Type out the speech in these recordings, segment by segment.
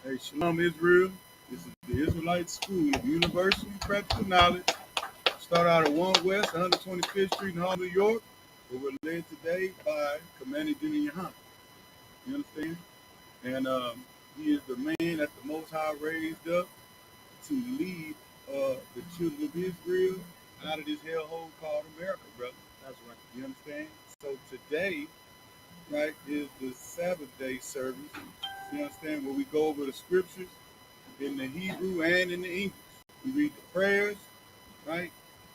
Hey, Shalom Israel. This is the Israelite School of Universal Practical Knowledge. Start out at 1 West, 125th Street in Harlem, New York. But we're led today by Commander General YAHANNA. You understand? And he is the man that the Most High raised up to lead the children of Israel out of this hellhole called America, brother. That's right. You understand? So today, right, is the Sabbath day service. You understand? Where we go over the scriptures in the Hebrew and in the English. We read the prayers, right?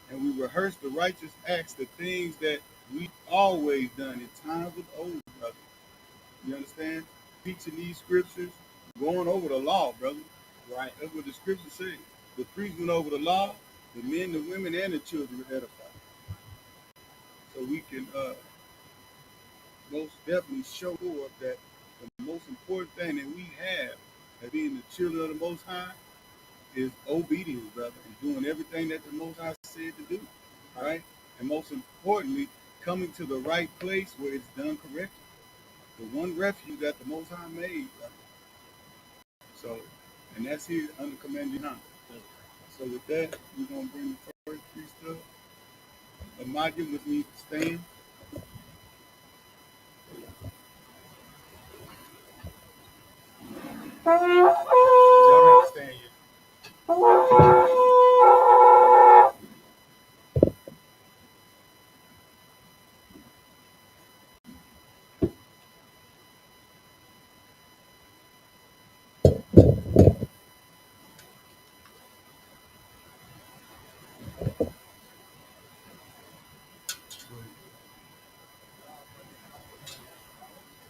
And we rehearse the righteous acts, the things that we always done in times of old, brother. You understand? Teaching these scriptures, going over the law, brother. Right. That's what the scripture says. The priest went over the law, the men, the women, and the children were edified. So we can most definitely show forth that the most important thing that we have as being the children of the Most High is obedience, brother, and doing everything that the Most High said to do, right? And most importantly, coming to the right place where it's done correctly. The one refuge that the Most High made, brother. So, and that's here under Commander YAHANNA. So with that, we're going to bring the first priest up. Imagine with me to stand. Y'all don't have to stand yet.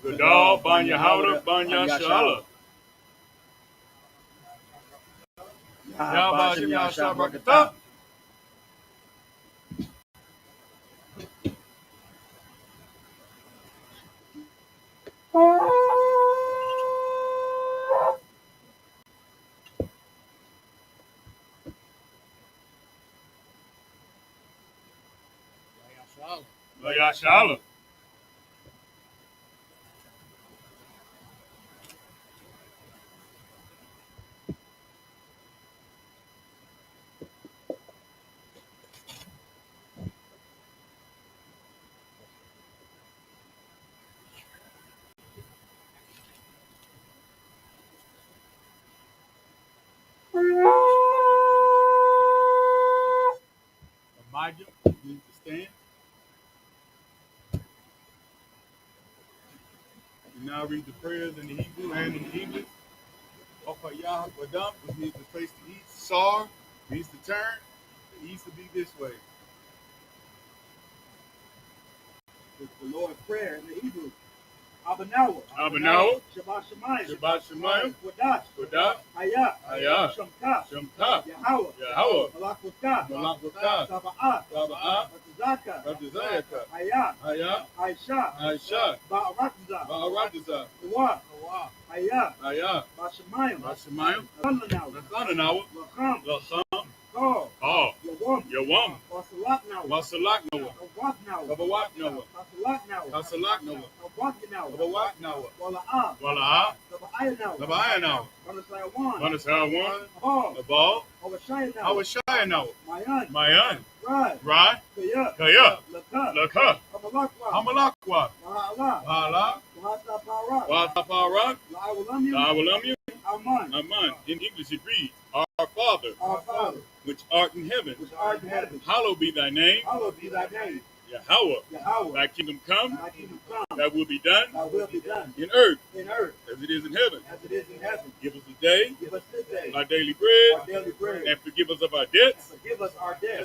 Gadal, Banya Howda, Banya Shala. Yabashim Yasha Brakata. Yashala. Elijah, you need to stand. You now read the prayers in the Hebrew and in the English. Okayah Wadam, which means to face the east. Sar means to turn. The east will be this way. It's the Lord's Prayer in the Hebrew. Abanawa. Shabbat Shemayim. Wadat. Hayah. Shemka. Yahweh. Malakutah. Sabbath. Batizaka. Hayah. Aisha. Ba'aratza. Hayah. Bashemayim. Nathanawa. Lacham. Yawam. Wasalaknawa. Kabawaknawa. Kabawaknawa. Wala'ah. Labayanawa. Manasawan. Abal. Awashayanawa. Mayan. Rad. Kaya. Laka. Hamalakwa. Ba'ala. Wataparat. La'awalamyu. Aman. In English it reads, Our Father, which art in heaven, hallowed be thy name. Yahweh, thy kingdom come, thy will be done in earth as it is in heaven. Give us today our daily bread, and forgive us of our debts as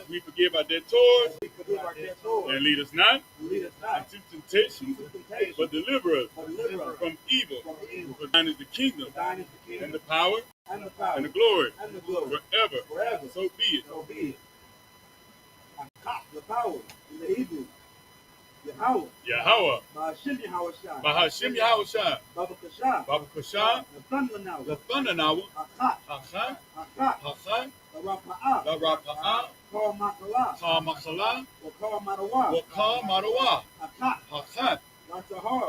we forgive our debtors, and lead us not into temptation, but deliver us from evil. For thine is the kingdom, and the power, and the glory, forever. So be it. The power in the Hebrew. Yahweh. Bahashim Yahushua. Baba Kasha. The thunder now. Hakan. The Rapa'ah. Kal Makala. Wakal Madawa. Hakat. Hatahar.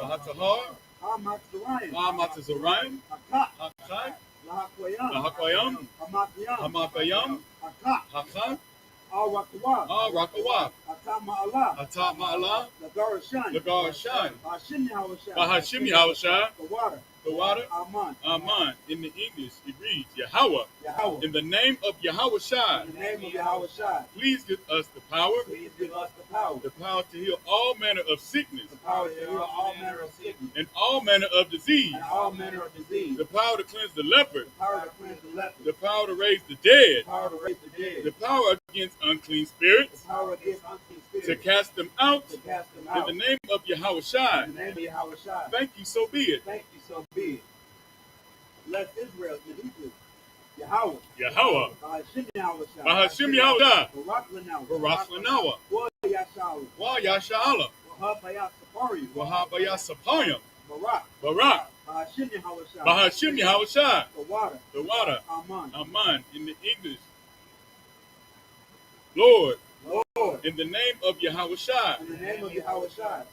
Hamatazarayim. Hakat. Lahakwayam, Hamakayam, Haka, Rakawak, Atat Ma'ala, Lagarashan, Bahashim Yahusha, the water, Aman. In the English, it reads, Yahweh. In the name of Yahweh Shai, please give us the power, the power to heal all manner of sickness, and all manner of disease, the power to cleanse the leopard, the power to raise the dead, the power against unclean spirits, to cast them out, in the name of Yahweh Shai. Thank you, so be it. Bless Israel, the Hebrew. Yahweh. Bahashim Yahusha, Barak Lanawa, YAHANNA, Wahabayasapayam, Barak, Bahashim Yahusha, the water, Aman. In the English, Lord, in the name of Yahweh Shai,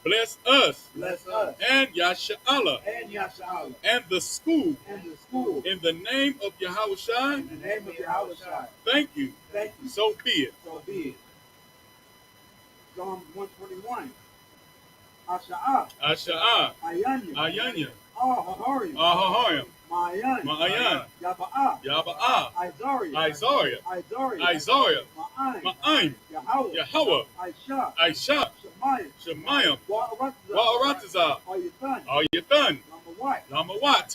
bless us, and Yasha'Allah, and the school, in the name of Yahweh Shai. Thank you, so be it. Psalm 121. Asha'ah. Ayanya, Ahahariam. Ma'ayan, Yaba'ah, Isaiah. Ma'aim, Yahweh, I.S.U.P.K, Shemayim, Wa'aratazah, Ayathan, Lamawat,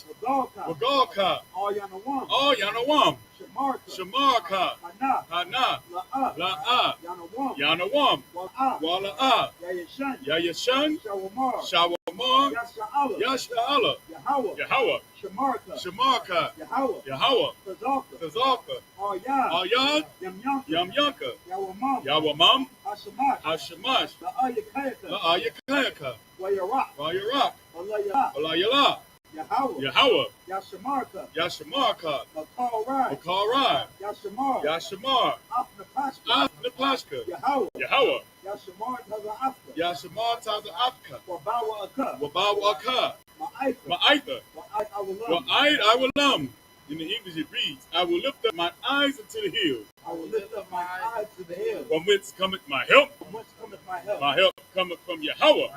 Wagalka, Yanawam, Shamarka, Hana, La'a, Yanawam, Wala'ah, Yayashan, Shawamar, Yasha'Allah, Yahweh, Shamarka, Yahweh, Tazalka, Ayad, Yamyanka, Yawamam, Hashamash, La'ayakayaka, Wayarak, Alayala, Yahweh, Yashamarka, Makarai, Yashamar, Apnapashka, Yahweh, Yashamar Taza'afka, Wabawaka, Ma'aitha, Wa'aid I will In the English it reads, I will lift up my eyes unto the hills. From whence cometh my help? My help cometh from Yahweh,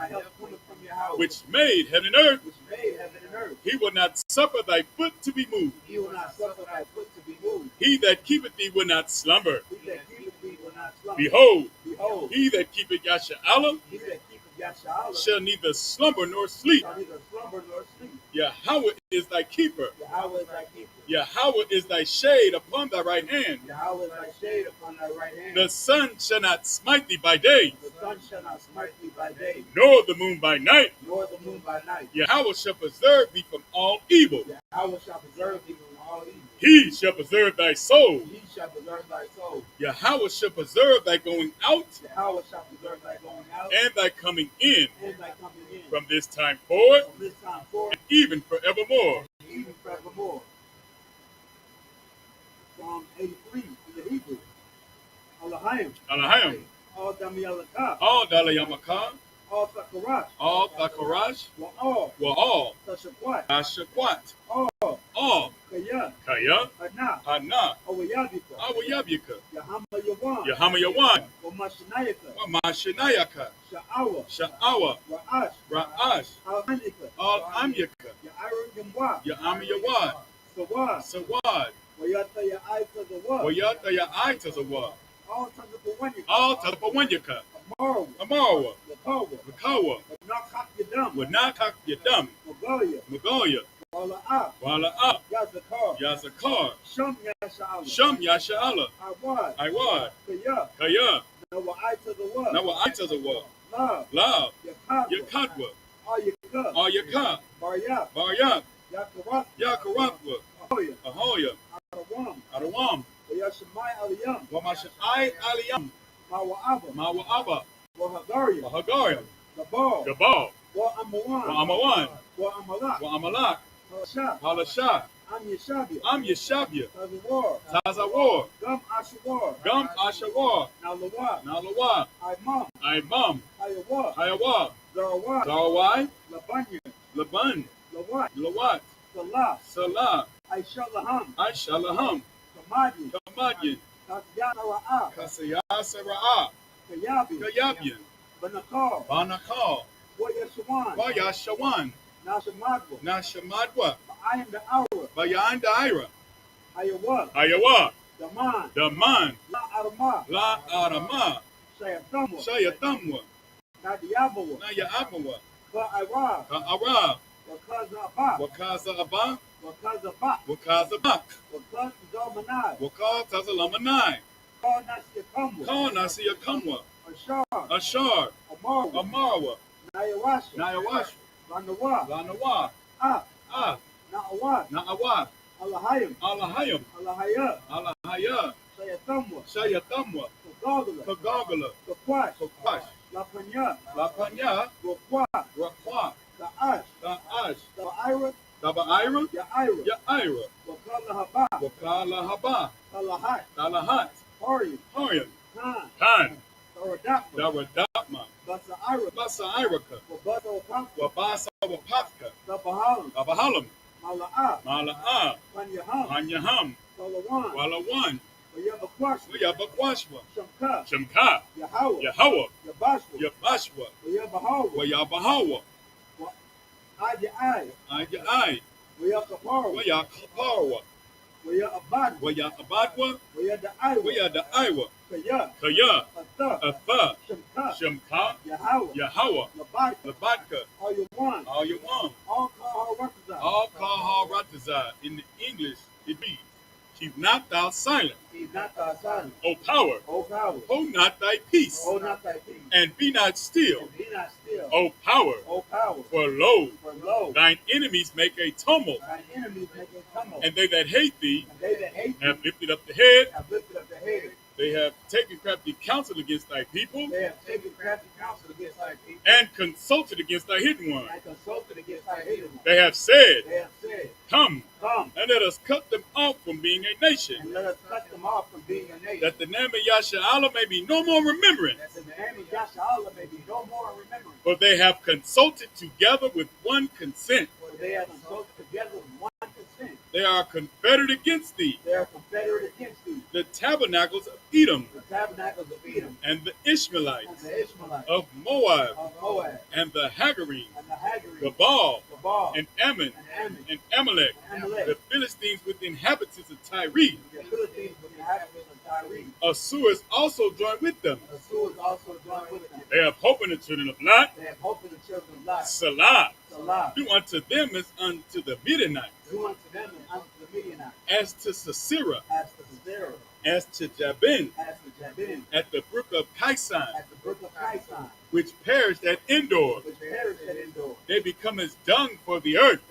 which made heaven and earth. He will not suffer thy foot to be moved. He that keepeth thee will not slumber. Behold, he that keepeth Yasha'Allah shall neither slumber nor sleep. Yahweh is thy keeper. Yahweh is thy shade upon thy right hand. The sun shall not smite thee by day, nor the moon by night. Yahweh shall preserve thee from all evil. He shall preserve thy soul. Yahweh shall preserve thy going out and thy coming in from this time forward and even forevermore. Psalm 83 in the Hebrew. Alahayim. All Dalayamaka. All Thakarash. All Thakarash. Wa'al. Tashakwat. All. Kaya. Hana. Awayabika. Yahama Yawan. Wamashinayaka. Sha'awa. Ra'ash. Al Amyaka. Ya'ama Yawan. Sawad. Wayata Ya'aitazawad. All Tapawanyaka. Amarawa. Makawa. Wanakak Yadam. Magoya. Wala'ah. Yazakar. Shum Yasha'Allah. Iwad. Kaya. Nawa'aitazawad. Love. Yakadwa. Ayaka. Baryak. Yakarakwa. Ahoya. Adawam. Wamashai Aliyam. Mawa'aba. Wahagaria. Gabal. Wa'amawan. Wa'amalak. Halasha. Am Yeshabia. Tazawar. Gum Ashawar. Nalawa. Imam. Hayawa. Zarawai. Laban. Lawat. Salah. I.S.H.A.L.A.M. Kamadyan. Kasaya Kayabian. Banakal. Wayashawan. Nashamadwa. Bayan Daira. Ayawa. Daman. La Arama. Shayatamwa. Nayaabawa. Ka'ara. Wakaza Aba. Wakazabak. Wakazalamanai. Call Nasiyakamwa. Ashar. Amarwa. Nayawasha. Lanawa. Ah. Na'awad. Alahayim. Alahaya. Shayatamwa. Kagagala. Kakwash. Lapanya. Rakwa. Ka'ash. Taba'ira. Ya'ira. Wakala Haba. Talahat. Haryam. Khan. Daradapma. Basa'iraka. Wabasa Wapaka. Abahalam. Mala'a. Panyaham. Walawan. Wayabakwashwa. Shamka. Yahawah. Yabashwa. Wayabahawa. Ajai. Wayakaparwa. Wayabadwa. Wayadaiwa. Kaya. Atha. Shamka. Yahawah. Labadka. All you want. All call Ratazai. In the English, it reads, keep not thou silent. O power. Hold not thy peace. And be not still. O power. For lo, thine enemies make a tumult. And they that hate thee have lifted up the head. They have taken crafty counsel against thy people. And consulted against thy hidden one. They have said, come, and let us cut them off from being a nation. That the name of Yasha may be no more remembrance. For they have consulted together with one consent. They are confederate against thee. The tabernacles of Edom. And the Ishmaelites of Moab. And the Hagarim. Gabal. And Ammon. And Amalek. The Philistines with the inhabitants of Tyre. Assyrians also joined with them. They have hope in the children of Lot. Salah. Do unto them as unto the Midianites. As to Sisera. As to Jabin. At the brook of Kaisan. Which perished at Endor. They become as dung for the earth.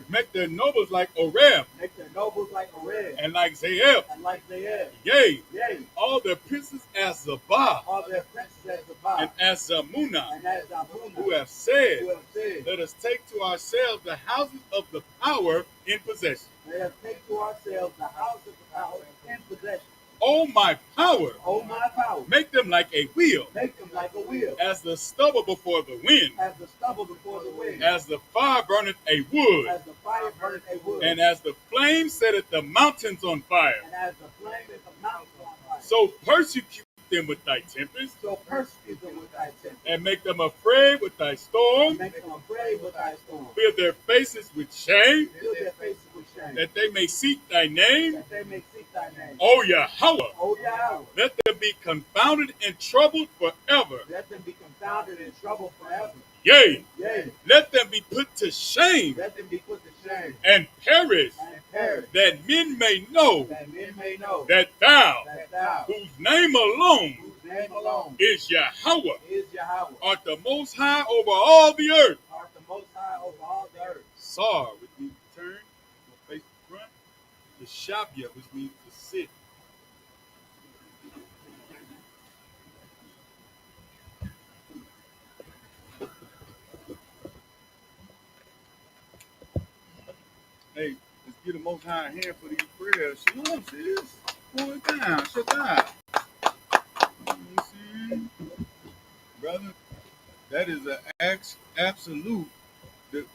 Make their nobles like Oreb. And like Zael. Yea, all their princes as Zabah. And as Zamunah. Who have said, let us take to ourselves the houses of the power in possession. O my power, make them like a wheel, as the stubble before the wind, as the fire burneth a wood, and as the flame setteth the mountains on fire. So persecute them with thy tempest, and make them afraid with thy storm. Fill their faces with shame, that they may seek thy name. O Yahweh, let them be confounded and troubled forever. Yea, let them be put to shame and perish, that men may know that thou, whose name alone is Yahweh, art the most high over all the earth. Sar, which means to turn, face to front. The Shabya, which means to sit. Hey, let's get the Most High hand for these prayers. Shalom, sis. Pull it down. Shut down. You see? Brother, that is an absolute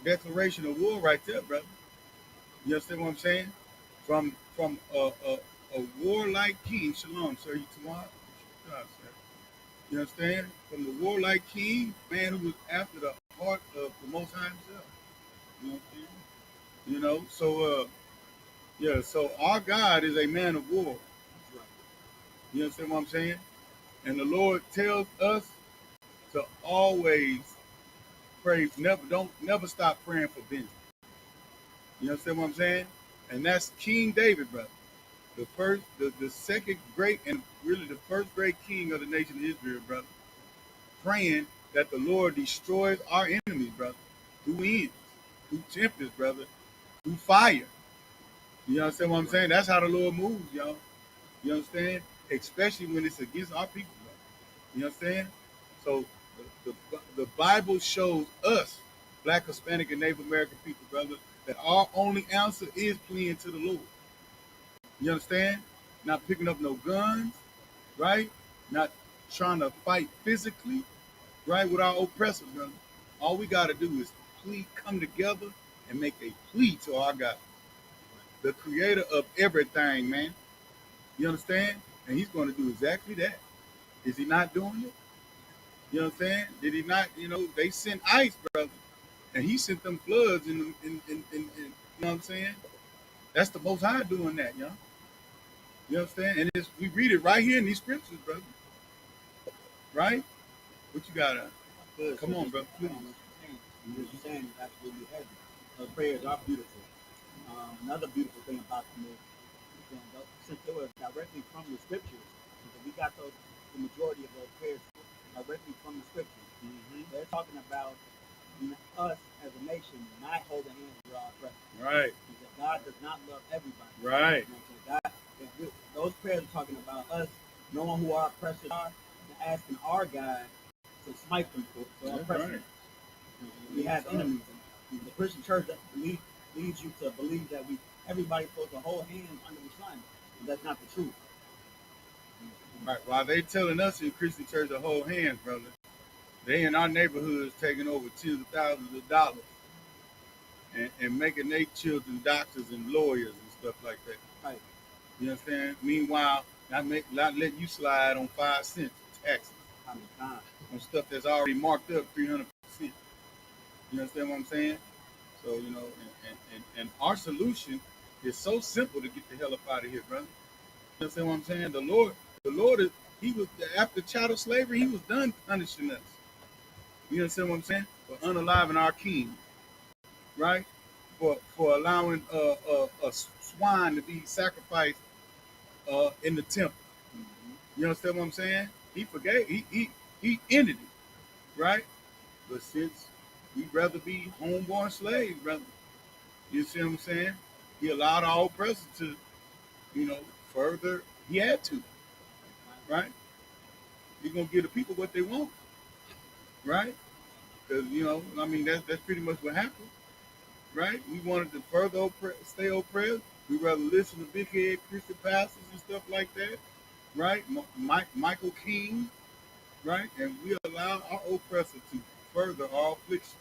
declaration of war right there, brother. You understand what I'm saying? From a warlike king, Shalom, sir, you Tawad. You understand? From the warlike king, man who was after the heart of the Most High himself. You know what I'm saying? You know, so yeah, so our God is a man of war. You understand what I'm saying? And the Lord tells us to always pray, never stop praying for vengeance. You understand what I'm saying? And that's King David, brother. The second great and really the first great king of the nation of Israel, brother, praying that the Lord destroys our enemies, brother, through winds, through tempest, brother, through fire. You understand what I'm saying? That's how the Lord moves, y'all. You understand? Especially when it's against our people, brother. You understand? So the Bible shows us, Black, Hispanic, and Native American people, brother, that our only answer is pleading to the Lord. You understand? Not picking up no guns, right? Not trying to fight physically, right, with our oppressors, brother. All we got to do is come together and make a plea to our God, the creator of everything, man. You understand? And he's going to do exactly that. Is he not doing it? You know what I'm saying? Did he not, they sent ice, brother, and he sent them floods you know what I'm saying? That's the Most High doing that, y'all. You understand? And we read it right here in these scriptures, brother. Right? What you got? Come on, brother. Please. What you're saying is absolutely heavy. Those prayers are beautiful. Another beautiful thing about them is, since they were directly from the scriptures, we got the majority of those prayers directly from the scriptures. Mm-hmm. They're talking about us as a nation not holding hands with our oppressors. Right. Because God does not love everybody. Right. Those prayers are talking about us knowing who our oppressors are and asking our God to smite them for oppression. Right. We have enemies. The Christian church leads you to believe that everybody's supposed to hold hands under the sun. And that's not the truth. Right. While they telling us in Christian church to hold hands, brother, they in our neighborhoods taking over tens of thousands of dollars and making their children doctors and lawyers and stuff like that. Right. You understand? Meanwhile, not letting you slide on 5 cents taxes on stuff that's already marked up 300%. You understand what I'm saying? So, and our solution is so simple to get the hell up out of here, brother. You understand what I'm saying? The Lord is, he was, after chattel slavery, he was done punishing us. You understand what I'm saying? For unaliving our king, right? For allowing a swine to be sacrificed in the temple. You understand what I'm saying? He forgave. He ended it, right? But since we'd rather be homeborn slaves, brother, you see what I'm saying? He allowed our oppressors to, further. He had to, right? He's gonna give the people what they want, right? Because that's pretty much what happened, right? We wanted to further stay oppressed. We'd rather listen to big head Christian pastors and stuff like that, right? Michael King, right? And we allow our oppressor to further our affliction.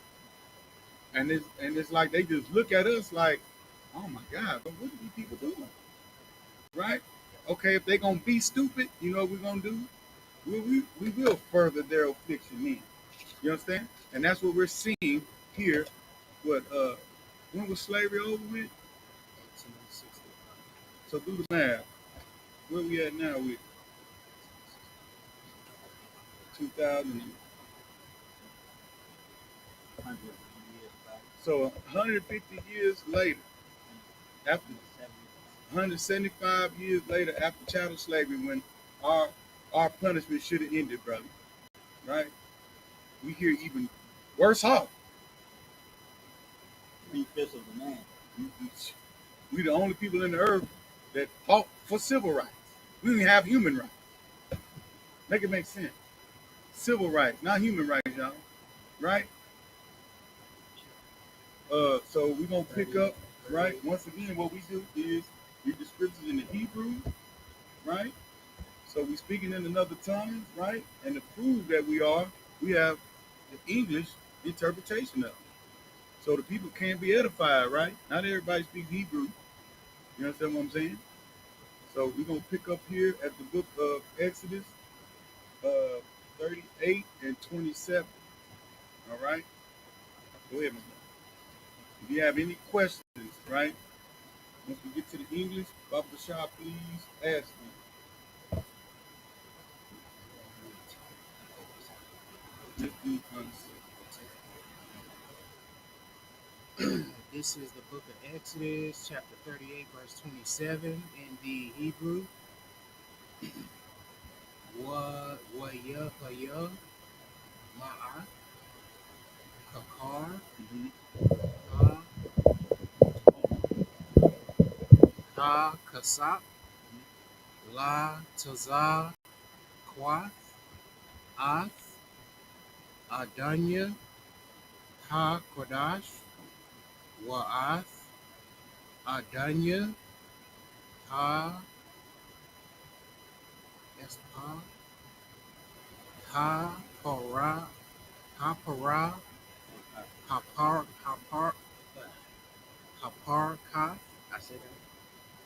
And it's like they just look at us like, oh my God, but what are these people doing? Right? Okay, if they're gonna be stupid, you know what we're gonna do? We will further their affliction then. You understand? And that's what we're seeing here. When was slavery over with? 1865. So do the math. Where we at now with 2000? So 150 years later, after 175 years later, after chattel slavery, when our punishment should have ended, brother, right? We hear even worse off. 3/5 of the man. We the only people in the earth that fought for civil rights. We don't have human rights. Make it make sense. Civil rights, not human rights, y'all. Right? So we're gonna pick up, right? Once again, what we do is read the scriptures in the Hebrew, right? So we speaking in another tongue, right? And to prove that we have the English interpretation of it. So the people can't be edified, right? Not everybody speaks Hebrew. You understand what I'm saying? So we're going to pick up here at the book of Exodus 38 and 27. All right? Go ahead, Mr. If you have any questions, right? Once we get to the English, Baba Shah, please ask me. Just be This is the book of Exodus, chapter 38, verse 27 in the Hebrew. YAHANNA, Ma'at, Kakar, Ha Kasap, La Tazah, Kwath, Ath, Adanya, Ha Kodash, Wa'ath, Adanya, Ha Espa, Ha Para, Ha Para, Haparka, I said that,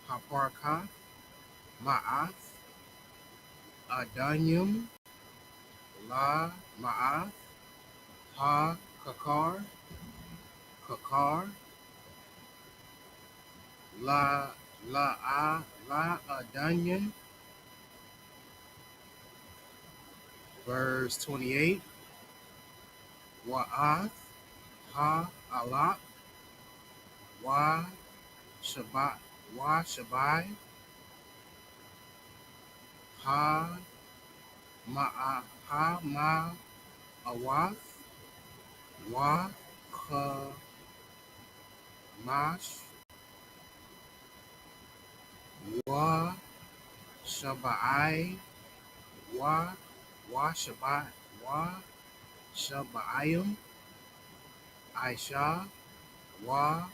Haparka, Ma'ath, Adanyum, La Ma'ath, Ha Kakar, Kakar, La Adanyum, verse 28, Wa'ath, Ha Alak, Wa Shabai, Ha Ma Awath, Wa Kamash, Wa Shabai, Wa Shabai, Wa Shabayim, Aisha, Wa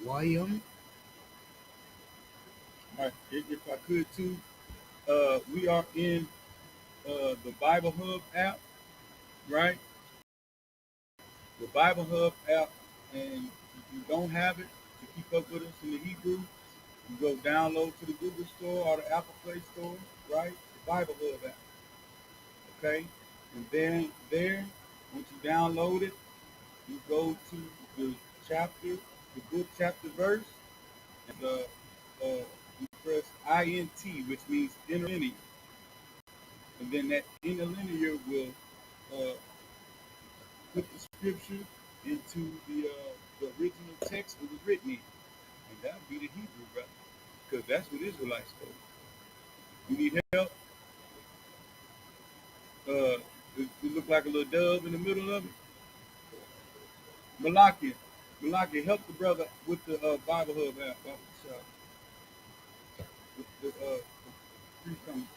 Wayim. All right. If I could too, we are in the Bible Hub app, right? The Bible Hub app, and if you don't have it to keep up with us in the Hebrew, you go download to the Google Store or the Apple Play Store, right? The Bible Hub app, okay? And then there, once you download it, you go to the chapter, the book chapter verse, and you press INT, which means interlinear. And then that interlinear will uh, put the scripture into the original text it was written in. And that would be the Hebrew, brother. Because that's what Israelites spoke. You need help? It look like a little dove in the middle of it. Malachi, help the brother with the Bible Hub app. With the free comments.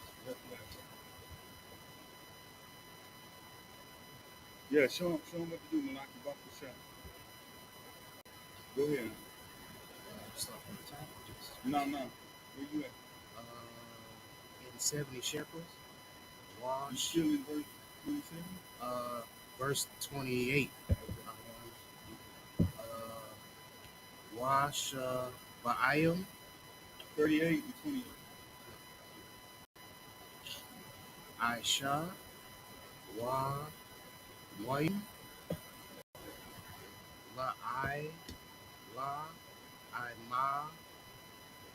Yeah, show him what to do, Malaki. About the shot. Go ahead. Start from the top. No. Where you at? In 70 shekels. You still in verse 27? Verse 28. Wash Ba'ayim. 38 and 28. Aisha. Wa Wayim. La Ma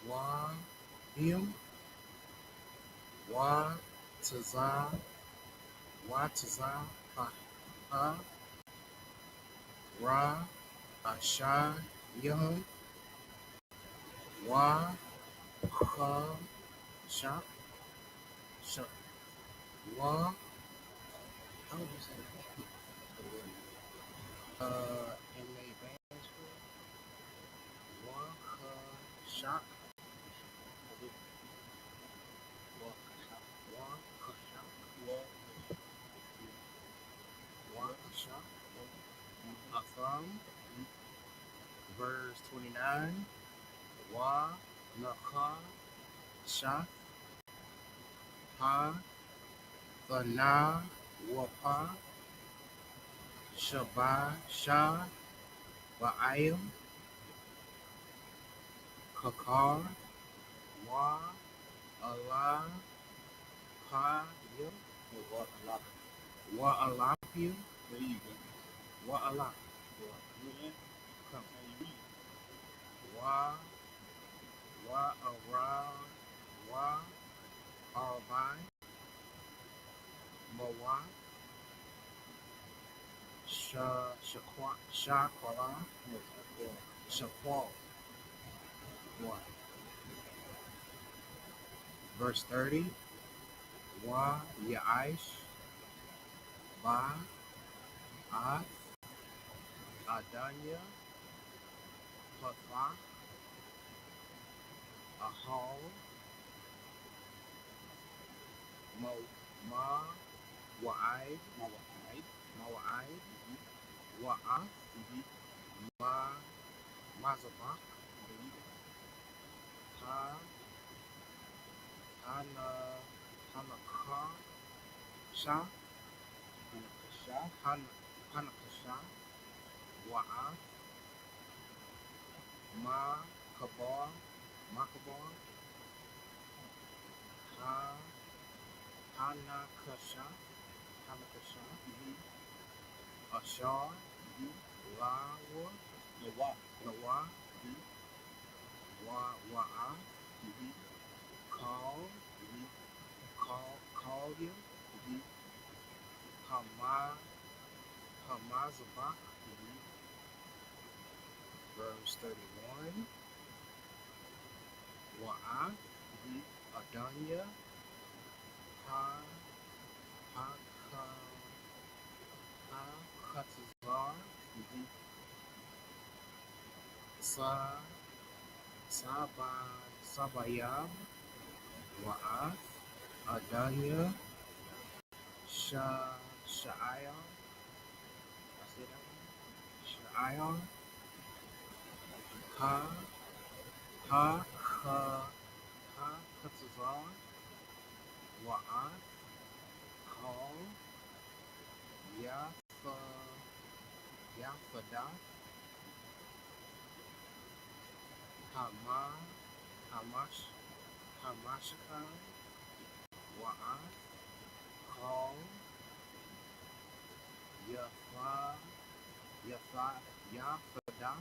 Wa Him. Wa Tazah Ha Ra Asha Yahum. Wa Ka Shak Wa. How would you say that? In the advanced school. Wa Ka Shak. Atham, verse 29. Wa Naka Shak Ha Thana Wapa Shabbat Shah Ba'ayim, Kakar, Wa, Allah, Pa, Yim, Wa, Alapim, There you go. Wa, Alap, Yeah. come, How you read? Wa, Ara, Wa, Arabai, Mawa, Shakwala, Shakwal. What? Verse 30. Wa, Ya'ish, Ba, Ath, Adanya, Pathah, Ahal, Ma, Wa'id, Mawa'id, Wa'ath, Mazabak, Ha, Hanakah, Shah, Hanakasha, Wa'ath, Makabar, Ha, Hanakasha, Ashar, Lawa, Lawa, Wa'ath, Call you, Hamazabak, verse 31, Wa'ath, Adanya, Katazar, Sabayab, Wa'ath, Adanya, Sha'ayah, I say that one? Sha'ayah, Katazar, Wa'ath, Call, Yafadah, Hamashkan, Wa'ath, Call, Yafadah,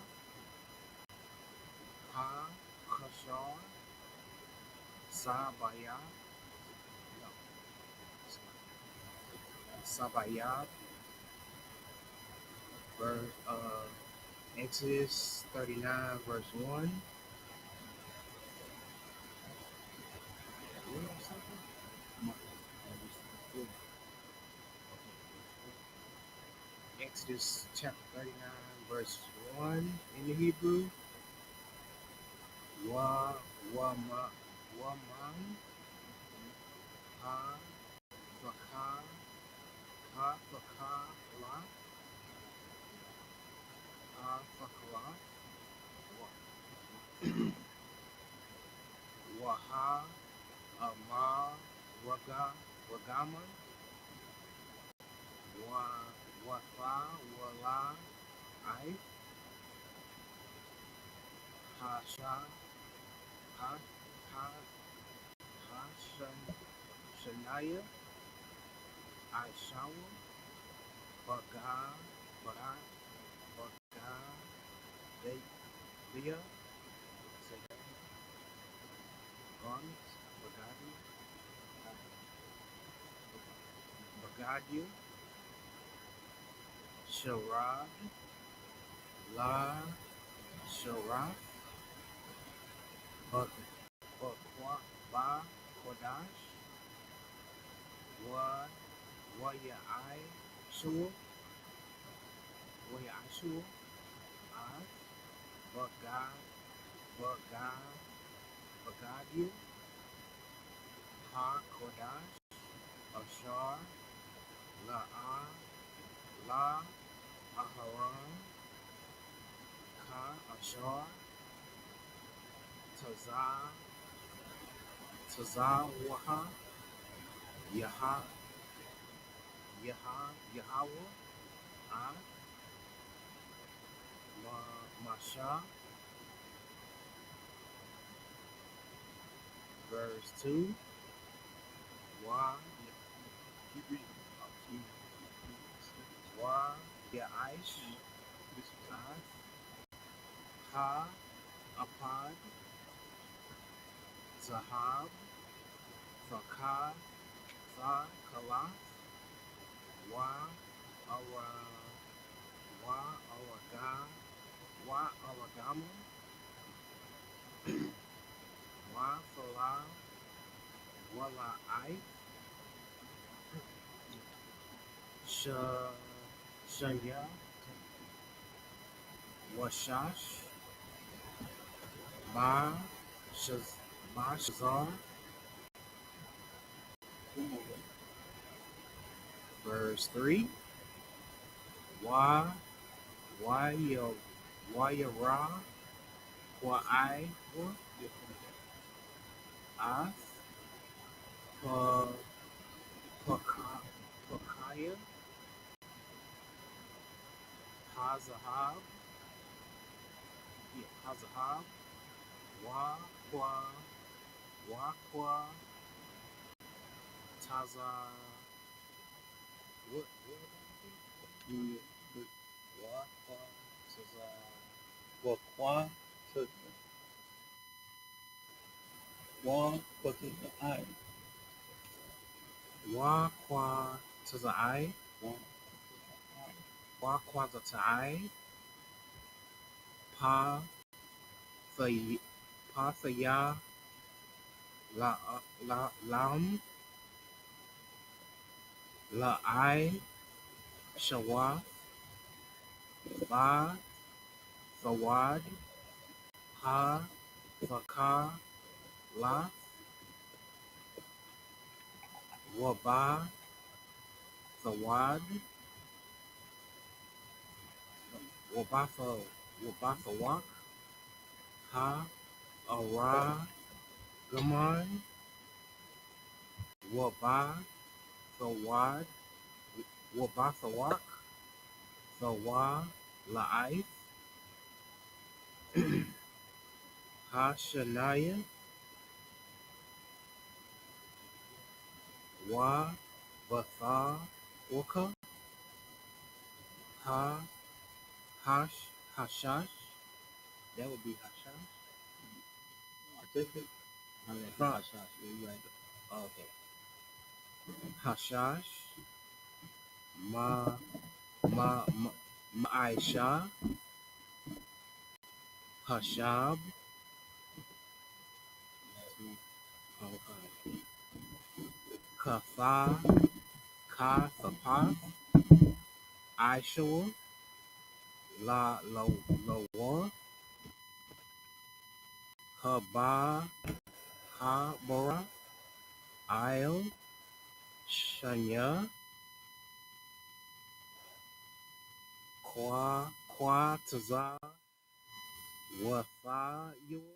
Kashar, Sabayab, no, Sabayab, verse, Exodus 39, verse 1. Exodus chapter 39, verse 1 in the Hebrew. Waman, ha, fakah, Waha, Amar, Ragaman, Wafa, Wala, I, Hasha, Shanaya, Aishawa, Bagad, Leah, say that, garments, Bagadia, Sharad, La, Sharaf, Kodash, Wayai, Shua, Ad, Bagadia, Ha Kodash, Ashar, La Aharon, Ka Ashar, Tazawaha, Yahweh, Ad, Masha, verse 2. Wa Keep reading. Wa Yaish, Ha Apad, Zahab, Fakad, Fa Kalaf, Wa Ara, Wa Araga, Wa Aragama, Wa Fala, Wala I, Shanya, Washash, Ba Shazar, verse 3. Wa Yara, Wa I, Ath, Pakaya, Hazahab, Hazahab, Wa Taza, what Wa Taza, Well, Kwa to Kwa to the I. Wa Taza I, Wa Taza I, Pa Thaya, Lam, La I, Shawa, Ba Thawad, Ha Thaka, La, Waba Thawad, Wabathawak, Ha Ara Gaman, Waba Thawad, Wabathawak, Thawa La'if, Hashanaya, Wa Batha Waka, Ha Hashash, that would be Hashash. Artistic? I mean, Huh. Hashash, you're right. Okay. Hashash, Ma'aisha, Hashab, okay. Kafa, Kafapath, Ishua, Lawar, Haba, Habara, Il, Shanya, Taza, Wathayua,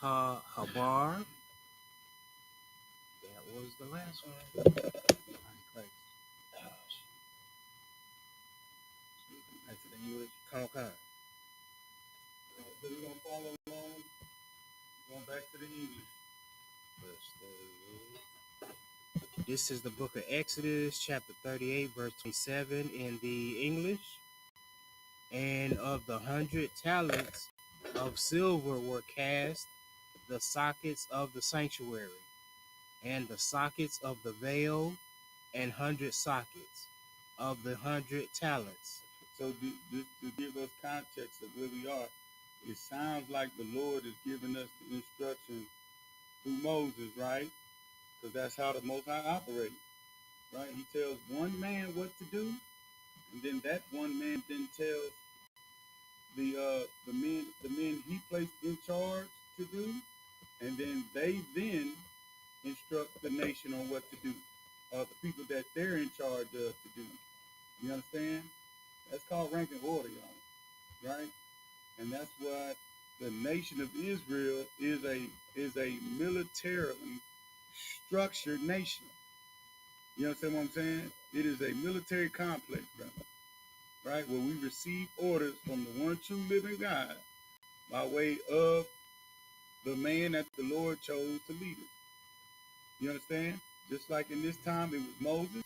Habar. That was the last one. That's the English. Come. So we're gonna follow along. Going back to the English. This is the book of Exodus, chapter 38, verse 27 in the English. And of the 100 talents of silver were cast the sockets of the sanctuary, and the sockets of the veil, and 100 sockets of the 100 talents. So just to give us context of where we are, it sounds like the Lord is giving us the instruction through Moses, right? Because that's how the Most High operates, right? He tells one man what to do, and then that one man then tells the men he placed in charge to do, and then they then instruct the nation on what to do, the people that they're in charge of to do. You understand? That's called ranking order, y'all, right? And that's why the nation of Israel is a militarily structured nation. You understand what I'm saying? It is a military complex, brother, right? Where we receive orders from the one true living God by way of the man that the Lord chose to lead us. You understand? Just like in this time it was Moses,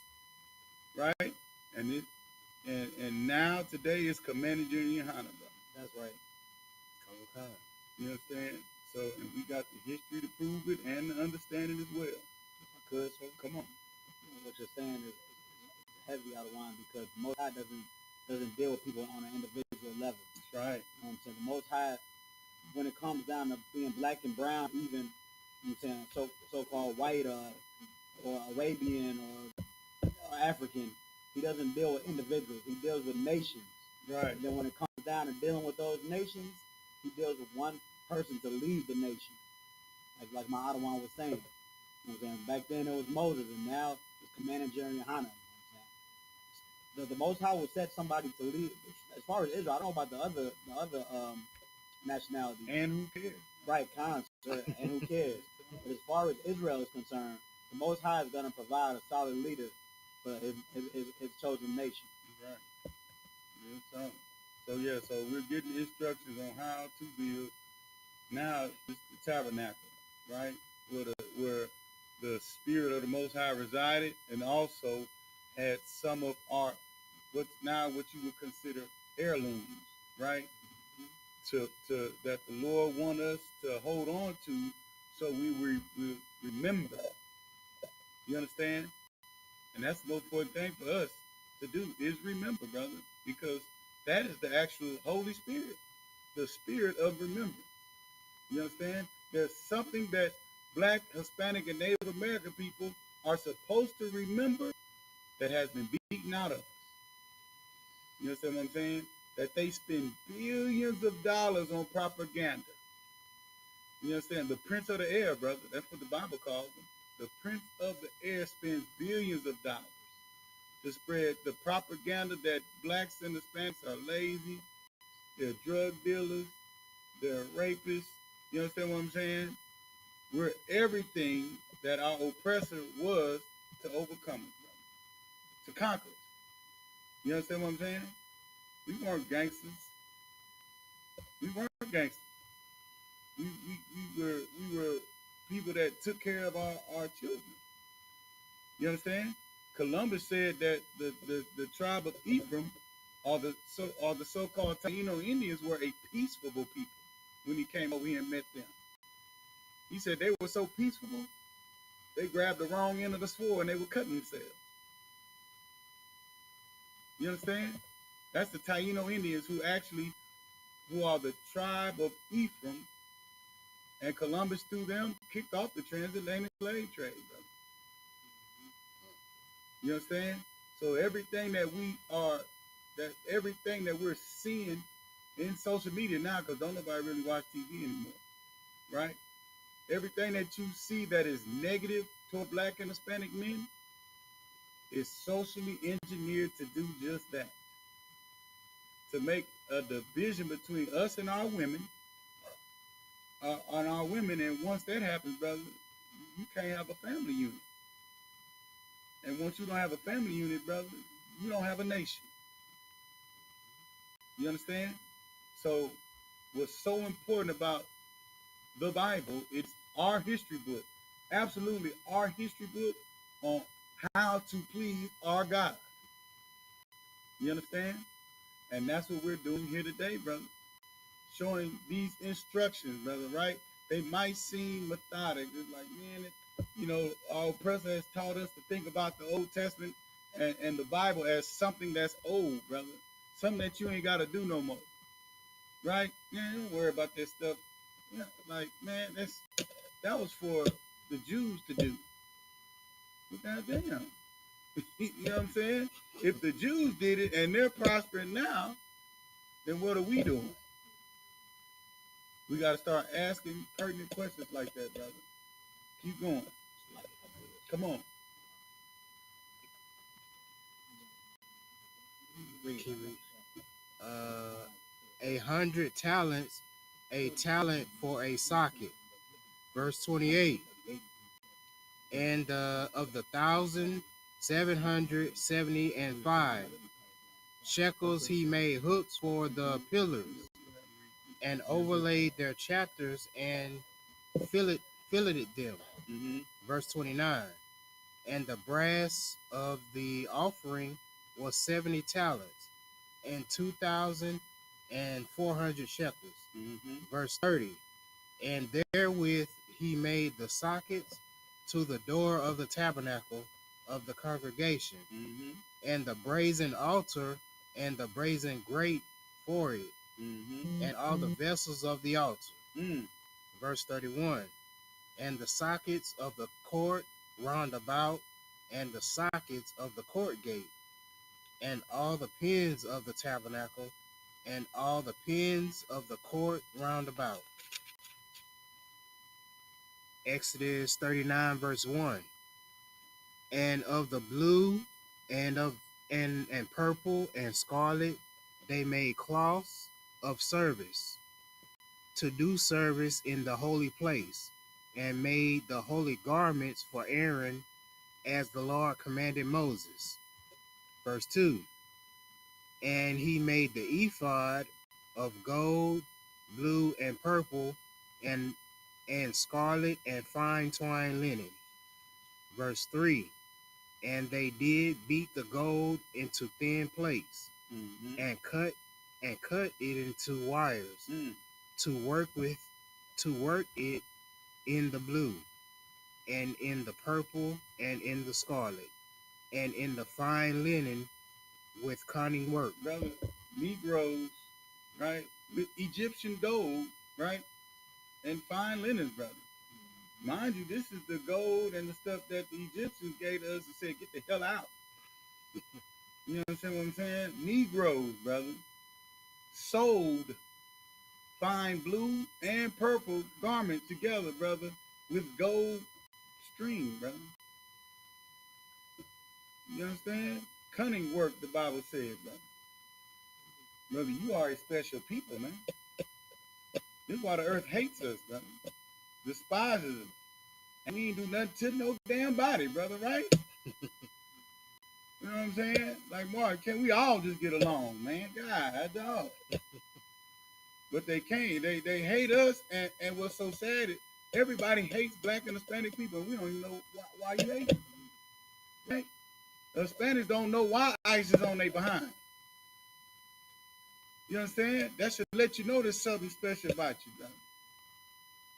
right? And now today is Commander General YAHANNA, brother. That's right. Okay. You understand? So, and we got the history to prove it and the understanding as well. If I could, so Come on. what you're saying is heavy out of line because the Most High doesn't deal with people on an individual level. That's right. You know what I'm saying? The Most High, when it comes down to being black and brown, even, you know what I'm saying, so-called white or Arabian or African, he doesn't deal with individuals. He deals with nations. Right. And then when it comes down to dealing with those nations, he deals with one person to lead the nation. Like my Ottawa was saying. You know what I'm saying? Back then it was Moses, and now it's Commander General YAHANNA. You know what I'm saying? The Most High will set somebody to lead. As far as Israel, I don't know about the other nationalities. And who cares? Right, cons, and who cares? But as far as Israel is concerned, the Most High is going to provide a solid leader for his chosen nation. Right. Yeah, so we're getting instructions on how to build. Now it's the tabernacle, right? Where the spirit of the Most High resided, and also had some of our what you would consider heirlooms, right? To that the Lord want us to hold on to, so we remember. You understand? And that's the most important thing for us to do is remember, brother, because that is the actual Holy Spirit, the spirit of remembrance. You understand? There's something that Black, Hispanic, and Native American people are supposed to remember that has been beaten out of us. You understand what I'm saying? That they spend billions of dollars on propaganda. You understand? The prince of the air, brother. That's what the Bible calls him. The prince of the air spends billions of dollars to spread the propaganda that blacks and Hispanics are lazy, they're drug dealers, they're rapists. You understand what I'm saying? We're everything that our oppressor was to overcome us, to conquer us. You understand what I'm saying? We weren't gangsters. We weren't gangsters. We were people that took care of our children. You understand? Columbus said that the tribe of Ephraim, or the so-called Taino Indians, were a peaceful people when he came over here and met them. He said they were so peaceful, they grabbed the wrong end of the sword and they were cutting themselves. You understand? That's the Taino Indians who are the tribe of Ephraim, and Columbus through them kicked off the transatlantic slave trade, brother. You understand? So everything that we're seeing in social media now, because don't nobody really watch TV anymore, right? Everything that you see that is negative toward Black and Hispanic men is socially engineered to do just that. To make a division between us and our women, and once that happens, brother, you can't have a family unit. And once you don't have a family unit, brother, you don't have a nation. You understand? So what's so important about the Bible, it's our history book. Absolutely our history book on how to please our God. You understand? And that's what we're doing here today, brother. Showing these instructions, brother, right? They might seem methodic. It's like, man, our oppressor has taught us to think about the Old Testament and the Bible as something that's old, brother. Something that you ain't got to do no more. Right? Man, don't worry about this stuff. Yeah, like, man, that was for the Jews to do. Well, goddamn. You know what I'm saying? If the Jews did it and they're prospering now, then what are we doing? We got to start asking pertinent questions like that, brother. Keep going. Come on. Keep reading. 100 talents, a talent for a socket. Verse 28. And of the 1,000 775 shekels. He made hooks for the pillars, and overlaid their chapters and filleted them. Verse 29. And the brass of the offering was 70 talents, and 2,400 shekels. Verse 30. And therewith he made the sockets to the door of the tabernacle of the congregation, and the brazen altar, and the brazen grate for it, and all the vessels of the altar. Verse 31. And the sockets of the court round about, and the sockets of the court gate, and all the pins of the tabernacle, and all the pins of the court round about. Exodus 39 verse 1. And of the blue and purple and scarlet they made cloths of service, to do service in the holy place, and made the holy garments for Aaron, as the Lord commanded Moses. Verse 2. And he made the ephod of gold, blue, and purple, and scarlet, and fine twined linen. Verse 3. And they did beat the gold into thin plates, and cut it into wires, to work it in the blue, and in the purple, and in the scarlet, and in the fine linen with cunning work. Brother, Negroes, right? With Egyptian gold, right? And fine linens, brother. Mind you, this is the gold and the stuff that the Egyptians gave us and said, get the hell out. You understand what I'm saying? Negroes, brother, sold fine blue and purple garment together, brother, with gold string, brother. You understand? Cunning work, the Bible says, brother. Brother, you are a special people, man. This is why the earth hates us, brother. Despises us. And we ain't do nothing to no damn body, brother, right? You know what I'm saying? Like, Mark, can we all just get along, man? God, dog. But they can't. They hate us, and what's so sad is everybody hates black and Hispanic people, and we don't even know why you hate them. Right? The Hispanics don't know why ICE is on their behind. You understand? That should let you know there's something special about you, brother.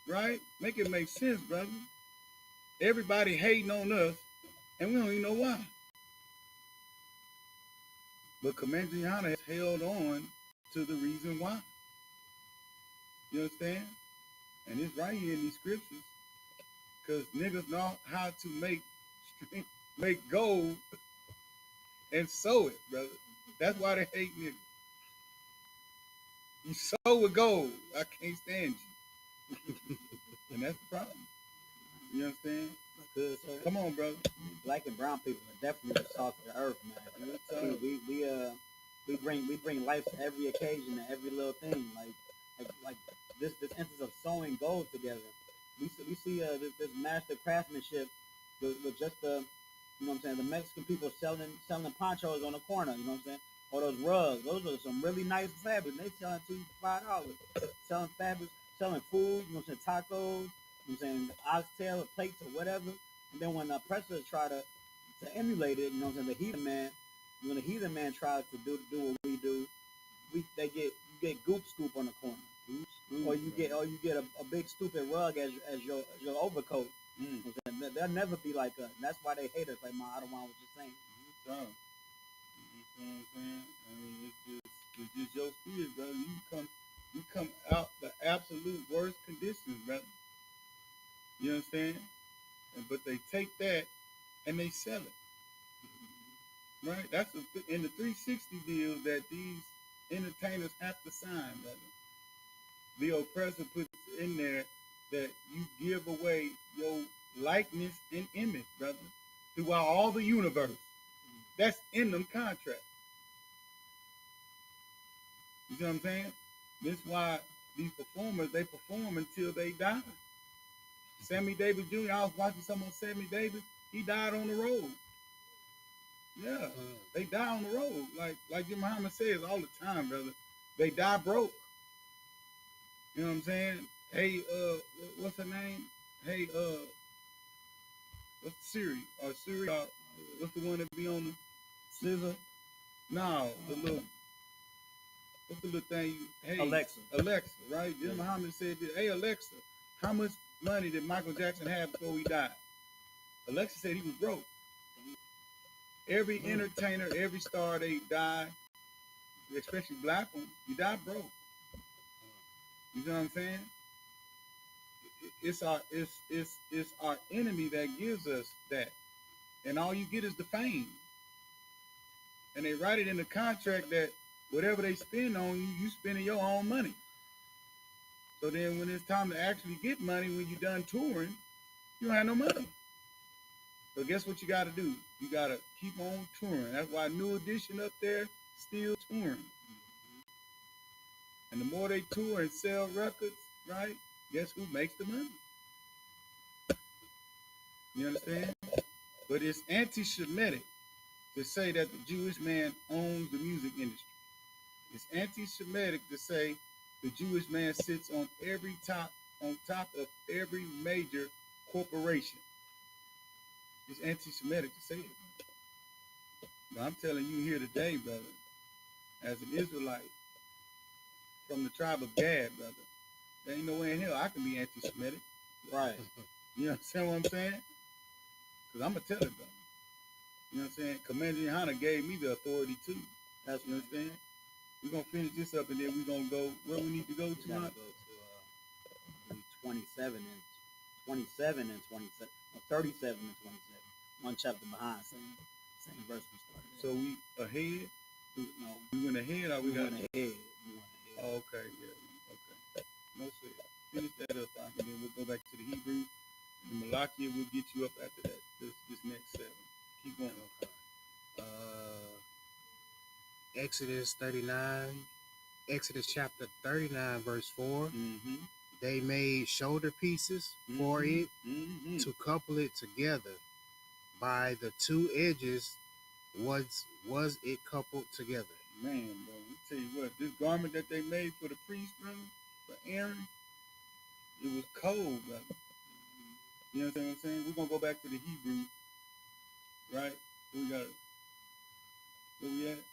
Right? Make it make sense, brother. Everybody hating on us, and we don't even know why. But Commander YAHANNA has held on to the reason why. You understand? And it's right here in these scriptures. Because niggas know how to make gold and sew it, brother. That's why they hate niggas. You sew with gold. I can't stand you. And that's the problem. You understand? Good, sir. Come on, brother. Black and brown people are definitely the salt of the earth, man. We bring life to every occasion and every little thing. Like this instance of sewing gold together. We see this master craftsmanship with just the, you know what I'm saying, the Mexican people selling ponchos on the corner, you know what I'm saying? Or those rugs. Those are some really nice fabrics. They selling $2 to $5. Selling fabrics, selling food, you know what I'm saying, tacos, you know what I'm saying, oxtail or plates or whatever. And then when oppressors try to emulate it, you know what I'm saying, when the heathen man tries to do what we do, you get goop scoop on the corner. Or you get a big stupid rug as your overcoat. They'll never be like us. And that's why they hate us, like my Adawan was just saying. You know what I'm saying? I mean, it's just your spirit, brother. You come out the absolute worst conditions, brother. You understand? But they take that and they sell it. Right? That's in the 360 deals that these entertainers have to sign, brother. The oppressor puts in there that you give away your likeness and image, brother, throughout all the universe. That's in them contracts. You see what I'm saying? This is why these performers, they perform until they die. Sammy Davis Jr., I was watching some on Sammy Davis. He died on the road. Yeah, they die on the road. Like your Muhammad says all the time, brother. They die broke. You know what I'm saying? Hey, what's her name? Hey, what's Siri? Or Siri? What's the one that be on the scissor? No, the little. What's the little thing? Hey, Alexa. Alexa, right? Jim Muhammad said, "Hey, Alexa, how much money did Michael Jackson have before he died?" Alexa said he was broke. Every entertainer, every star, they die, especially black ones, you die broke. You know what I'm saying? It's our enemy that gives us that, and all you get is the fame. And they write it in the contract that whatever they spend on you, you spending your own money. So then, when it's time to actually get money, when you're done touring, you don't have no money. So guess what you got to do? You got to keep on touring. That's why New Edition up there still touring. And the more they tour and sell records, right? Guess who makes the money? You understand? But it's anti-Semitic to say that the Jewish man owns the music industry. It's anti-Semitic to say the Jewish man sits on top of every major corporation. It's anti-Semitic to say it. But I'm telling you here today, brother, as an Israelite from the tribe of Gad, brother, there ain't no way in hell I can be anti-Semitic. Right. You understand what I'm saying? Because I'm going to tell it, brother. You know what I'm saying? Commander YAHANNA gave me the authority too. That's what I'm saying. We're going to finish this up and then we're going to go where we need to go to. We got to go to 27 and 27 and 27. No, 37 and 27. One chapter behind. Same verse we started. So we ahead? No. We went ahead or we went ahead. Oh, okay, yeah. Okay. No sweat. Finish that up, and then we'll go back to the Hebrew. The Malachi will get you up after that. This next 7. Keep going. Okay. Exodus 39. Exodus chapter 39, verse 4. Mm-hmm. They made shoulder pieces for it to couple it together. By the 2 edges was it coupled together. Man, bro, we tell you what, this garment that they made for the priest, brother, for Aaron, it was cold, brother. You know what I'm saying? We're going to go back to the Hebrew, right? We got it. Where we at?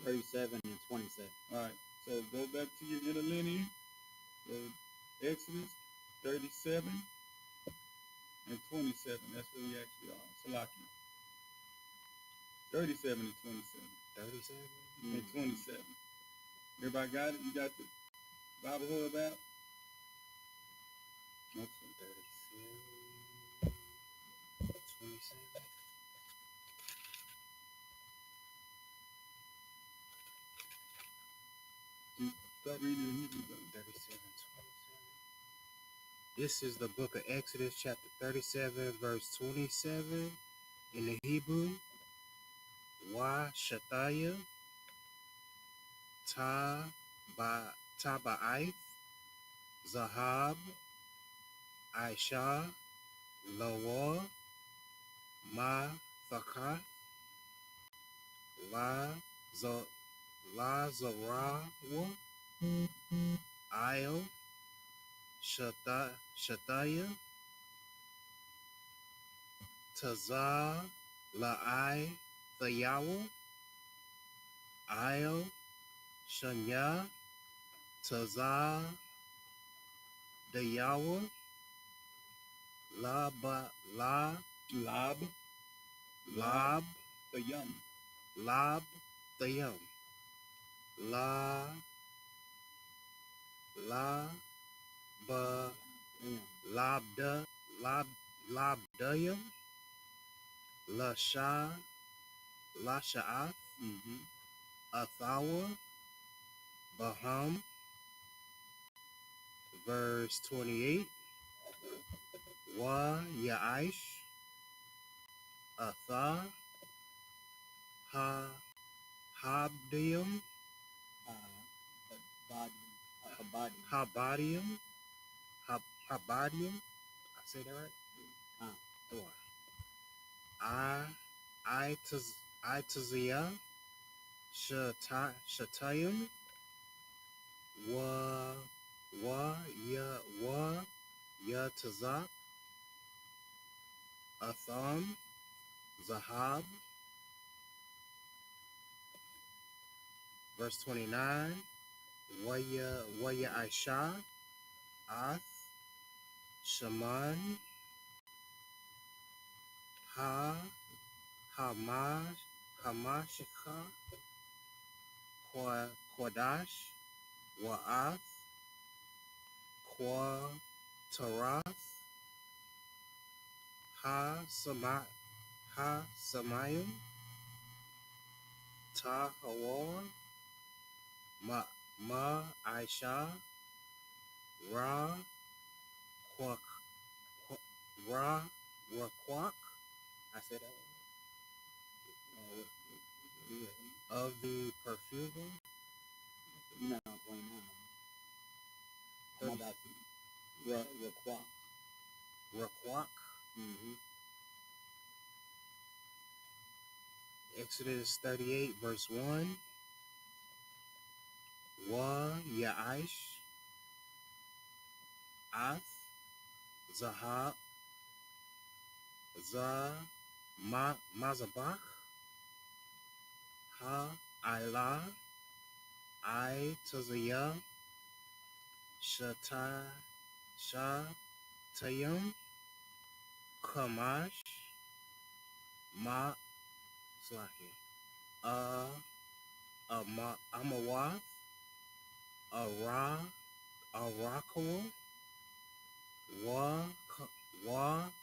37 and 27. All right. So go back to your interlinear. So Exodus 37 and 27. That's where we actually are. Salaki. 37 and 27. 37 and 27. Everybody got it? You got the Bible hub out? Okay. 37, 27. Start reading the Hebrew. 37, 27. This is the book of Exodus, chapter 37, verse 27. In the Hebrew, YAHANNA, Taba'ith, Zahab, Aisha, Lawar, Ma Thakath, La Zarawa, Io, Shataya, Tazah, La'ai, Thayawa, Io, Shanya, Tazah, Dayawa, Lab, the yum. Lab, Thayam, La, Ba, Labdayam, Lasha'ath, Athawa, Baham, verse 28, Wa Yaish, Atha, Habdium, Habadium, Habadium. I say that right? I Itazia, Shatayim, Wa Yatazak, Atham, Zahab. Verse 29, Waya Aisha, Ath, Shaman, Hamashika, Quadash, Wa'ath, Tarath, Samayim, Tahawar, Aisha, Ra, Raquak, I said that one. Of the perfume. No, going on. How about Raquak? Raquak. Exodus 38, verse 1. Wa Yaish, Ath, Zahab, Mazabach, Ila, Tazaya, Shatayim, Kamash, Amawath, Arakawah, Wa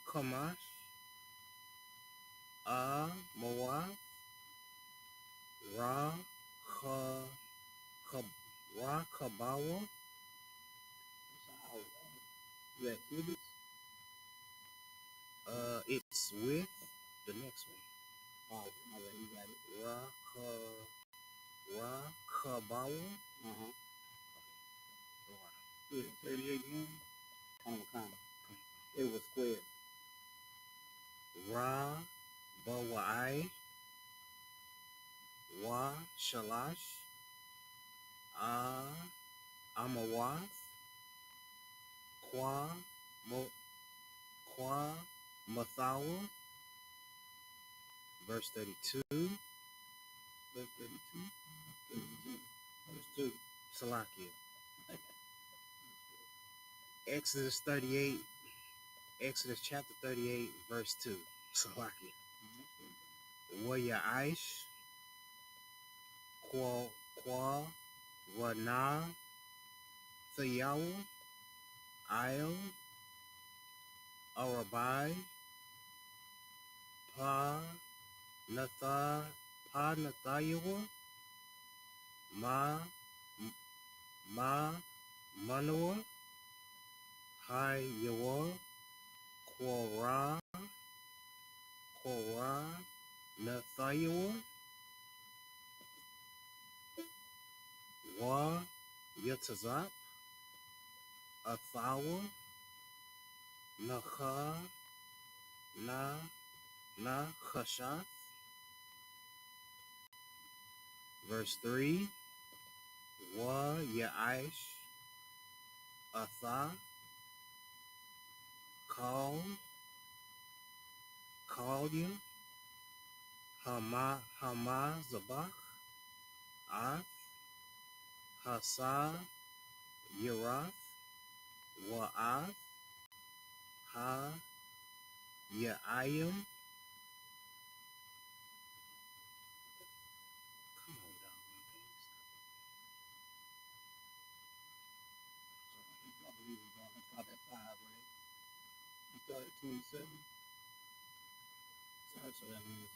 Kamash, Mawath, Kabawa. You had cubits? It's with the next one. Oh, you got it. Rakabawa. 38 1. It was square. Bawai, Wa Shalash, Amawath, Kwa Mathawa. Verse 32. Verse 32. Verse 2. Salakia. Exodus chapter 38, verse 2. Salakia. Waya Aish, Kwa Wana, Thayawa, Il, Arabai, Nathayawa, Manoa, Hai Yawa, Quora, Nathayawa, Wa Yatazak, Athawa, Chashath. Verse 3. Wa Yaish, Atha, Kaldia, Zabach, Ath, Hasa, Yerath, Wa'ath, Ya'ayim. Come on, dog. I believe we're going to stop at 5, right? We started 27. So that means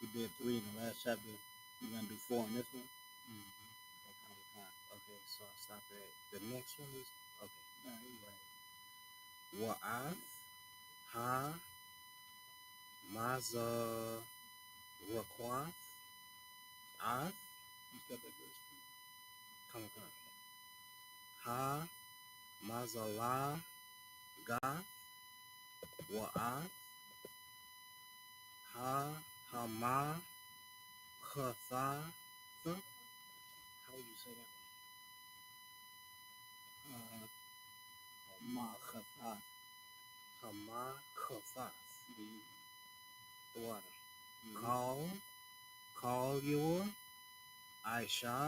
we did 3 in the last chapter. We're going to do 4 in this one. That kind of time. Okay, so I'll stop at the next one is okay. No, you're right. Wa'ath, Rakwath, Ath. We stopped at verse 2. Come on. Mazalah, Gath, Wa'ath, Hama, How would you say that? Hamachathas. The water. Call your Aisha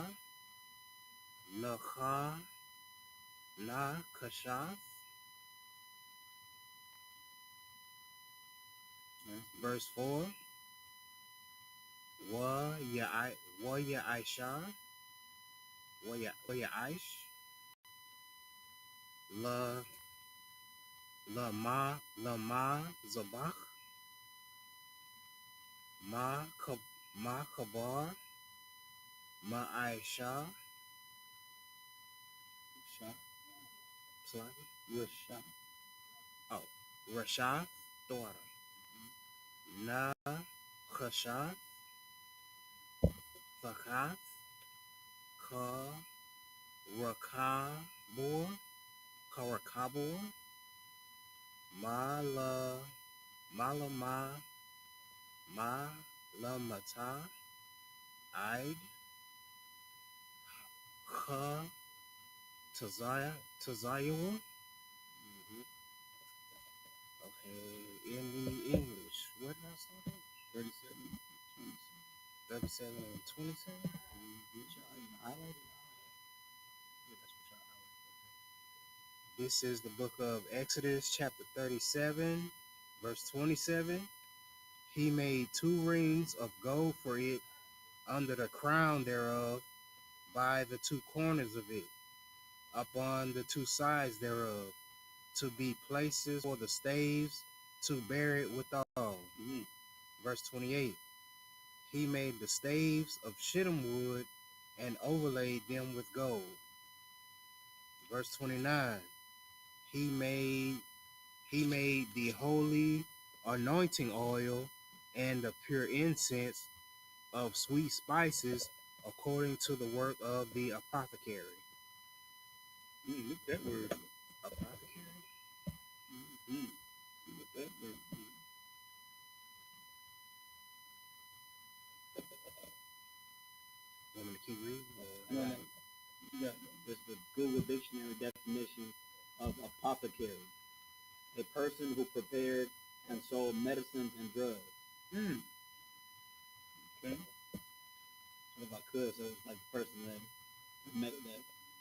Nacha Na Kashath. Verse 4. Wa ya Aisha Wa ya Aish La ma Zabach Ma Kabar Ma Aisha Rasha daughter Na Kashath Fakat Ka Rakabor Malamata Id Ka Tazayawa. Okay, in the English, what did I start at? 37 and 27? This is the book of Exodus, chapter 37, verse 27. He made 2 rings of gold for it under the crown thereof, by the 2 corners of it, upon the 2 sides thereof, to be places for the staves, to bear it withal. Verse 28. He made the staves of shittim wood, and overlaid them with gold. Verse 29. He made the holy anointing oil, and the pure incense of sweet spices, according to the work of the apothecary. Look at that word. Apothecary? Look at that word. Want me to keep reading? No. Yeah, there's the Google Dictionary definition of apothecary: a person who prepared and sold medicines and drugs. Okay. So if I could, so it's like the person that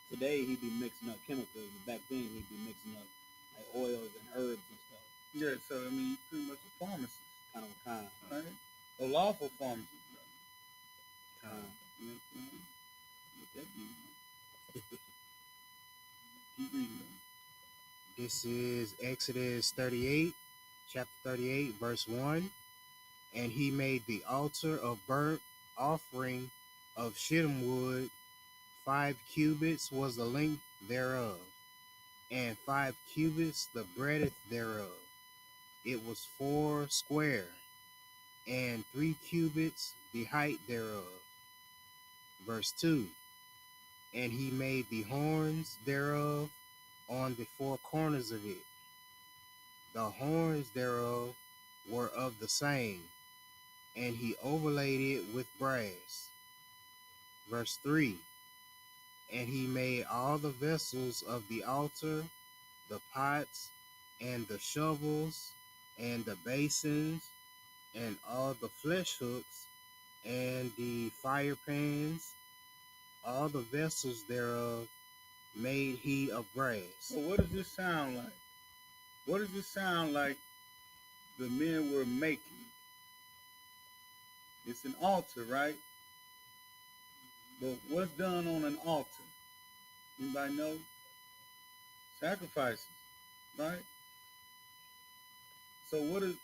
today he'd be mixing up chemicals, but back then he'd be mixing up like oils and herbs and stuff. Yeah, so I mean, you're pretty much a pharmacist. Kind of. Right? A lawful pharmacist. You know what I'm saying? What that means. Keep reading. This is Exodus 38, chapter 38, verse 1. And he made the altar of burnt offering of shittim wood. 5 cubits was the length thereof, and 5 cubits the breadth thereof. It was 4 square, and 3 cubits the height thereof. Verse 2. And he made the horns thereof on the 4 corners of it. The horns thereof were of the same, and he overlaid it with brass. Verse 3. And he made all the vessels of the altar, the pots, and the shovels, and the basins, and all the flesh hooks, and the fire pans, all the vessels thereof made he of brass. So what does this sound like? What does this sound like the men were making? It's an altar, right? But what's done on an altar? Anybody know? Sacrifices, right? So what does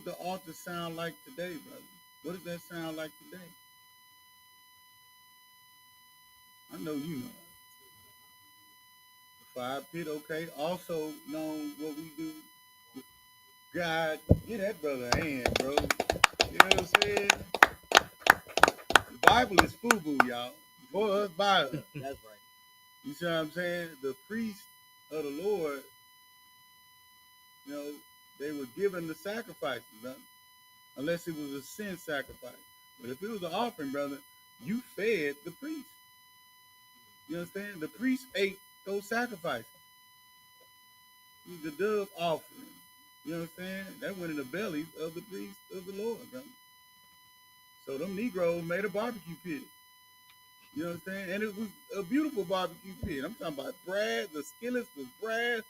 the altar sound like today, brother? What does that sound like today? I know you know. The fire pit, okay. Also known what we do. God, get that brother a hand, bro. You know what I'm saying? The Bible is FUBU, y'all. For us, by us. That's right. You see what I'm saying? The priests of the Lord, you know, they were given the sacrifices, huh? Unless it was a sin sacrifice. But if it was an offering, brother, you fed the priest. You understand? The priest ate those sacrifices. The dove offering. You understand? That went in the bellies of the priests of the Lord, brother. So them Negroes made a barbecue pit. You understand? And it was a beautiful barbecue pit. I'm talking about brass. The skillets was brass.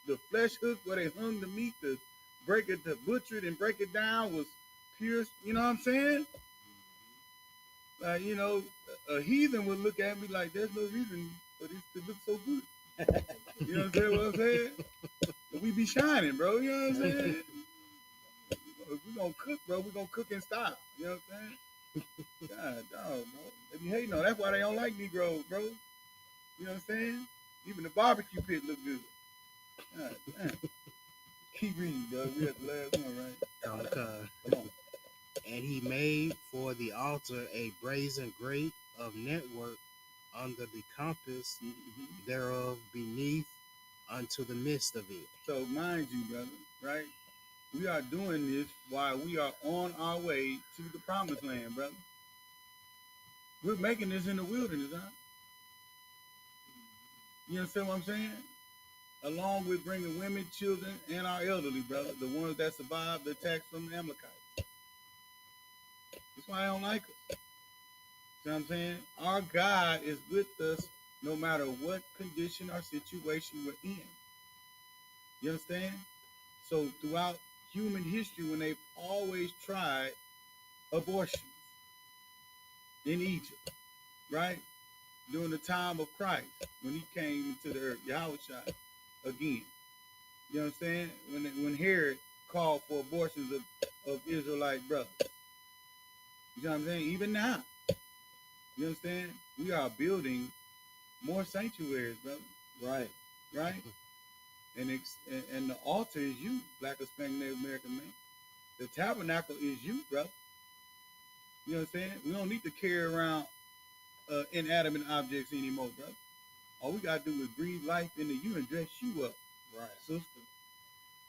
The flesh hook where they hung the meat to break it, to butcher it and break it down was pure. You know what I'm saying? Like, you know, a heathen would look at me like, there's no reason for this to look so good. You know what I'm saying? But we be shining, bro. You know what I'm saying? If we gonna cook, bro, we gonna cook in style. You know what I'm saying? God, dog, bro. They be hating on. That's why they don't like Negroes, bro. You know what I'm saying? Even the barbecue pit look good. God damn. Keep reading, dog. We at the last one, right? Come on. And he made for the altar a brazen grate of network under the compass thereof beneath unto the midst of it. So mind you, brother, right? We are doing this while we are on our way to the promised land, brother. We're making this in the wilderness, huh? You understand what I'm saying? Along with bringing women, children, and our elderly, brother, the ones that survived the attacks from the Amalekites. That's why I don't like us. See what I'm saying? Our God is with us no matter what condition or situation we're in. You understand? So throughout human history, when they've always tried abortions in Egypt, right? During the time of Christ, when he came into the earth, Yahushua, again. You understand? When Herod called for abortions of Israelite brothers. You know what I'm saying? Even now. You understand? We are building more sanctuaries, brother. Right. Right? And the altar is you, Black, Hispanic, Native American man. The tabernacle is you, brother. You know what I'm saying? We don't need to carry around inanimate objects anymore, brother. All we gotta do is breathe life into you and dress you up, right, sister.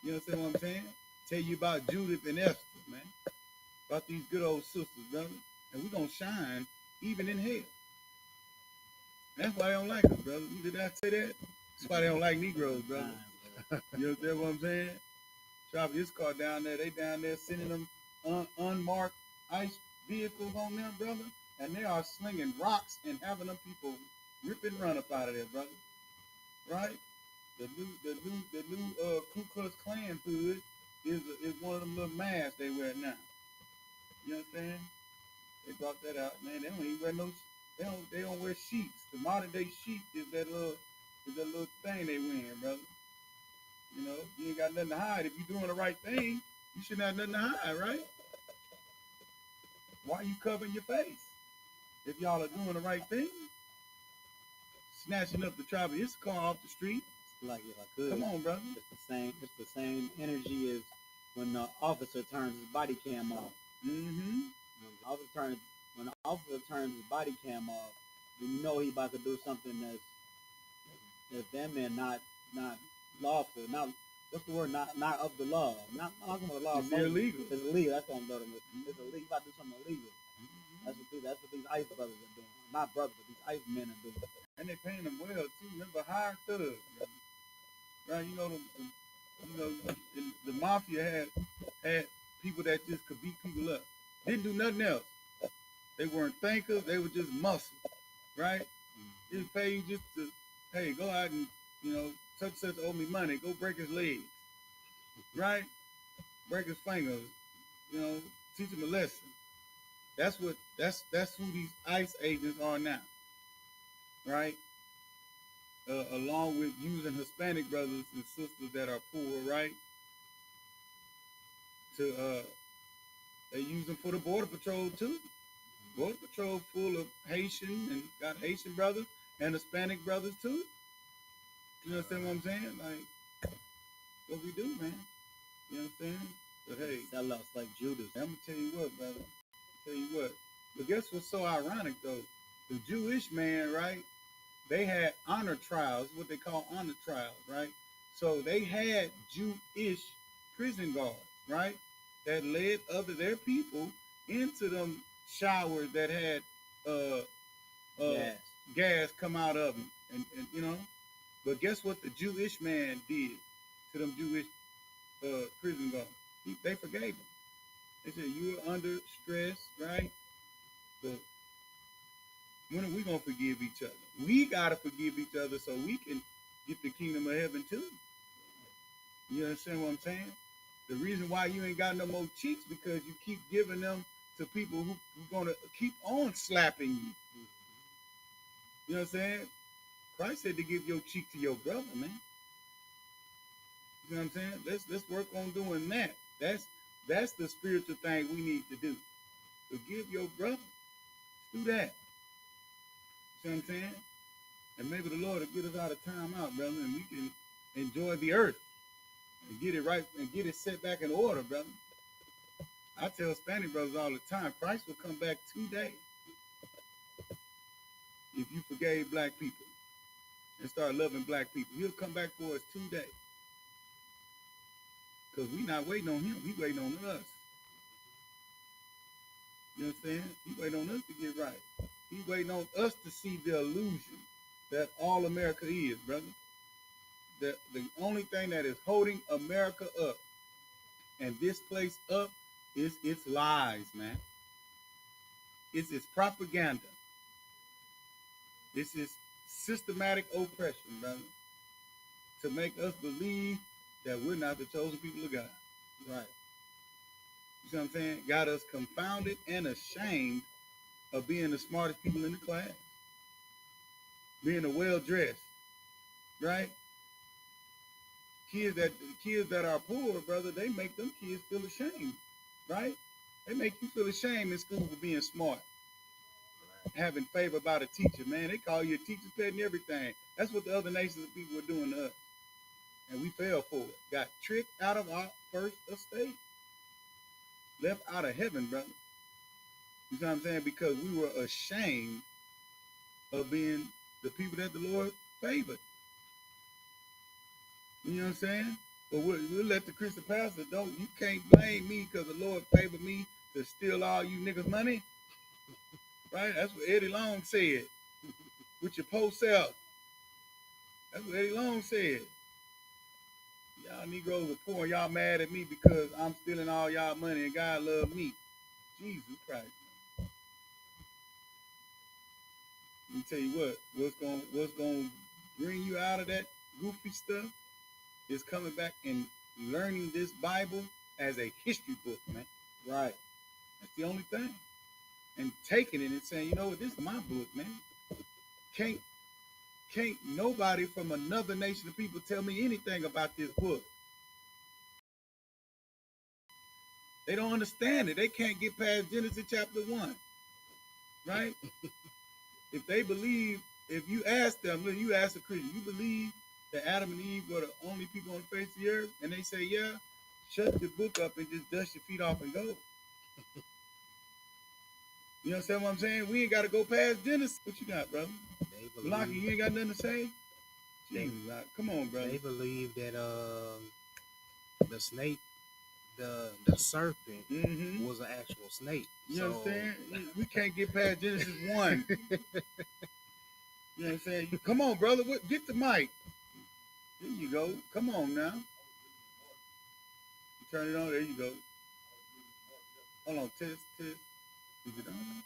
You understand what I'm saying? Tell you about Judith and Esther, man. About these good old sisters, brother. And we're gonna shine even in hell. That's why they don't like us, brother. Did I say that? That's why they don't like Negroes, brother. You understand what I'm saying? Drop this car down there. They down there sending them unmarked ICE vehicles on them, brother. And they are slinging rocks and having them people rip and run up out of there, brother. Right? The new Ku Klux Klan hood is one of them little masks they wear now. You understand? They brought that out, man. They don't even wear no. They don't wear sheets. The modern day sheet is that little thing they wearing, brother. You know, you ain't got nothing to hide. If you're doing the right thing, you shouldn't have nothing to hide, right? Why are you covering your face? If y'all are doing the right thing, snatching up the tribe of Isupk off the street. Like, if I could, come on, brother. It's the same energy as when the officer turns his body cam off. Mm-hmm. When the officer turns his body cam off, you know he about to do something that's damn near not lawful. Not what's the word? Not of the law. Not talking about the law. It's illegal. It's illegal. That's what I'm talking about. It's illegal. You about to do something illegal. Mm-hmm. That's what these ICE brothers are doing. Not brothers, but these ICE men are doing. And they paying them well too. Remember, higher thugs, right? You know, the mafia had people that just could beat people up. Didn't do nothing else. They weren't thinkers. They were just muscle, right? Mm-hmm. Just pay you just to, hey, go out and, you know, such owe me money. Go break his legs, right? Break his fingers. You know, teach him a lesson. That's who these ICE agents are now, right? Along with using Hispanic brothers and sisters that are poor, right? They use them for the border patrol too. Border patrol full of Haitian and got Haitian brothers and Hispanic brothers too. You understand what I'm saying? Like, what we do, man. You understand? But hey, that looks like Judas. I'm gonna tell you what, brother. Tell you what. But guess what's so ironic though? The Jewish man, right? They had honor trials, what they call honor trials, right? So they had Jewish prison guards, right? That led their people into them showers that had gas come out of them, and you know. But guess what the Jewish man did to them Jewish prison guards? They forgave him. They said, you were under stress, right? But when are we going to forgive each other? We got to forgive each other so we can get the kingdom of heaven too. You understand what I'm saying? The reason why you ain't got no more cheeks because you keep giving them to people who going to keep on slapping you. You know what I'm saying? Christ said to give your cheek to your brother, man. You know what I'm saying? Let's work on doing that. That's the spiritual thing we need to do. Forgive your brother. Do that. You know what I'm saying? And maybe the Lord will get us out of time out, brother, and we can enjoy the earth and get it right and get it set back in order, brother. I tell Spanish brothers all the time, Christ will come back today if you forgave black people and start loving black people. He'll come back for us today. Because we're not waiting on him. He's waiting on us. You know what I'm saying? He's waiting on us to get right. He's waiting on us to see the illusion that all America is, brother. The only thing that is holding America up and this place up is its lies, man. It's its propaganda. This is systematic oppression, brother, to make us believe that we're not the chosen people of God. Right. You see what I'm saying? Got us confounded and ashamed of being the smartest people in the class. Being a well-dressed, right? Kids that are poor, brother, they make them kids feel ashamed, right? They make you feel ashamed in school for being smart. Having favor about a teacher, man. They call you a teacher's pet and everything. That's what the other nations of people were doing to us. And we fell for it. Got tricked out of our first estate. Left out of heaven, brother. You know what I'm saying? Because we were ashamed of being the people that the Lord favored. You know what I'm saying? But we'll let the Christian pastor, you can't blame me because the Lord favored me to steal all you niggas' money. Right? That's what Eddie Long said. With your post self. That's what Eddie Long said. Y'all Negroes are poor. Y'all mad at me because I'm stealing all y'all money and God love me. Jesus Christ. Let me tell you what's gonna bring you out of that goofy stuff is coming back and learning this Bible as a history book, man. Right. That's the only thing. And taking it and saying, you know what, this is my book, man. Can't nobody from another nation of people tell me anything about this book. They don't understand it. They can't get past Genesis chapter 1. Right? If they believe, if you ask them, when you ask a Christian, you believe that Adam and Eve were the only people on the face of the earth? And they say, yeah, shut your book up and just dust your feet off and go. You understand what I'm saying? We ain't got to go past Genesis. What you got, brother? Lufkin, you ain't got nothing to say? Jesus, come on, brother. They believe that the snake, the serpent, was an actual snake. You understand? We can't get past Genesis 1. You know what I'm saying? Come on, brother. Get the mic. There you go. Come on now. You turn it on. There you go. Hold on. Test. Is it on?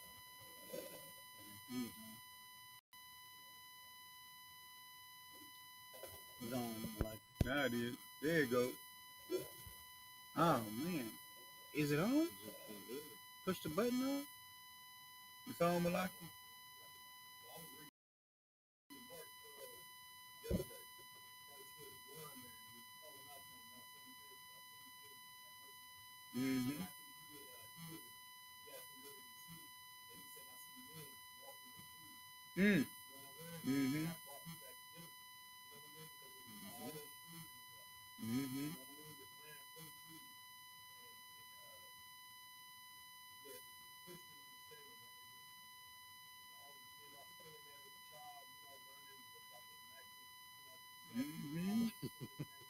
It's on. Like now it is. There you go. Oh man. Is it on? Push the button on. It's on, Malaki.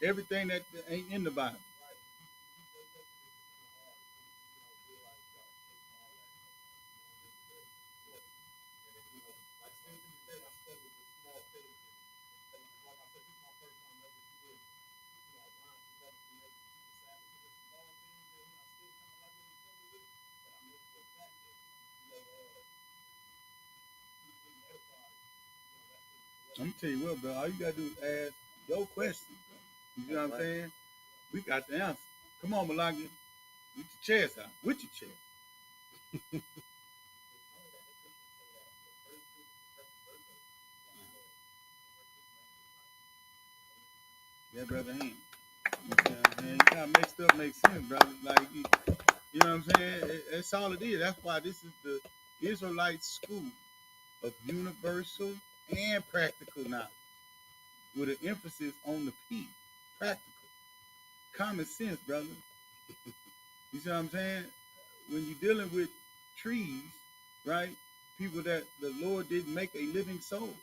Everything that ain't in the Bible. I'm gonna tell you what, bro. All you gotta do is ask your question, bro. You know what I'm saying? We got the answer. Come on, Malaki. With your chest out. With your chest. Yeah, brother. You know what I'm saying? You gotta make stuff make sense, brother. Like, you know what I'm saying? That's all it is. That's why this is the Israelite school of universal and practical knowledge, with an emphasis on the P, practical, common sense, brother. You see what I'm saying? When you're dealing with trees, right? People that the Lord didn't make a living soul.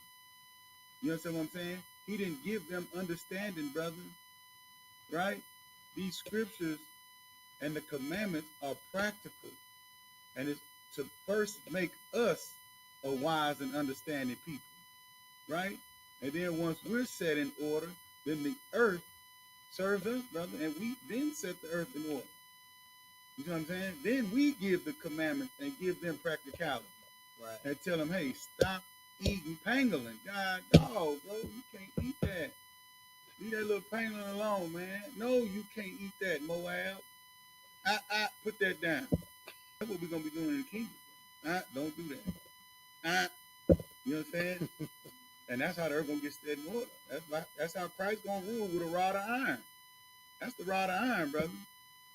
You understand what I'm saying? He didn't give them understanding, brother. Right? These scriptures and the commandments are practical. And it's to first make us a wise and understanding people. Right? And then once we're set in order, then the earth serves us, brother. And we then set the earth in order. You know what I'm saying? Then we give the commandments and give them practicality. Right. And tell them, hey, stop eating pangolin. God, dog, bro, you can't eat that. Leave that little pangolin alone, man. No, you can't eat that, Moab. Put that down. That's what we're going to be doing in the kingdom. Don't do that. You know what I'm saying? And that's how the earth going to get set in order. That's how Christ going to rule with a rod of iron. That's the rod of iron, brother.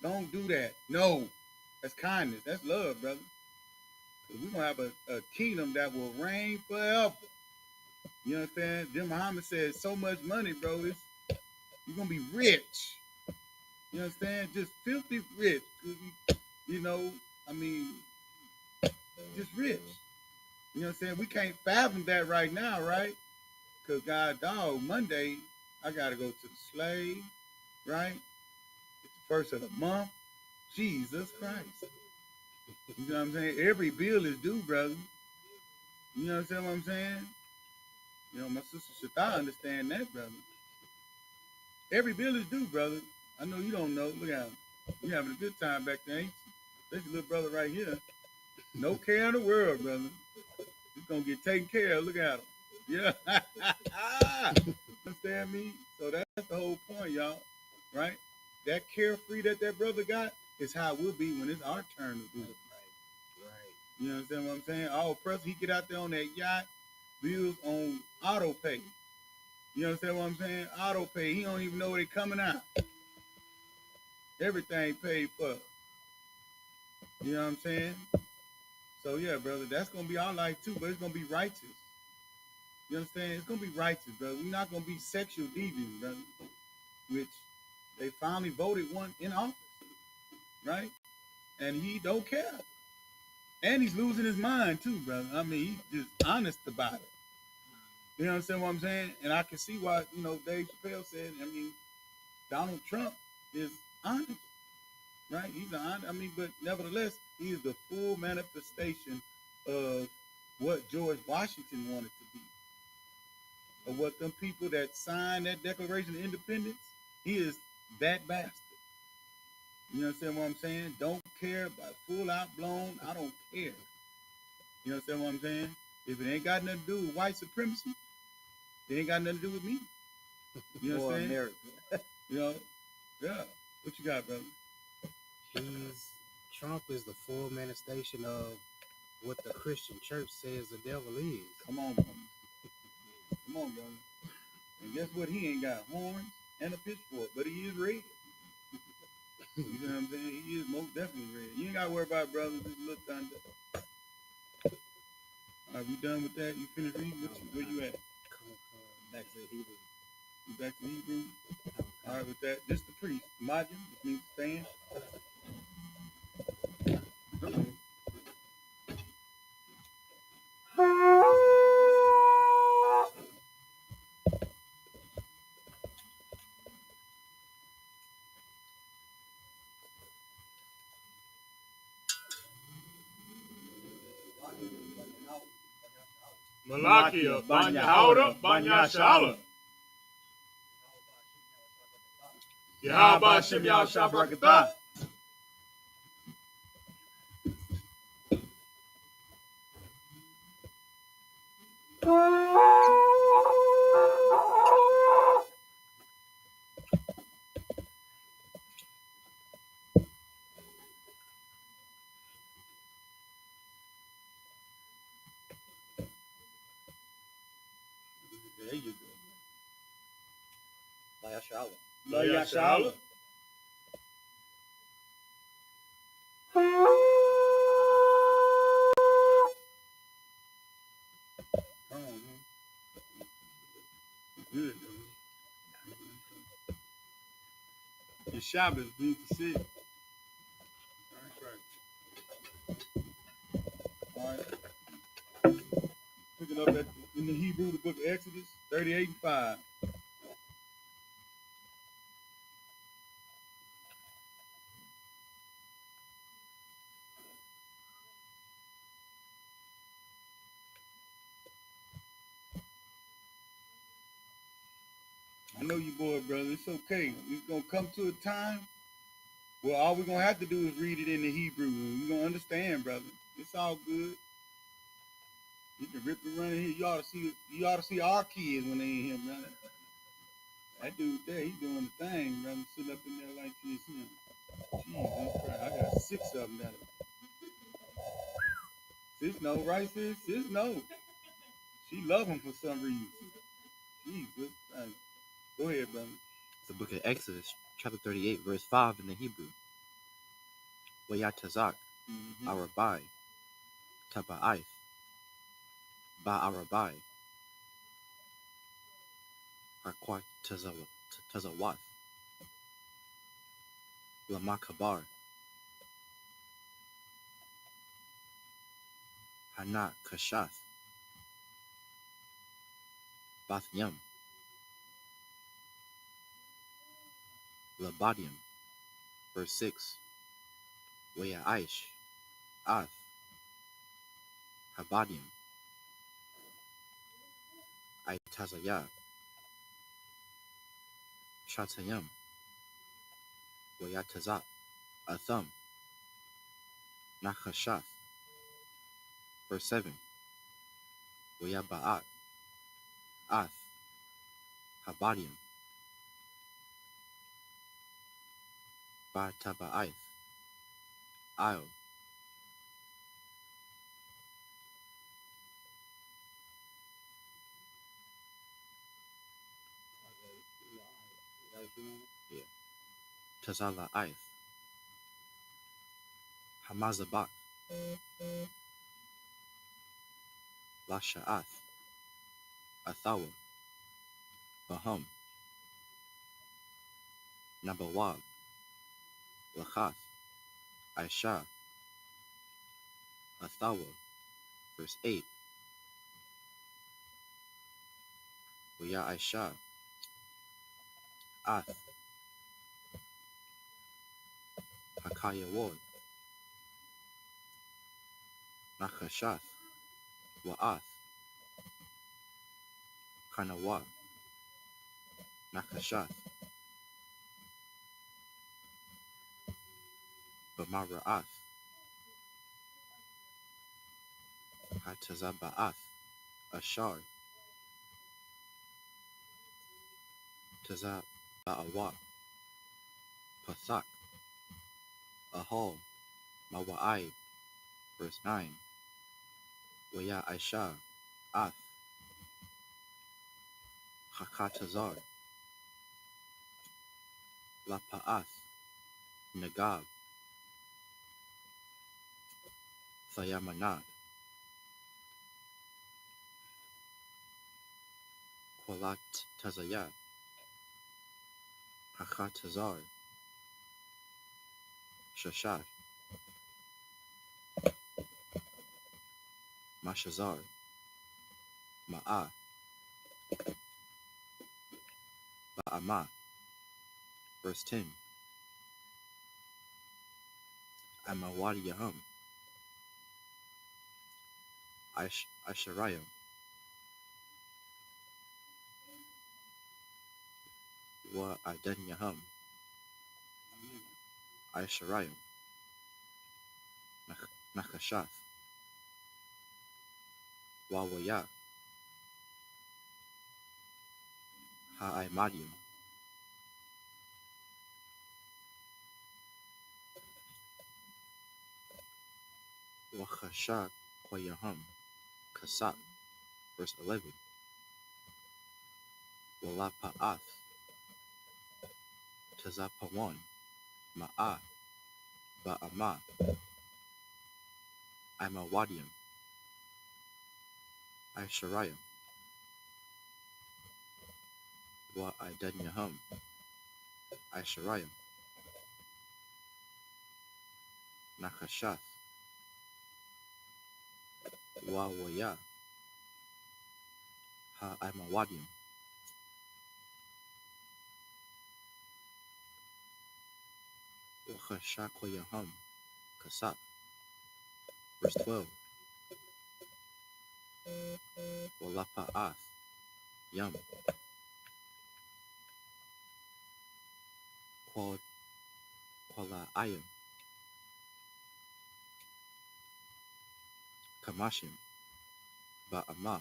Don't do that. No. That's kindness. That's love, brother. We're going to have a kingdom that will reign forever. You understand? Jim Muhammad says so much money, bro. You're going to be rich. You understand? Just filthy rich. You know, I mean, just rich. You know what I'm saying? We can't fathom that right now, right? Because, God, dog, Monday, I got to go to the slave, right? It's the first of the month. Jesus Christ. You know what I'm saying? Every bill is due, brother. You understand what I'm saying? You know, my sister Shata understand that, brother. Every bill is due, brother. I know you don't know. Look at him. You having a good time back there, ain't you? This little brother right here. No care in the world, brother. He's going to get taken care of. Look at him. Yeah. Understand me? So that's the whole point, y'all. Right? That carefree that brother got is how it will be when it's our turn to do it. Right. You understand what I'm saying? All press, he get out there on that yacht, bills on auto pay. You understand what I'm saying? Auto pay. He don't even know they coming out. Everything paid for. You know what I'm saying? So yeah, brother, that's gonna be our life too, but it's gonna be righteous. You understand? It's gonna be righteous, brother. We're not gonna be sexual deviants, brother. Which they finally voted one in office, right? And he don't care. And he's losing his mind too, brother. I mean, he's just honest about it. You understand what I'm saying? And I can see why, you know, Dave Chappelle said, I mean, Donald Trump is honest, right? He's honest. I mean, but nevertheless, he is the full manifestation of what George Washington wanted to be. Of what them people that signed that Declaration of Independence, he is that bastard. You understand what I'm saying? Don't care about full out blown. I don't care. You understand what I'm saying? If it ain't got nothing to do with white supremacy, it ain't got nothing to do with me. You understand? Or America. You know? Yeah. What you got, brother? Trump is the full manifestation of what the Christian church says the devil is. Come on, brother. Come on, brother. And guess what? He ain't got horns and a pitchfork, but he is red. You know what I'm saying? He is most definitely red. You ain't got to worry about it, brother. Just look thunder. Are we done with that? You finished reading? Where you at? Back to Hebrew. You back to Hebrew? All right, with that, this is the priest, Majin, which means stand. Malakia, Banya Hauda, Banya Shala. Yahweh Shem Yahshua Barakatah. YAHANNA. Good. Your Sabbath means to sit. That's right. All right. Picking up in the Hebrew, the book of Exodus 38 and 5. I know you bored, brother. It's okay. It's going to come to a time where all we're going to have to do is read it in the Hebrew. And we're going to understand, brother. It's all good. You can rip and run in here. You ought to see our kids when they in here, brother. That dude there, he doing the thing, brother. Sitting up in there like this, you know. Jesus Christ. I got 6 of them that Sis know, right, sis? Sis know. She love him for some reason. Jesus Christ. Go ahead, brother. The book of Exodus, chapter 38, verse 5 in the Hebrew. Wayatazak, Arabai, Taba'ith, Ba'arabai, Harquat Tazawath, Lamakabar, Hana Kashath, Bathyam, Labadium, verse 6, Wayaish, Ath, Habadium, Aitazayah, Shatayam, Wayatazak, Atham, Nakashath, verse 7, Wayaba'at, Ath, Habadium, Bataba'ith, Io, Tazala'ith, Hamazabak, Lasha'ath, Athawa, Baham, Nabawab, Lachath, Aisha, Athawa, verse 8, Waya Aisha, Ath, Hakaya Ward, Nakashath, Wa'ath, Kanawa, Nakashath, Bamara'ath, Hatazaba'ath, Ashar, Tazaba'awa, Pathak, Ahal, Mawa'ai, verse 9, Waya Aisha, Ath, Hakatazar, Lapa'ath, Nagab, Thayamanad, Kwalat Tazayah, Hakatazar, Shashar, Mashazar, Ma'ah, Ba'amah, verse 10, Amawadiyahum, Asharayim, Wa Adanyahum, Asharayim, Nakashath, Wawaya, Ha'imadium, Wachashak Kwayahum, Kasat, verse 11, Walapa'ath, Tazapawan, Ma'a, Ba'ama, Imawadium, I.S.U.K, Y-I-W-H, I.S.U.K, Nakashath, Wawaya, Ha-Imawadium, Wakashakoyahum, Kasap. Verse 12. Walapa'ath, Yum, Quala'ayim, Kamashim, Ba'ama,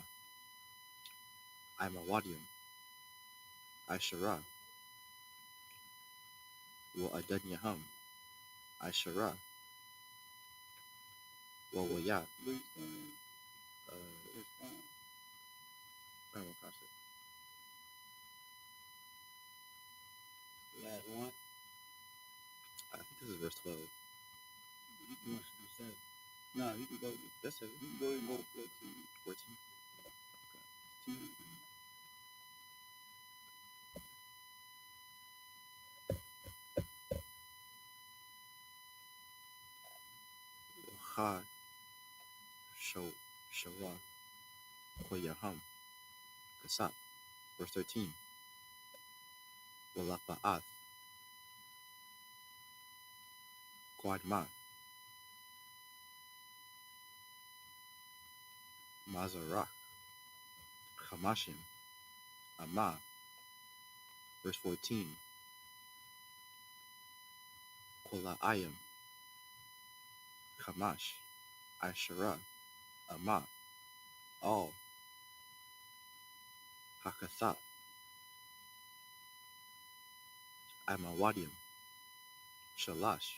Imawadium, I.S.U.K, Wa'adanyahum, I.S.U.K, Wawaya, Last one. I think this is verse 12. You must be said. No, you can go. That's it. You can go and go to 14. 14. Okay. Ha, Shawa, Koyahum, Kasap. Verse 13. Walapa'ath, Quadma, Mazarak, Kamashim, Ama. Verse 14. Kola'ayim, Kamash, I.S.U.K, Ama. All. Hakathap, Imawadium, Shalash,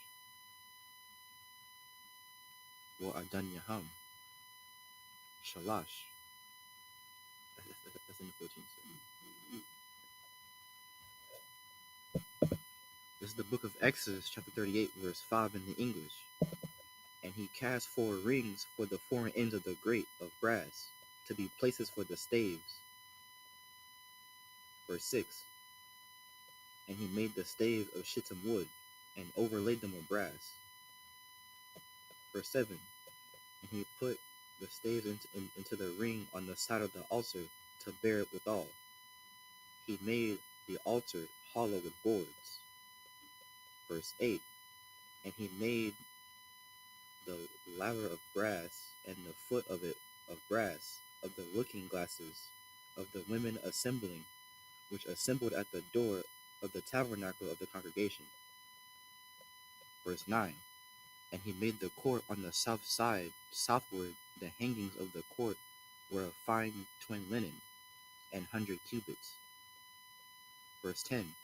Wa'adanyahum, Shalash. That's in the 14th. This is the book of Exodus, chapter 38, verse 5 in the English. And he cast 4 rings for the 4 ends of the grate of brass, to be places for the staves. Verse 6. And he made the staves of shittim wood, and overlaid them with brass. Verse 7. And he put the staves into the ring on the side of the altar, to bear it withal. He made the altar hollow with boards. Verse 8. And he made the laver of brass, and the foot of it of brass, of the looking glasses of the women assembling, which assembled at the door of the tabernacle of the congregation. Verse 9. And he made the court on the south side, southward. The hangings of the court were of fine twin linen, and 100 cubits. Verse 10.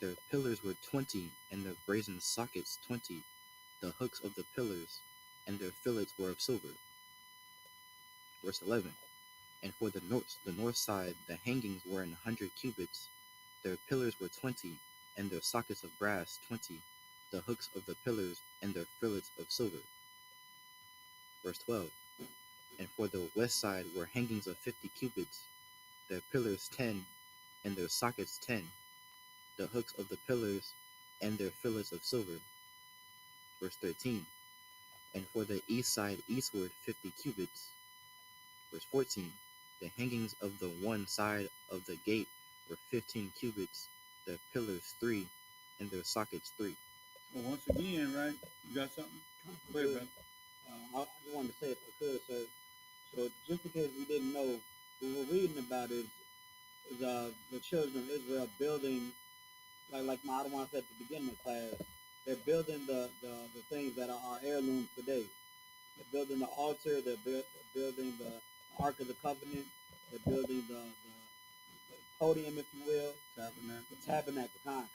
Their pillars were 20, and their brazen sockets 20. The hooks of the pillars and their fillets were of silver. Verse 11. And for the north side, the hangings were 100 cubits. Their pillars were 20, and their sockets of brass 20. The hooks of the pillars and their fillets of silver. Verse 12. And for the west side were hangings of 50 cubits. Their pillars 10, and their sockets 10. The hooks of the pillars and their fillets of silver. Verse 13. And for the east side eastward 50 cubits. Verse 14. The hangings of the one side of the gate were 15 cubits, their pillars 3, and their sockets 3. So once again, right, you got something? Go ahead, brother. I just wanted to say, if I could, sir. So just in case we didn't know, what we're reading about is the children of Israel building, like I don't want to say at the beginning of class, they're building the things that are our heirlooms today. They're building the altar. They're building the Ark of the Covenant. They're building the podium, if you will. Tabernacle. The tabernacle, kind of.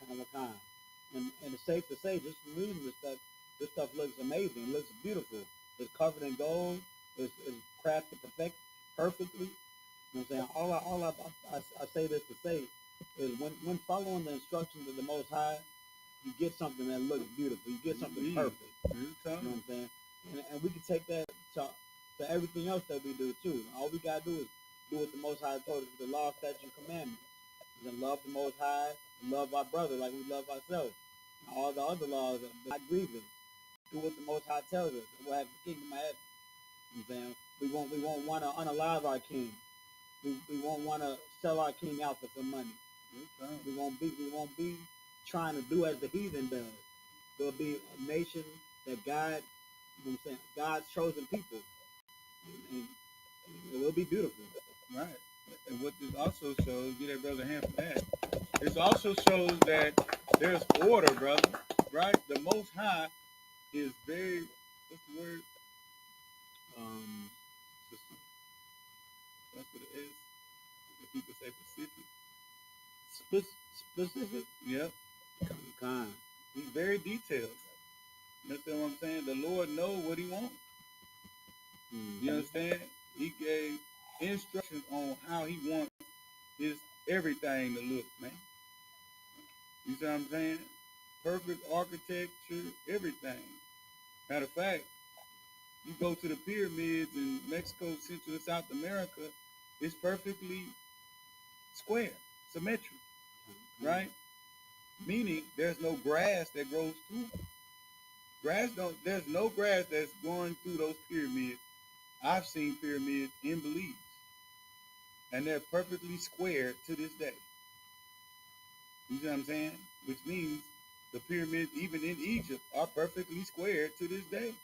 And it's safe to say, just from reading this stuff looks amazing. It looks beautiful. It's covered in gold. It's crafted perfectly. You know what I'm saying? All I say this to say is when following the instructions of the Most High, you get something that looks beautiful. You get something perfect. You know what I'm saying? And we can take that to everything else that we do too. All we gotta do is do what the Most High told us, the law, statutes, and commandments. We can love the Most High, and love our brother like we love ourselves. All the other laws are not grievous. Do what the Most High tells us, and we'll have the kingdom of heaven. You know what I'm saying? We won't want to unalive our king. We won't want to sell our king out for some money. We won't be trying to do as the heathen does. We'll be a nation that God, you know what I'm saying, God's chosen people, and it will be beautiful. Right. And what this also shows, get that brother hand for that. This also shows that there's order, brother. Right? The Most High is very, what's the word? That's what it is. If people say specific. Specific? Yep. Kind. He's very detailed. You understand what I'm saying? The Lord knows what he wants. You understand? He gave instructions on how he wants his everything to look, man. You see what I'm saying? Perfect architecture, everything. Matter of fact, you go to the pyramids in Mexico, Central and South America, it's perfectly square, symmetric, right? Meaning there's no grass that grows through. There's no grass that's going through those pyramids. I've seen pyramids in Belize, and they're perfectly square to this day. You see what I'm saying? Which means the pyramids, even in Egypt, are perfectly square to this day.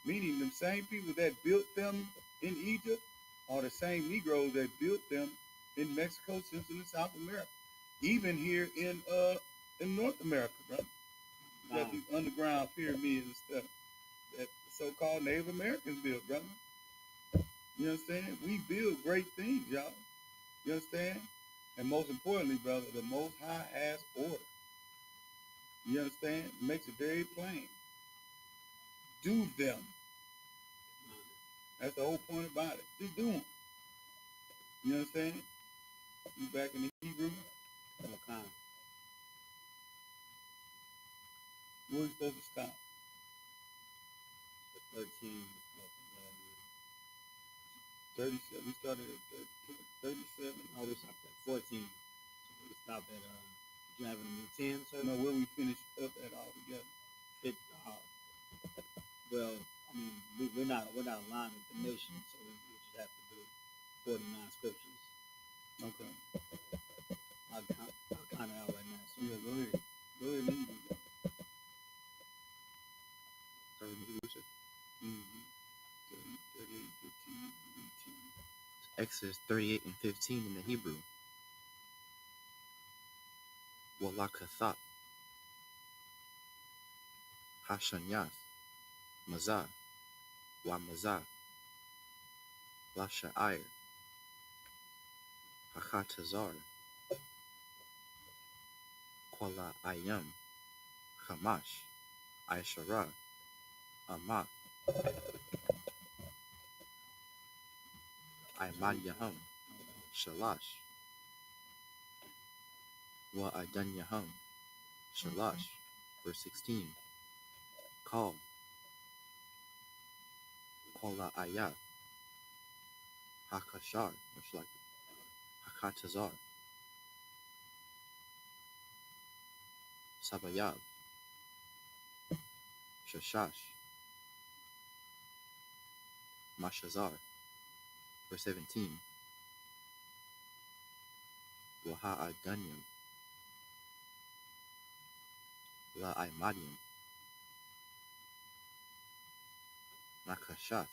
Meaning the same people that built them in Egypt are the same Negroes that built them in Mexico, Central and South America. Even here in North America, brother. You got these underground pyramids and stuff that the so-called Native Americans built, brother. You understand? We build great things, y'all. You understand? And most importantly, brother, the Most High has order. You understand? It makes it very plain. Do them. That's the whole point about it. Just do them. You understand? You back in the Hebrew? Okay. Where we supposed to stop? 13. 37. We started at 37. Oh, we stopped at 14. So we stopped at, you having a new 10, sir? No, where we finished up at all together. Well, I mean, we're not aligned with the nation, so we just have to do 49 scriptures. Okay. I'll count it out right now. So yeah, go ahead. Go ahead and leave it. Sorry, you said. 38, 15, 18. Exodus 38 and 15 in the Hebrew. Walakathat, Hashanyath, Mazah, Wa Mazah, Lasha'ir, Hachatazar, Kwala Ayam, Hamash, Aishara, Amak, Imad Yaham, Shalash, Wa Adan Yaham, Shalash, verse 16. Call, Kwala Ayah, Hakashar, which like Hakatazar, Sabayab, Shashash, Mashazar, verse 17. Waha Adanyam, La Imadium, Nakashath,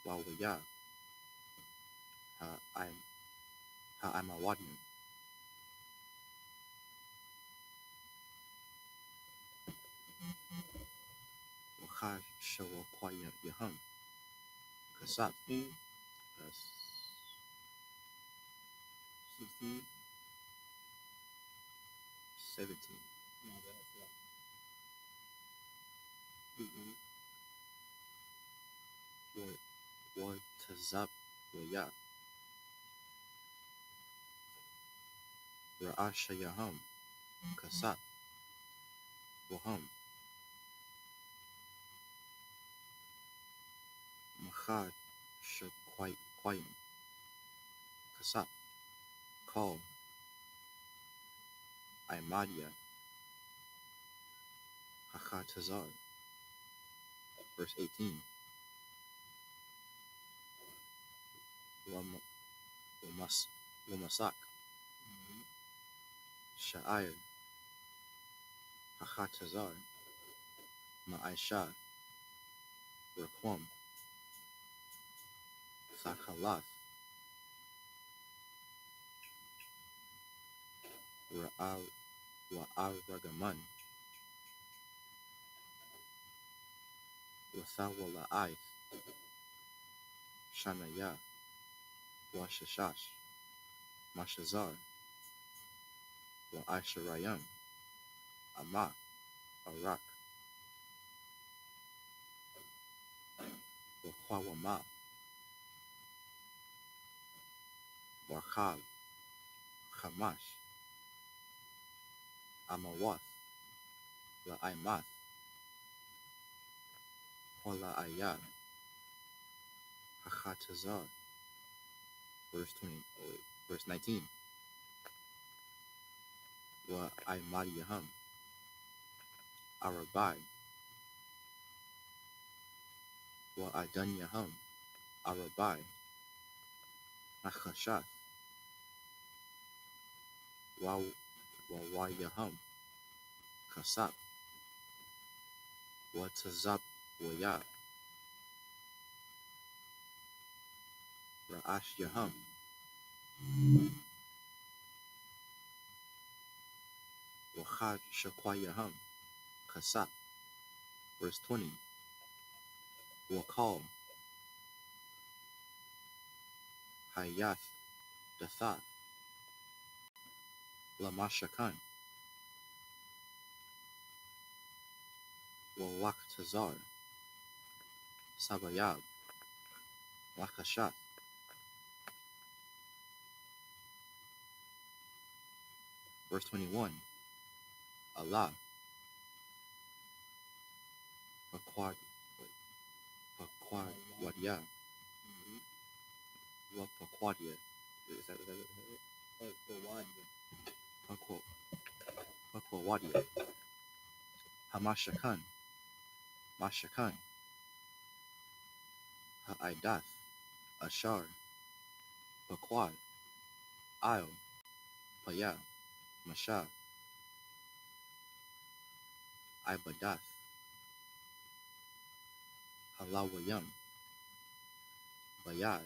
Wawaya, Ha'imawadium, Waha Shawakwaya Yaham, Kasat, 16. 17. No, that's Tazap Waya, Ra'asha Yaham, Kasat, Waham. Machad Shakwayim. Kasap. Call. Imadia. Hachatazar. Verse 18. Wamasak. Sha'ir. Hachatazar. Ma'aisha. Raquam. Sakalath. Wa'aragaman. Wathawala'ith. Shanaya. Washashash. Mashazar. Wa'asharayam. Ama. Arak. Wa'kwawama. Wa'chab. Chamash. Amawath. La'aimath. Wala'ayah. Hachatazar. Verse 19. Wa'aimadiyaham. Arabai. Wa'adanyaham. Arabai. Nachashath. Wa'wayaham. Kasap. Watazap Waya. Ra'ash Yaham. Wachad Shakwayaham. Kasap. Verse 20. Wakal. Hayath Dathath. Lamashakan. Wawaktazar. Sabayab. Wakashath. Verse 21. Allah. Pakwadya. Pakwadya. Is that Pakwadya. Hamashakan. Mashakan. Ha'idath. Ashar. Pakwad. I'll. Paya. Masha. Ibadath. Halawayam. Bayad.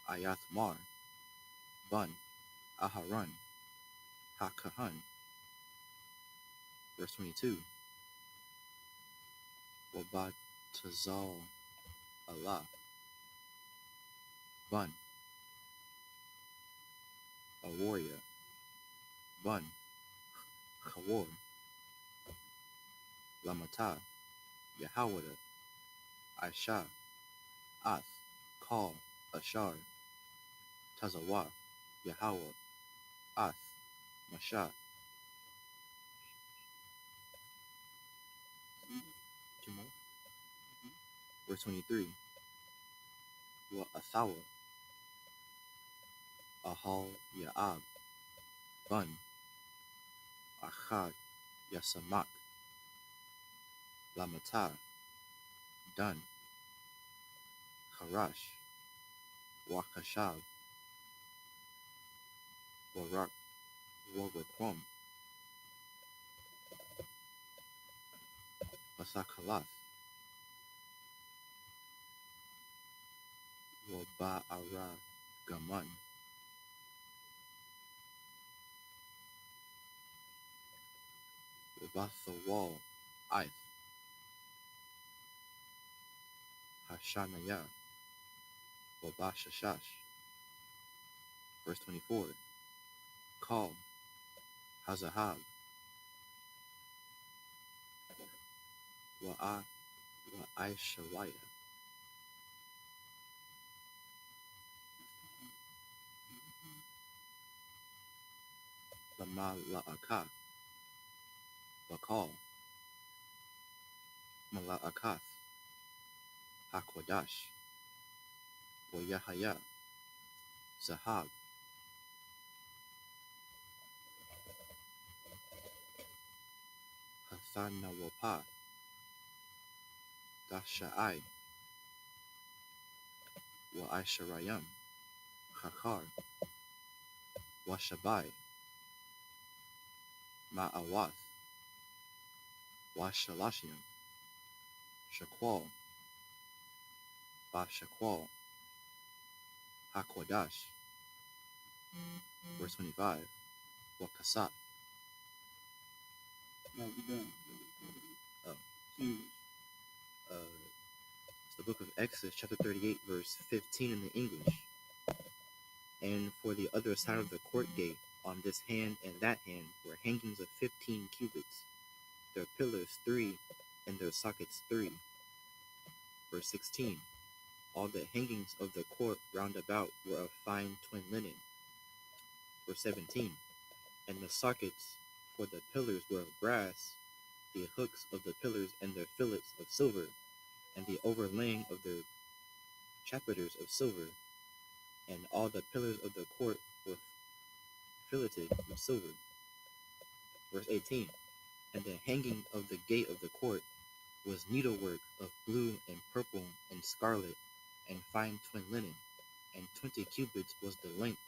Ayathmar. Bun. Aharon. Hakahan. Verse 22. Wabatazal Allah. Bun. A warrior. Bun. Chawor. Lamata. Yahawada. Aisha. Ath. Call. Ashar. Tazawa. Yahawah. Ath. Masha. Two more. Verse 23. Wa Athawa. Ahal Ya'ab. Bun. Achad Yasamak. Lamata. Dun. Harash. Wakashab. Warak. Wagakwam. Wasakalath. Waba'ara Gaman. Wabathawal Ith. Hashanaya. Wabashashash. Verse 24. Call. Hazahab. Wa'aishawaya. Lamala'aka. Bakal, Mala'akath, Hakodash, Yahaya, Zahab, Hathanawapa, Dasha'ai, Wa'isharayam, Chakar, Washabai, Ma'awath, Washalashiam, Shaqual, Bashaqual, Hakodash. Verse 25, Wakasat. No, we're done. Oh. English. It's the book of Exodus, chapter 38, verse 15 in the English. And for the other side of the court gate, on this hand and that hand, were hangings of 15 cubits, their pillars 3, and their sockets 3. Verse 16, all the hangings of the court round about were of fine twin linen. Verse 17, and the sockets for the pillars were of brass, the hooks of the pillars and their fillets of silver, and the overlaying of their chapiters of silver, and all the pillars of the court were filleted with silver. Verse 18, and the hanging of the gate of the court was needlework of blue and purple and scarlet and fine twin linen, and 20 cubits was the length,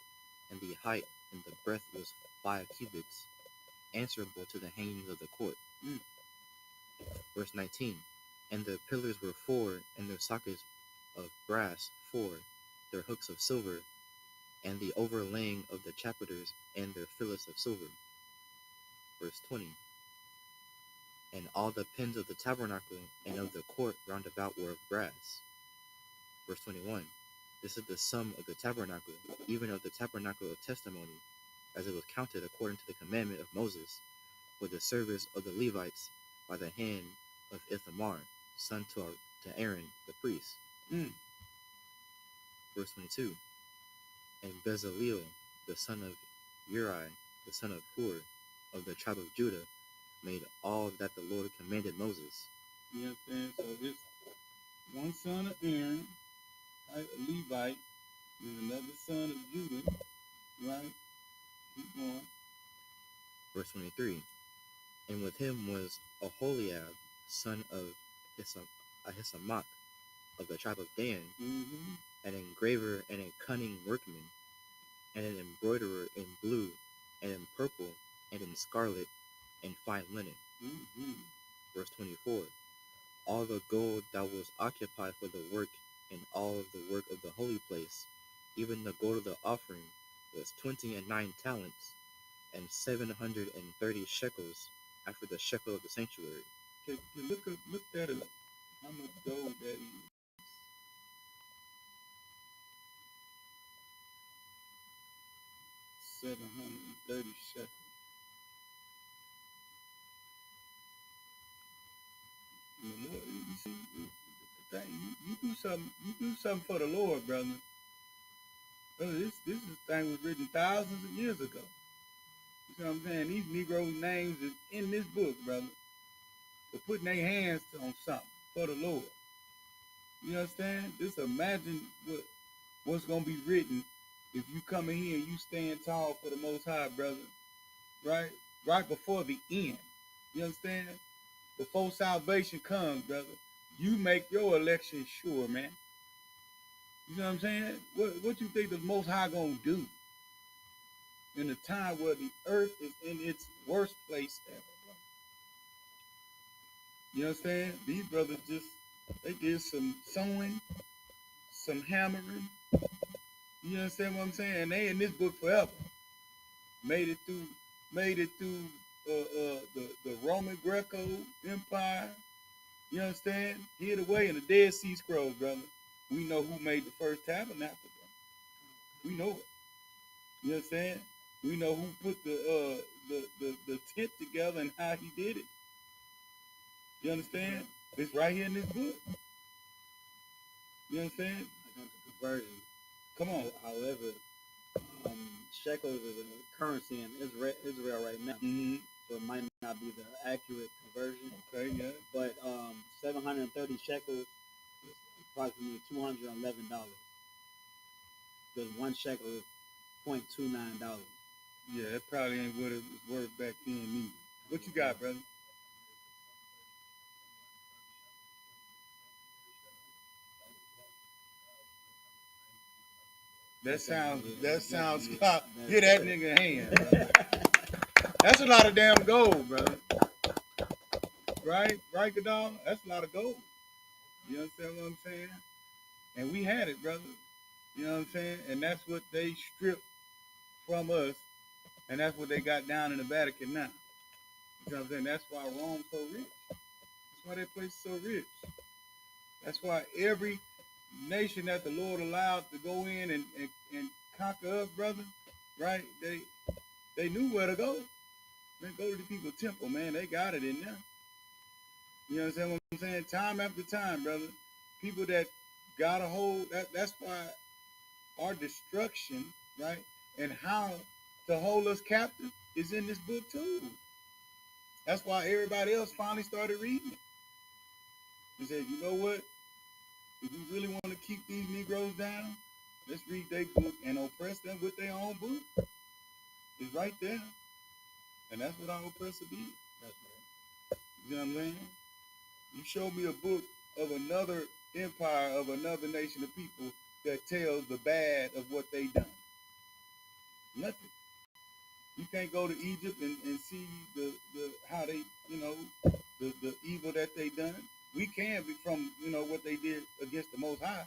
and the height and the breadth was 5 cubits, answerable to the hangings of the court. Verse 19, and the pillars were 4, and their sockets of brass 4, their hooks of silver, and the overlaying of the chapiters and their fillets of silver. Verse 20, and all the pins of the tabernacle and of the court round about were of brass. Verse 21, this is the sum of the tabernacle, even of the tabernacle of testimony, as it was counted according to the commandment of Moses, for the service of the Levites by the hand of Ithamar, son to Aaron the priest. Verse 22, and Bezaleel, the son of Uri, the son of Hur, of the tribe of Judah, made all that the Lord commanded Moses. You understand? So this one son of Aaron, right, a Levite, and another son of Judah, right? Keep going. Verse 23, and with him was Aholiab, son of Ahisamach, of the tribe of Dan, an engraver and a cunning workman, and an embroiderer in blue, and in purple, and in scarlet, and fine linen. Verse 24, all the gold that was occupied for the work, and all the work of the holy place, even the gold of the offering, was 29 talents, and 730 shekels, after the shekel of the sanctuary. Okay, look that up. How much gold that is? $730 shekels. You see, the thing, you do something for the Lord, brother. Brother, this thing was written thousands of years ago. You see what I'm saying? These Negroes' names is in this book, brother. For putting their hands on something for the Lord. You understand? Just imagine what's gonna be written if you come in here and you stand tall for the Most High, brother. Right? Right before the end. You understand? Before salvation comes, brother, you make your election sure, man. You know what I'm saying? What you think the Most High gonna do in a time where the earth is in its worst place ever? You understand? These brothers they did some sewing, some hammering. You understand what I'm saying? They in this book forever. Made it through the Roman Greco Empire. You understand? Hid away in the Dead Sea Scrolls, brother. We know who made the first tabernacle, brother. We know it. You understand? We know who put the tent together and how he did it. You understand? It's right here in this book. You understand? I got the conversion. Come on. However, shekels is a currency in Israel right now. So it might not be the accurate conversion. Okay, yeah. But 730 shekels is approximately $211. Because 1 shekel is $0.29. Yeah, it probably ain't what it was worth back then either. What you got, brother? That sounds get that nigga a hand, brother. That's a lot of damn gold, brother. Right, Gadal? That's a lot of gold. You understand what I'm saying? And we had it, brother. You know what I'm saying? And that's what they stripped from us, and that's what they got down in the Vatican now. You know what I'm saying? That's why Rome's so rich. That's why that place is so rich. That's why every nation that the Lord allowed to go in and conquer us, brother, right? They knew where to go. Man, go to the people's temple, man. They got it in there. You understand what I'm saying? Time after time, brother. People that got a hold, that's why our destruction, right? And how to hold us captive is in this book too. That's why everybody else finally started reading it. They said, you know what? If we really want to keep these Negroes down, let's read their book and oppress them with their own book. It's right there. And that's what our oppressor did. That's right. You know what I'm saying? You show me a book of another empire, of another nation of people that tells the bad of what they done. Nothing. You can't go to Egypt and see the how they, you know, the evil that they done. We can be from, you know, what they did against the Most High,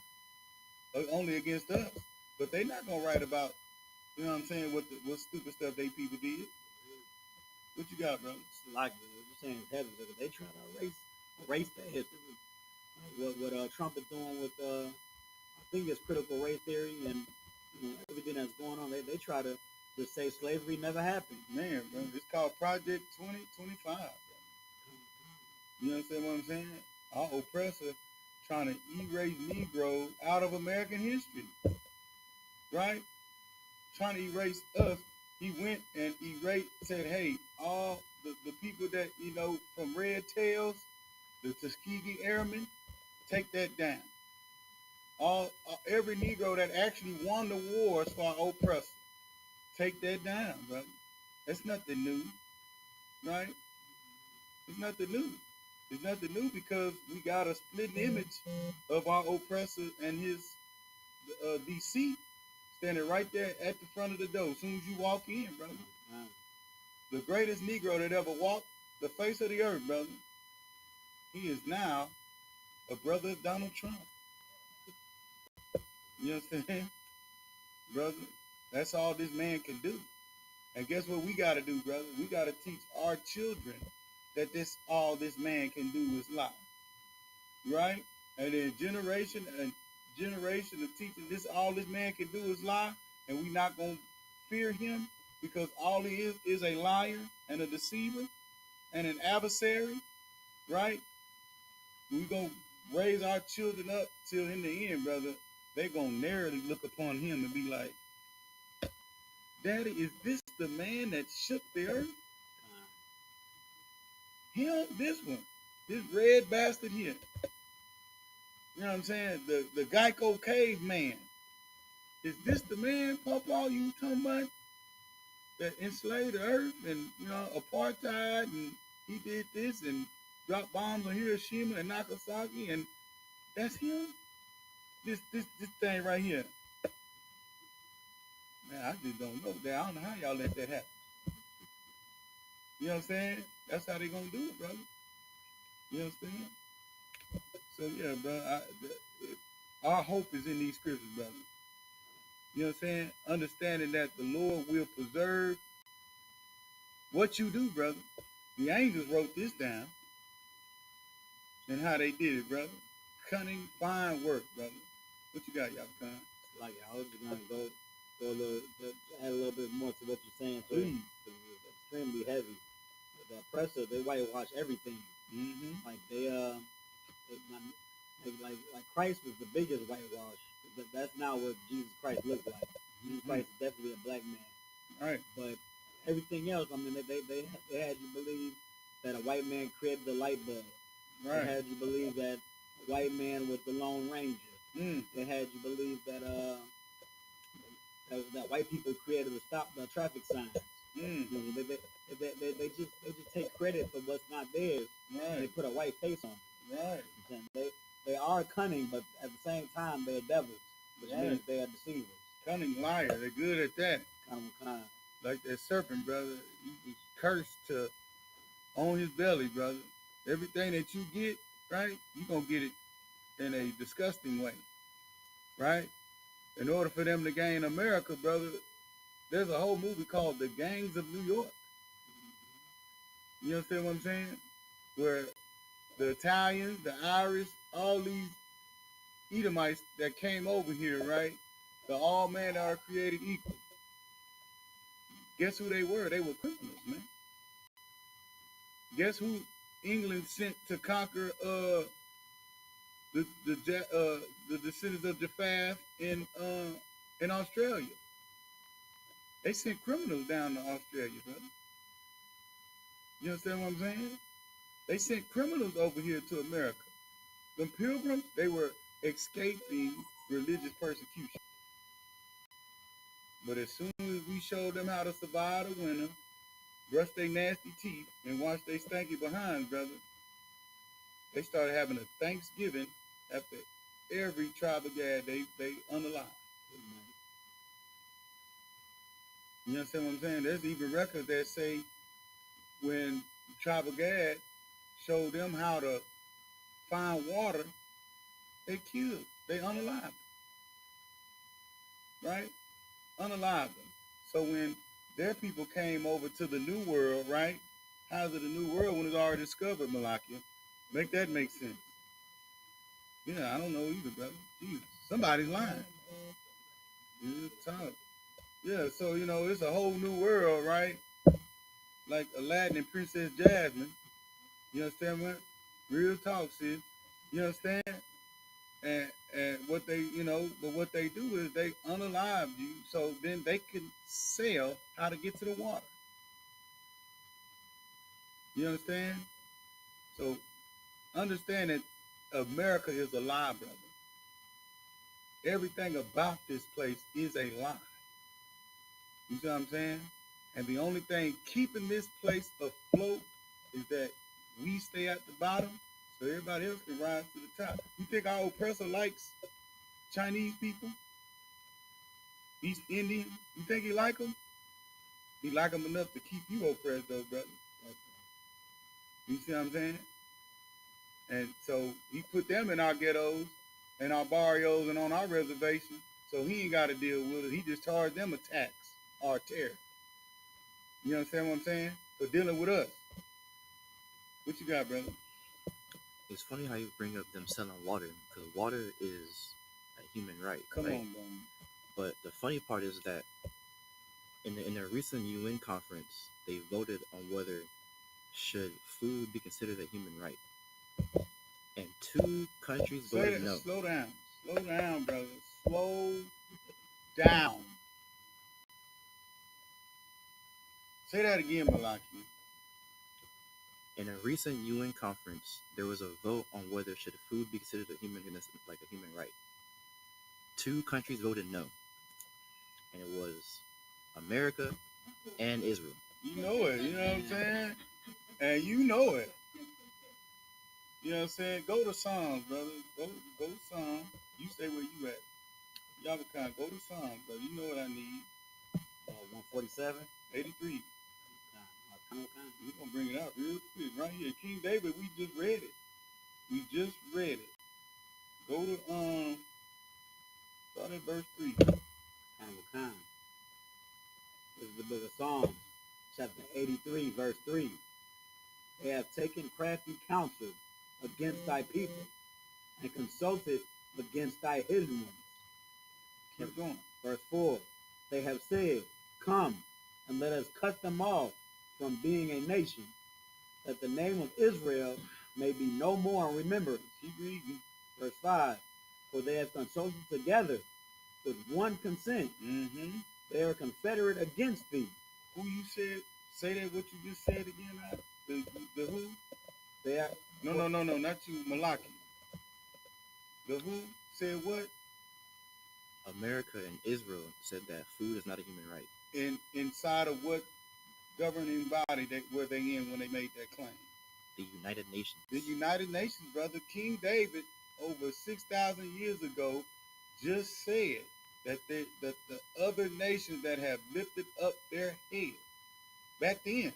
only against us. But they not gonna write about, you know what I'm saying, what stupid stuff they people did. What you got, bro? It's like you're saying it's heavy because they trying to erase that history. What Trump is doing with I think it's critical race theory and everything that's going on. They try to just say slavery never happened. Man, bro, it's called Project 2025. You understand what I'm saying? Our oppressor trying to erase Negro out of American history, right? Trying to erase us. He went and said, hey, all the people that, you know, from Red Tails, the Tuskegee Airmen, take that down. Every Negro that actually won the wars for our oppressor, take that down, brother. That's nothing new, right? It's nothing new. It's nothing new because we got a split image of our oppressor and his DC standing right there at the front of the door as soon as you walk in, brother. The greatest Negro that ever walked the face of the earth, brother. He is now a brother of Donald Trump. You understand? Brother, that's all this man can do. And guess what we got to do, brother? We got to teach our children that all this man can do is lie. Right? And then generation of teaching all this man can do is lie, and we not going to fear him because all he is a liar and a deceiver and an adversary, right? We going to raise our children up till in the end, brother, they going to narrowly look upon him and be like, Daddy, is this the man that shook the earth? Him, this one, this red bastard here. You know what I'm saying? The Geico caveman. Is this the man, Papa, you talking about? That enslaved the earth and, you know, apartheid, and he did this and dropped bombs on Hiroshima and Nagasaki, and that's him? This thing right here. Man, I just don't know that. I don't know how y'all let that happen. You know what I'm saying? That's how they gonna do it, brother. You understand? So yeah, bro, our hope is in these scriptures, brother. You know what I'm saying? Understanding that the Lord will preserve what you do, brother. The angels wrote this down and how they did it, brother. Cunning, fine work, brother. What you got, y'all? Like I was just gonna go a little, add a little bit more to what you're saying. So it's extremely heavy. The oppressor, they whitewash everything. Mm-hmm. Like like Christ was the biggest whitewash. That's not what Jesus Christ looked like. Jesus Christ is definitely a black man. Right. But everything else, I mean, they had you believe that a white man created the light bulb. Right. They had you believe that a white man was the Lone Ranger. They had you believe that that white people created the traffic signs. You know, they just take credit for what's not theirs. Right. And they put a white face on it. Right. They are cunning, but at the same time they're devils, which means they are deceivers. Cunning liar. They're good at that. Kind. Like that serpent, brother. He was cursed to on his belly, brother. Everything that you get, right, you're going to get it in a disgusting way, right? In order for them to gain America, brother, there's a whole movie called The Gangs of New York. You understand what I'm saying? Where the Italians, the Irish, all these Edomites that came over here, right? The all men are created equal. Guess who they were? They were criminals, man. Guess who England sent to conquer the descendants of Japheth in Australia? They sent criminals down to Australia, brother. You understand what I'm saying? They sent criminals over here to America. The pilgrims, they were escaping religious persecution. But as soon as we showed them how to survive the winter, brush their nasty teeth, and wash their stanky behinds, brother, they started having a Thanksgiving after every tribe of Gad they unalive. You understand what I'm saying? There's even records that say when tribe of Gad showed them how to find water, they killed, they unalived them. Right? Unalived them. So when their people came over to the New World, right? How's it a New World when it's already discovered, Malakia? Make that make sense. Yeah, I don't know either, brother. Jesus. Somebody's lying. Talk. Yeah, so, you know, it's a whole new world, right? Like Aladdin and Princess Jasmine. You understand what? Real talk, sis. You understand? And what they, you know, but what they do is they unalive you so then they can sell how to get to the water. You understand? So understand that America is a lie, brother. Everything about this place is a lie. You see what I'm saying? And the only thing keeping this place afloat is that we stay at the bottom so everybody else can rise to the top. You think our oppressor likes Chinese people? East Indian? You think he like them? He like them enough to keep you oppressed, though, brother. You see what I'm saying? And so he put them in our ghettos and our barrios and on our reservation, so he ain't got to deal with it. He just charged them a tax or a tariff. You understand what I'm saying? For dealing with us. What you got, brother? It's funny how you bring up them selling water, because water is a human right. Come right? on, brother. But the funny part is that in a recent UN conference, they voted on whether should food be considered a human right. And 2 countries voted no. Slow down. Slow down, brother. Slow down. Say that again, Malaki. In a recent UN conference, there was a vote on whether should food be considered a human right. 2 countries voted no, and it was America and Israel. You know it. You know what I'm saying? And you know it. You know what I'm saying? Go to Psalms, brother. Go to Psalms. You stay where you at. YAHANNA, go to Psalms, brother. You know what I need. 147? 83. We're going to bring it out real quick. Right here. King David, we just read it. Go to, start at verse 3. This is the book of Psalms, chapter 83, verse 3. They have taken crafty counsel against thy people and consulted against thy hidden ones. Keep going. Verse 4. They have said, come and let us cut them off from being a nation, that the name of Israel may be no more in remembrance. Keep reading. Verse 5. For they have consulted together with one consent. Mm-hmm. They are confederate against thee. Who you said? Say that what you just said again, man. the who? They are, No, not you, Malaki. The who said what? America and Israel said that food is not a human right. Inside of what governing body were they in when they made that claim? The United Nations. The United Nations, brother. King David, over 6,000 years ago, just said that the other nations that have lifted up their head back then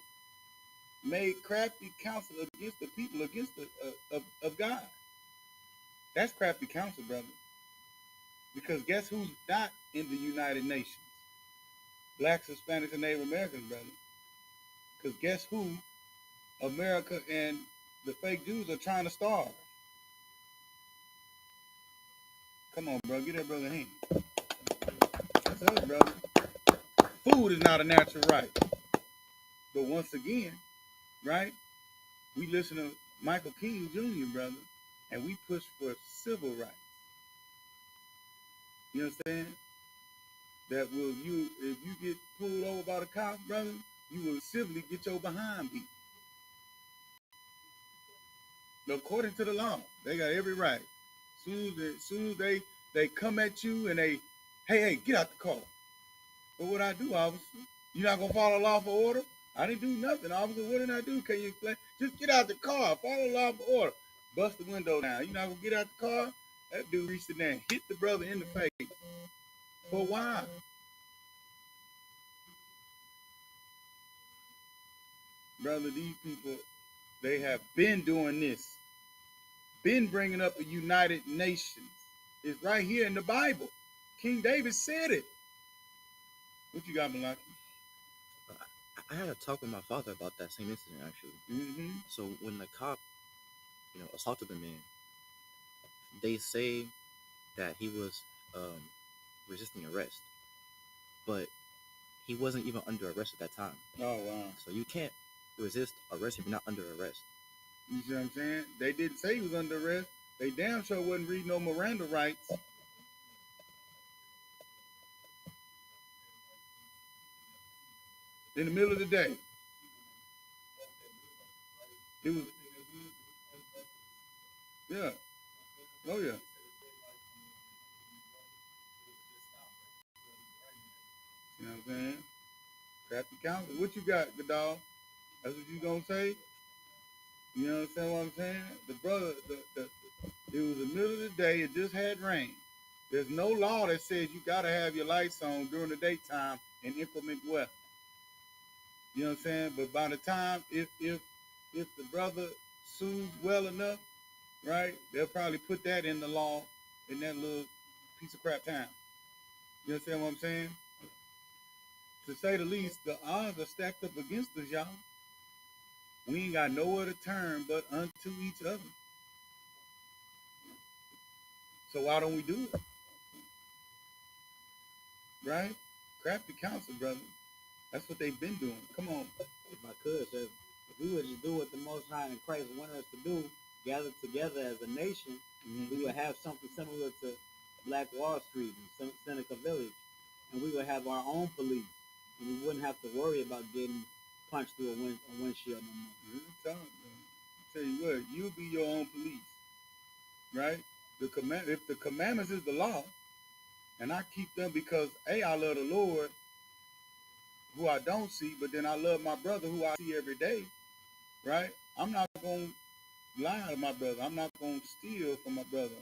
made crafty counsel against the people, against of God. That's crafty counsel, brother. Because guess who's not in the United Nations? Blacks, Hispanics, and Native Americans, brother. Because guess who America and the fake Jews are trying to starve? Come on, bro. Get that brother a hand. That's us, brother. Food is not a natural right. But once again, right, we listen to Michael King Jr., brother, and we push for civil rights. You understand? That will you, if you get pulled over by the cops, brother, you will civilly get your behind beat. According to the law, they got every right. As soon as they come at you and they, hey, get out the car. But what I do, officer? You not gonna follow lawful order? I didn't do nothing, officer. What did I do? Can you explain? Just get out the car. Follow lawful order. Bust the window down. You not gonna get out the car? That dude reached in there and hit the brother in the face. For why? Brother, these people, they have been doing this. Been bringing up the United Nations. It's right here in the Bible. King David said it. What you got, Malaki? I had a talk with my father about that same incident, actually. Mm-hmm. So when the cop, assaulted the man, they say that he was resisting arrest, but he wasn't even under arrest at that time. Oh, wow. So you can't resist arrest if you're not under arrest. You see what I'm saying? They didn't say he was under arrest. They damn sure wasn't reading no Miranda rights. In the middle of the day. It was, yeah. Oh, yeah. You know what I'm saying? Crafty counsel. What you got, Godal? That's what you gonna say? You understand what I'm saying? The brother, it was the middle of the day. It just had rain. There's no law that says you gotta have your lights on during the daytime in inclement weather. You know what I'm saying? But by the time, if the brother sues well enough, right, they'll probably put that in the law in that little piece of crap town. You understand what I'm saying? To say the least, the odds are stacked up against us, y'all. We ain't got nowhere to turn but unto each other. So why don't we do it? Right? Crafty counsel, brother. That's what they've been doing. Come on. If I could, so if we would just do what the Most High and Christ wanted us to do, gather together as a nation, we would have something similar to Black Wall Street and Seneca Village, and we would have our own police, and we wouldn't have to worry about getting punched through a windshield no more. Tell you what, you be your own police, right? If the commandments is the law, and I keep them because I love the Lord, who I don't see, but then I love my brother who I see every day, right? I'm not gonna lie to my brother. I'm not gonna steal from my brother.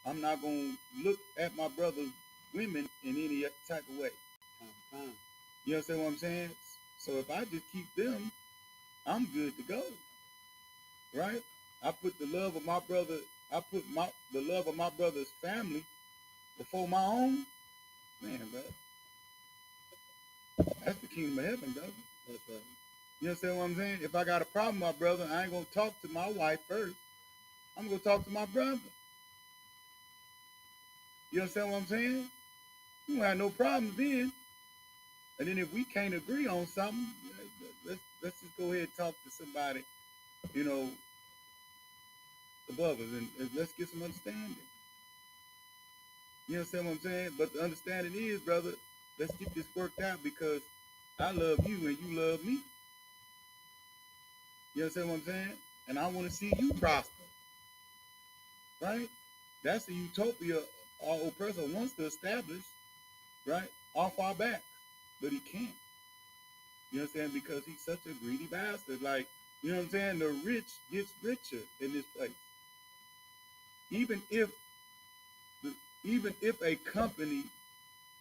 I'm not gonna look at my brother's women in any type of way. You understand what I'm saying? So if I just keep them, I'm good to go. Right? I put the love of my brother, the love of my brother's family before my own. Man, brother. That's the kingdom of heaven, brother. That's right. You understand what I'm saying? If I got a problem with my brother, I ain't gonna talk to my wife first. I'm gonna talk to my brother. You understand what I'm saying? We don't have no problems then. And then if we can't agree on something, let's just go ahead and talk to somebody, above us, and let's get some understanding. You understand what I'm saying? But the understanding is, brother, let's get this worked out because I love you and you love me. You understand what I'm saying? And I want to see you prosper. Right? That's the utopia our oppressor wants to establish, right, off our backs. But he can't. You understand? Because he's such a greedy bastard. Like, you know what I'm saying? The rich gets richer in this place. Even if a company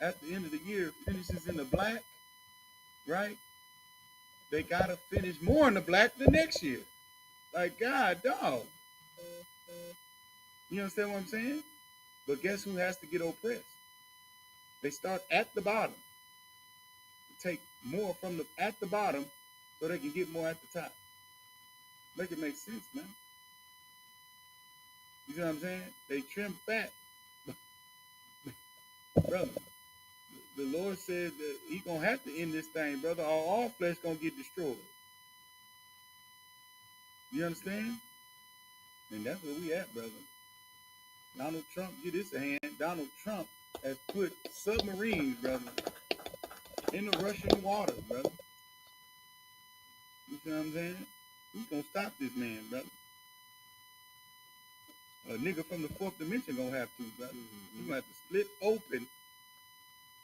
at the end of the year finishes in the black, right? They gotta finish more in the black the next year. Like, God, dog. You understand what I'm saying? But guess who has to get oppressed? They start at the bottom. Take more from at the bottom so they can get more at the top. Make it make sense, man. You see what I'm saying? They trim fat. Brother, the Lord said that he gonna have to end this thing, brother, or all flesh gonna get destroyed. You understand? And that's where we at, brother. Donald Trump, get this a hand. Donald Trump has put submarines, brother, in the Russian waters, brother. You see what I'm saying? Who's gonna stop this man, brother? A nigga from the fourth dimension gonna have to, brother. He's gonna have to split open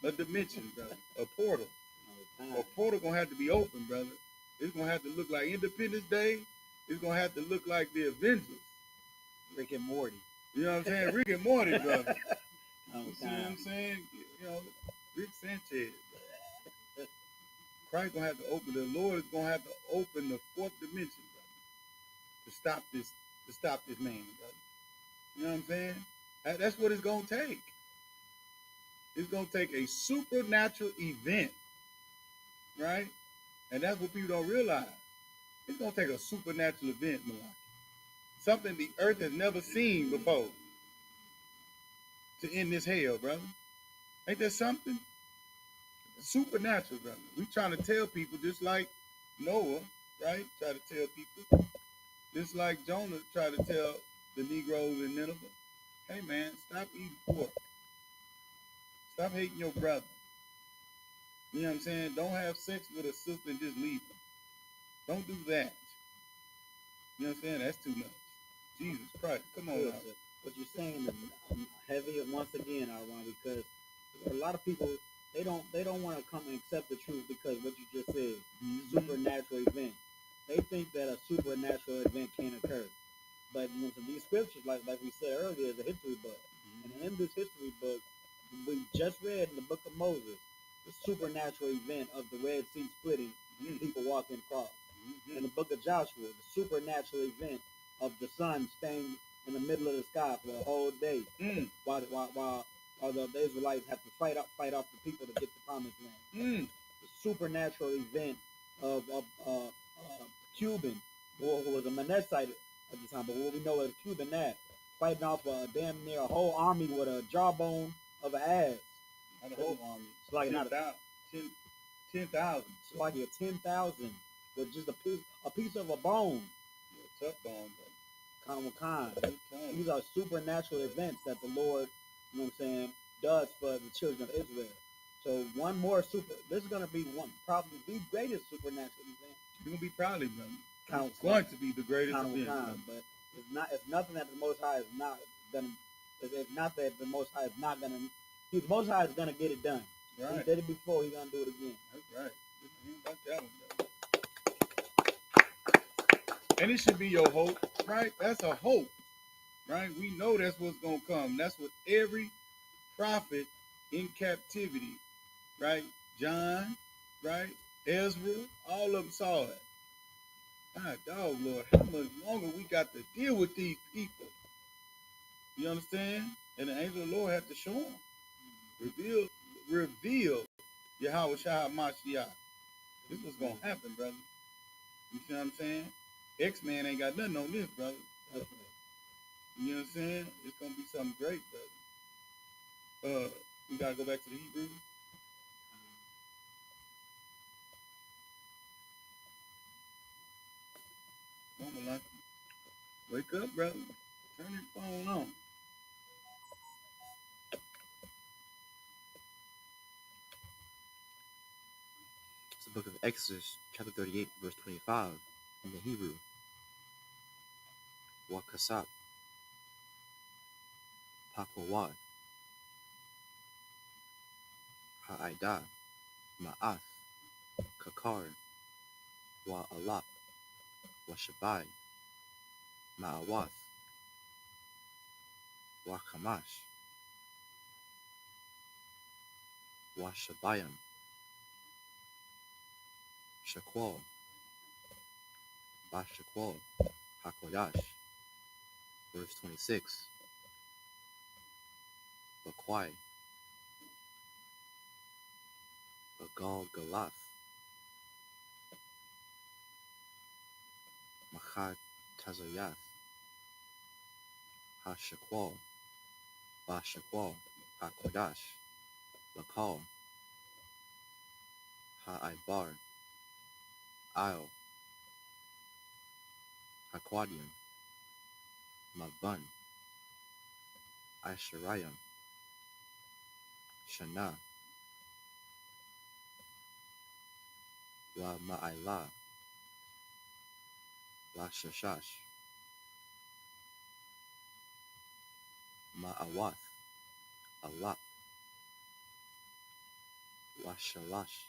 a dimension, brother. A portal. A portal gonna have to be open, brother. It's gonna have to look like Independence Day. It's gonna have to look like the Avengers. Rick and Morty. You know what I'm saying? Rick and Morty, brother. You see what I'm saying? You know, Rick Sanchez. Christ gonna have to open. The Lord is gonna have to open the fourth dimension, brother, to stop this man, brother. You know what I'm saying? That's what it's gonna take. It's gonna take a supernatural event, right? And that's what people don't realize. It's gonna take a supernatural event, Malaki. Something the earth has never seen before to end this hell, brother. Ain't that something? Supernatural, brother. We trying to tell people just like Noah, right? Try to tell people. Just like Jonah tried to tell the Negroes in Nineveh. Hey man, stop eating pork. Stop hating your brother. You know what I'm saying? Don't have sex with a sister and just leave her. Don't do that. You know what I'm saying? That's too much. Jesus Christ. Come on now. What you're saying is heavy once again, Arwan, because a lot of people they don't want to come and accept the truth because what you just said, supernatural event. They think that a supernatural event can't occur. But you know, these scriptures, like we said earlier, is a history book. And in this history book, we just read in the book of Moses, the supernatural event of the Red Sea splitting and people walking across. In the book of Joshua, the supernatural event of the sun staying in the middle of the sky for a whole day, while the Israelites have to fight off the people to get the promised land. The supernatural event of Cuban, who was a Manassite at the time, but what we know as Cuban now, fighting off damn near a whole army with a jawbone of an ass. Not a whole army. It's like 10,000. It's like 10,000 with just a piece of a bone. Yeah, tough bone, Kind. These are supernatural events that the Lord, you know what I'm saying, does for the children of Israel. So one more this is gonna be probably the greatest supernatural event. You're gonna be proud of him, brother. It's going to be the greatest event. But it's nothing that the Most High is not gonna. It's not that the Most High is not gonna. The Most High is gonna get it done. Right. He did it before. He's gonna do it again. That's right. About that one, brother. And it should be your hope, right? That's a hope, right? We know that's what's gonna come. That's what every prophet in captivity, right? John, right? Ezra, all of them saw it. My dog, Lord, how much longer we got to deal with these people? You understand? And the angel of the Lord had to show them. Reveal Yahweh Shah Mashiach. This was gonna happen, brother. You see what I'm saying? X-Man ain't got nothing on this, brother. You know what I'm saying? It's gonna be something great, brother. We gotta go back to the Hebrew. Mama like wake up, brother. Turn your phone on. It's the book of Exodus, chapter 38, verse 25. In the Hebrew, Wakasap, Pakawad, Ha'ida, Ma'ath, Kakar, Wa'alap, Washabai, Ma'awath, Wakamash, Washabayam, Shaqual, Bashaqual, Hakodash. Verse 26. Bakwai, Bagal Galath, Machad Tazayath, Hashaqual, Bashaqual, Hakodash, Bakal, Ha'aibar, Isle, Haquadium, Mabun, Isharayam, Shana, La Ma'ila, La Shashash, Ma'awath, Alap, Washalash,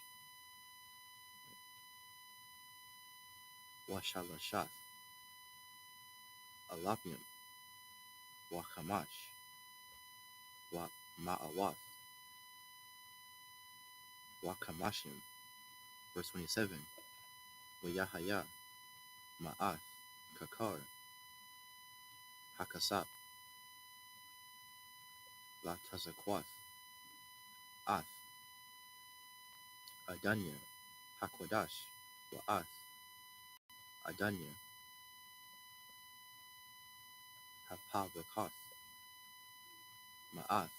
Washalashath, Alapium, Wakamash, Wa Ma'awath, Wakamashim. Verse 27. Wayahaya, Ma'ath, Kakar, Hakasap, La Tazakwath, Ath, Adanya, Hakwadash, Wa'ath, Adanya, Hapavakath, Ma'ath,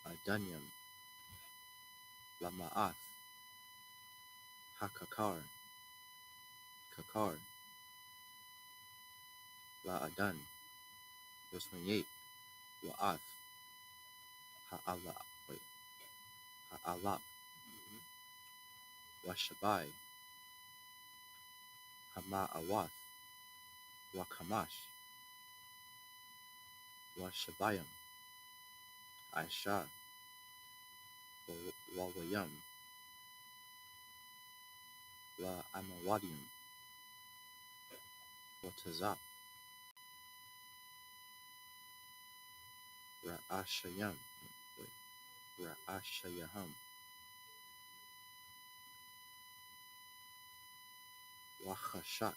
Adanyam, La Ma'ath, Hakakar, Kakar, La Adan. Verse 28. Wa'ath, Ha'ala, Ha'alap, Washabai, Hama'awath, Wakamash, Washabayam, Aisha, Wawayam, La Amawadium, Watazap, Ra'ashayam, Ra'ashayaham, Wachashak,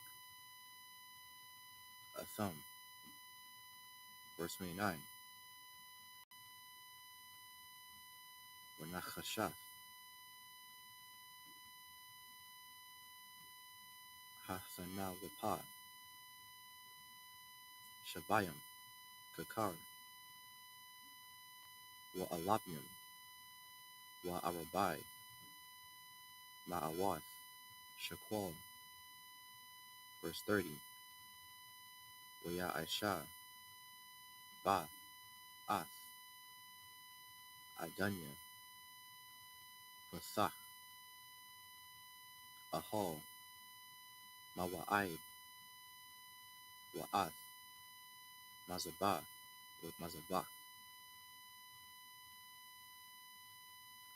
Atham. Verse 29. Wanachashath, Hathanawapah, Shabayam, Kakar, Wa'alapium, Wa'arabai, Ma'awath, Shaqual. Verse 30. Waya'isha, Ba, Ath, Adanya, Pathach, Ahal, Mawa'id, Wa'ath, Mazabah, with Mazabach,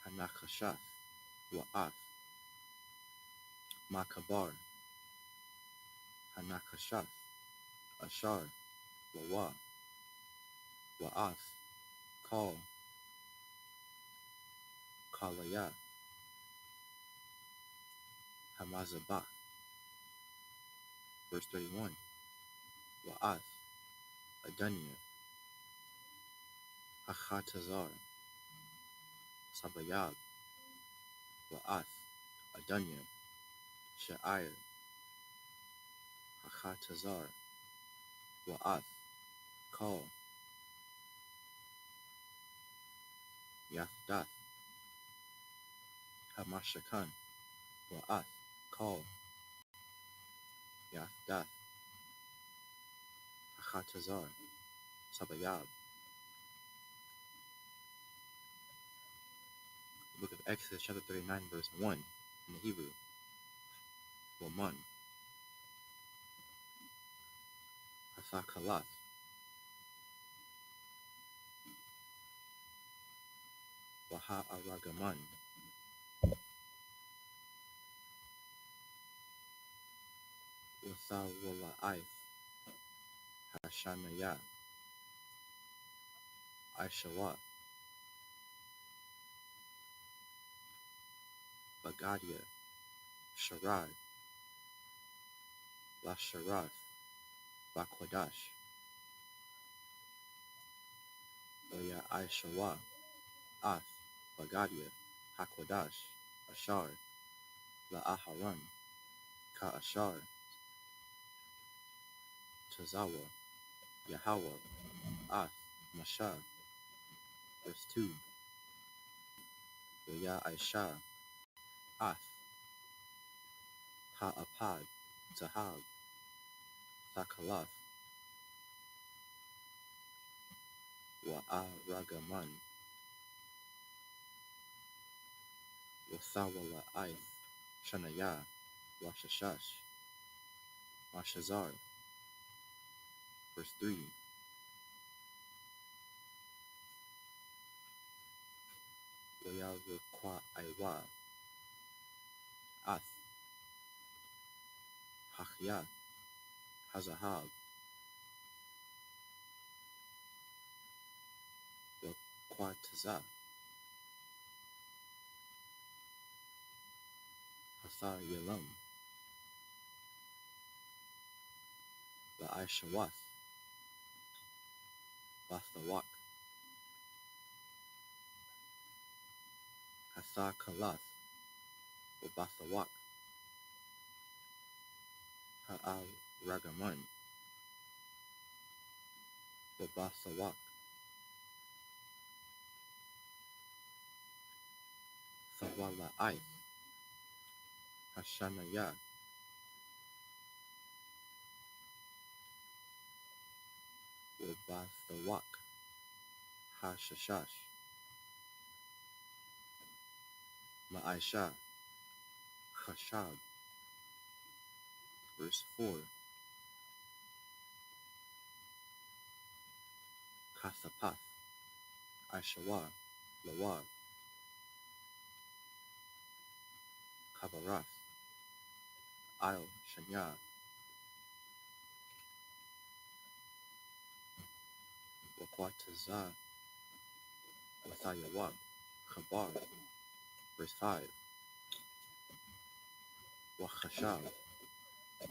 Hanachashath, Wa'ath, Makabar, Hanakashath, Ashar, Wawa, Wa'ath, Kal, Kalaya, Hamazabah. Verse 31. Wa'ath, Adanya, Hachatazar, Sabayab, Wa'ath, Adanya, Sha'ir, Hachatazar, Wa'ath, Kal, Yathdath, Hamashakan, Wa'ath, Kal, Yathdath, Hachatazar, Sabayab. The book of Exodus, chapter 39, verse 1, in the Hebrew. Beaumont, Wasakalath, Waha-aragaman, Wasawala'ith, Hashanaya, I.S.U.P.K, Bagadia, Sharad, Lasharath, Bakwadash, Oya I.S.U.P.K, Ath, Bagadia, Hakwadash, Ashar, La'aharan, Ka-Ashar, Tazawa, Yahweh, Ath, Masha, verse 2, Oya Aisha, Ath, Ha-Apad, Zahab, Thakalath, Wa'aragaman, Wasawala'ith, Shanaya, Washashash, Mashazar, verse 3, Wayavukwa Aiwa, Ath, Hachya, Hazahab, Wakwataza, Hasar Yalam, La'aishawath, Bathawak, Hasar Kalath, Wabathawak, Ha'al Ragaman, Wabathawak, Thawala'ith, Hashanaya, Wabathawak, Hashashash, Ma'aisha, Chashab, verse 4, Kasapath, Aishawa, Lawad, Kabarath, Isle, Shanya, Wakwataza, Wathayawak, Chabar, verse 5, Wachashab,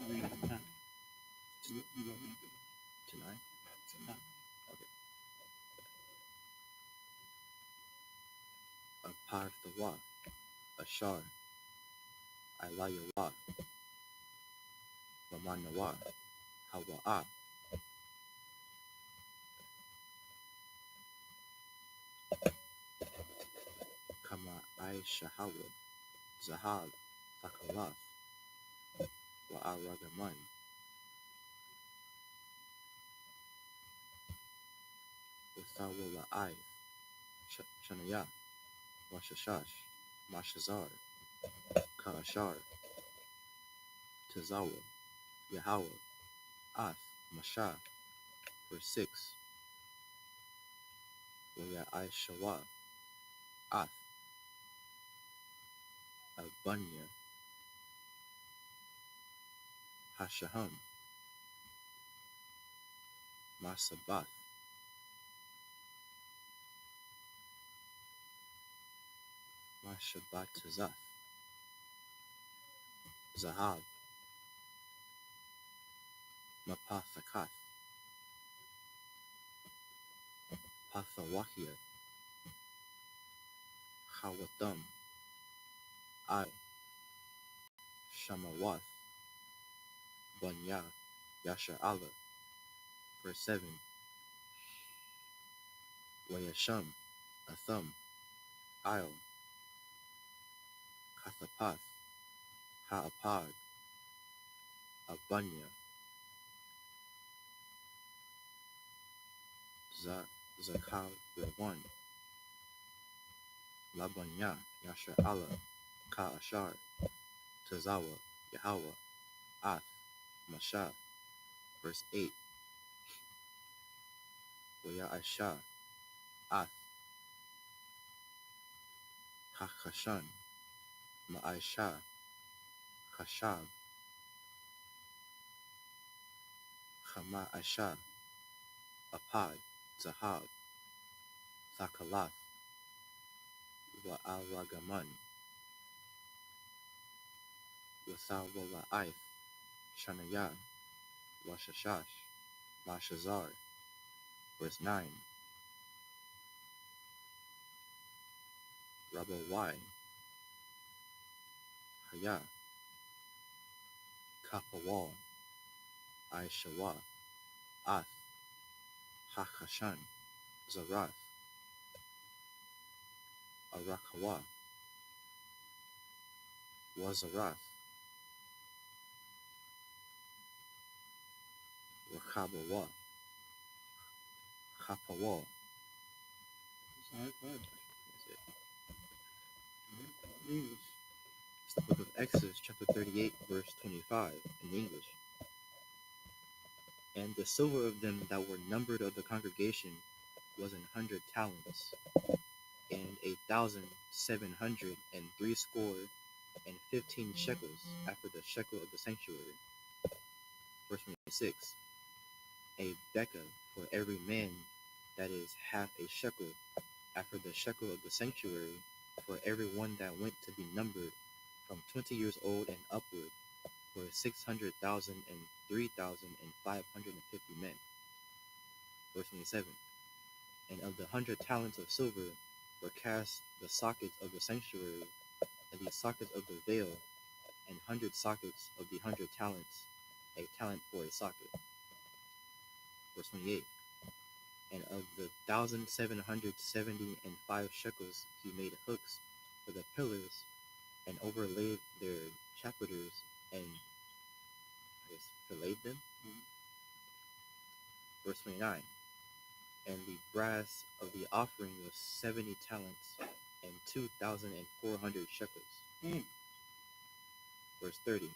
Read it tonight. tonight? Tonight. Okay. Aparthawa, Ashar, Ilayawa, Lamanawa, Hawa'a, Kama Aishahawa, Zahab, Thakalath, Wa'aragaman, Wathawala'ith, Shanaya, Washashash, Mashazar, Ka'ashar, Tazawa, Yahweh, Ath, Masha, verse 6, Waya I.S.U.P.K, Ath, Albanya, Hashaham, Masabath, Mashabatazath, Zahab, Mapathakath, Pathawakia, Hawatham, I, Shamawath, Bunya, Yasher Allah, verse 7, Wayasham, Atham, Isle, Kathapath, Ha'apad, Abanya, Zakar, Rewan, Labanya, Yasher Allah, Ka'ashar, Tazawa, Yahweh, Ath, Masha, verse 8, Waya'asha, Ath, Hakashan, Ma'aisha, Khashab, Chama'asha, Apad, Zahab, Thakalath, Wa'alagaman, Wasawala'ith, Shanaya, Washashash, Mashazar. Verse 9. Rabawai, Haya, Kapawal, Aishawa, Ath, Hakashan, Zarath, Arakawa, Wazarath, Rakabawa, Kapawal. Sorry, go ahead. That's it. English. It's the book of Exodus, chapter 38, verse 25, in English. And the silver of them that were numbered of the congregation was 100 talents, and 1,760 shekels, after the shekel of the sanctuary. Verse 26. A bekah for every man, that is half a shekel, after the shekel of the sanctuary, for every one that went to be numbered from 20 years old and upward, for 600,000 and 3,550 men. Verse 27. And of the 100 talents of silver were cast the sockets of the sanctuary, and the sockets of the veil, and 100 sockets of the 100 talents, a talent for a socket. Verse 28. And of the 1,775 shekels he made hooks for the pillars, and overlaid their chapiters, and filleted them. Verse 29. And the brass of the offering was 70 talents, and 2,400 shekels. Verse 30.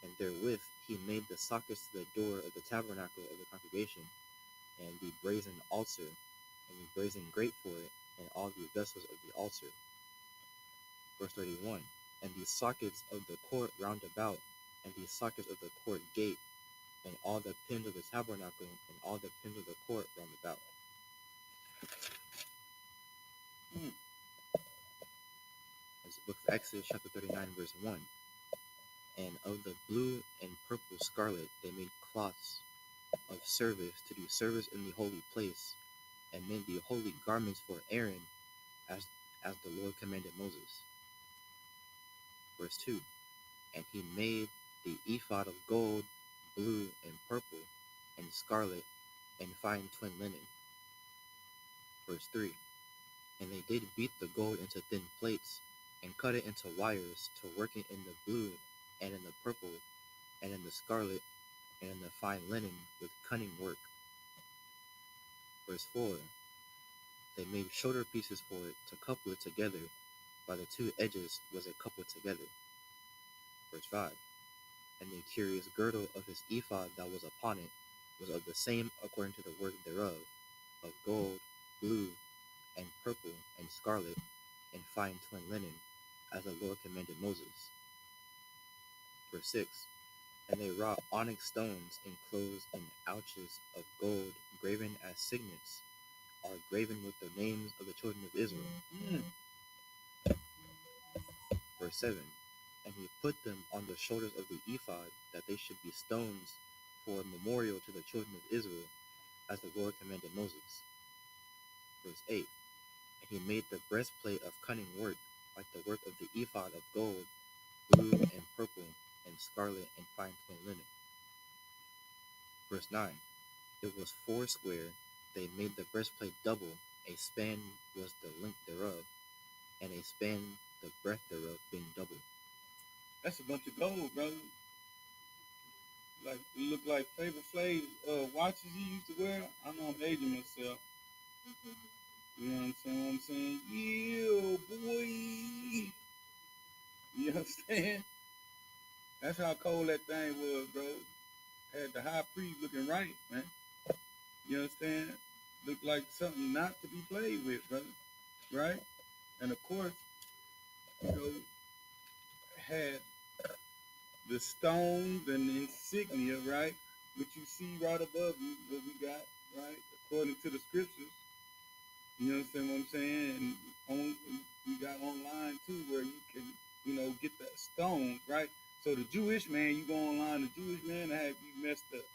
And therewith he made the sockets to the door of the tabernacle of the congregation, and the brazen altar, and the brazen grate for it, and all the vessels of the altar. Verse 31. And the sockets of the court round about, and the sockets of the court gate, and all the pins of the tabernacle, and all the pins of the court round about. As the book of Exodus, chapter 39, verse 1. And of the blue and purple scarlet they made cloths of service, to do service in the holy place, and made the holy garments for Aaron, as the Lord commanded Moses. Verse 2. And he made the ephod of gold, blue, and purple, and scarlet, and fine twin linen. Verse 3. And they did beat the gold into thin plates, and cut it into wires, to work it in the blue, and in the purple, and in the scarlet, and in the fine linen, with cunning work. Verse 4. They made shoulder pieces for it, to couple it together. By the two edges was it coupled together. Verse 5. And the curious girdle of his ephod that was upon it was of the same according to the work thereof, of gold, blue, and purple, and scarlet, and fine twin linen, as the Lord commanded Moses. Verse 6. And they wrought onyx stones enclosed in ouches of gold, graven as signets, are graven with the names of the children of Israel. Verse 7. And he put them on the shoulders of the ephod, that they should be stones for a memorial to the children of Israel, as the Lord commanded Moses. Verse 8. And he made the breastplate of cunning work, like the work of the ephod of gold, blue, and purple, and scarlet, and fine twin linen. Verse 9. It was foursquare. They made the breastplate double. A span was the length thereof, and a span the breadth thereof, being double. That's a bunch of gold, brother. Like, it look like Flavor Flav's watches he used to wear. I know I'm aging myself. You know what I'm saying? Yeah, boy. You understand? That's how cold that thing was, bro. Had the high priest looking right, man. You understand? looked like something not to be played with, brother. Right? And of course, you know, had the stones and the insignia, right? Which you see right above you, what we got, right? According to the scriptures. You understand what I'm saying? And we got online too where you can, you know, get the stones, right? So the Jewish man, you go online, the Jewish man will have you messed up.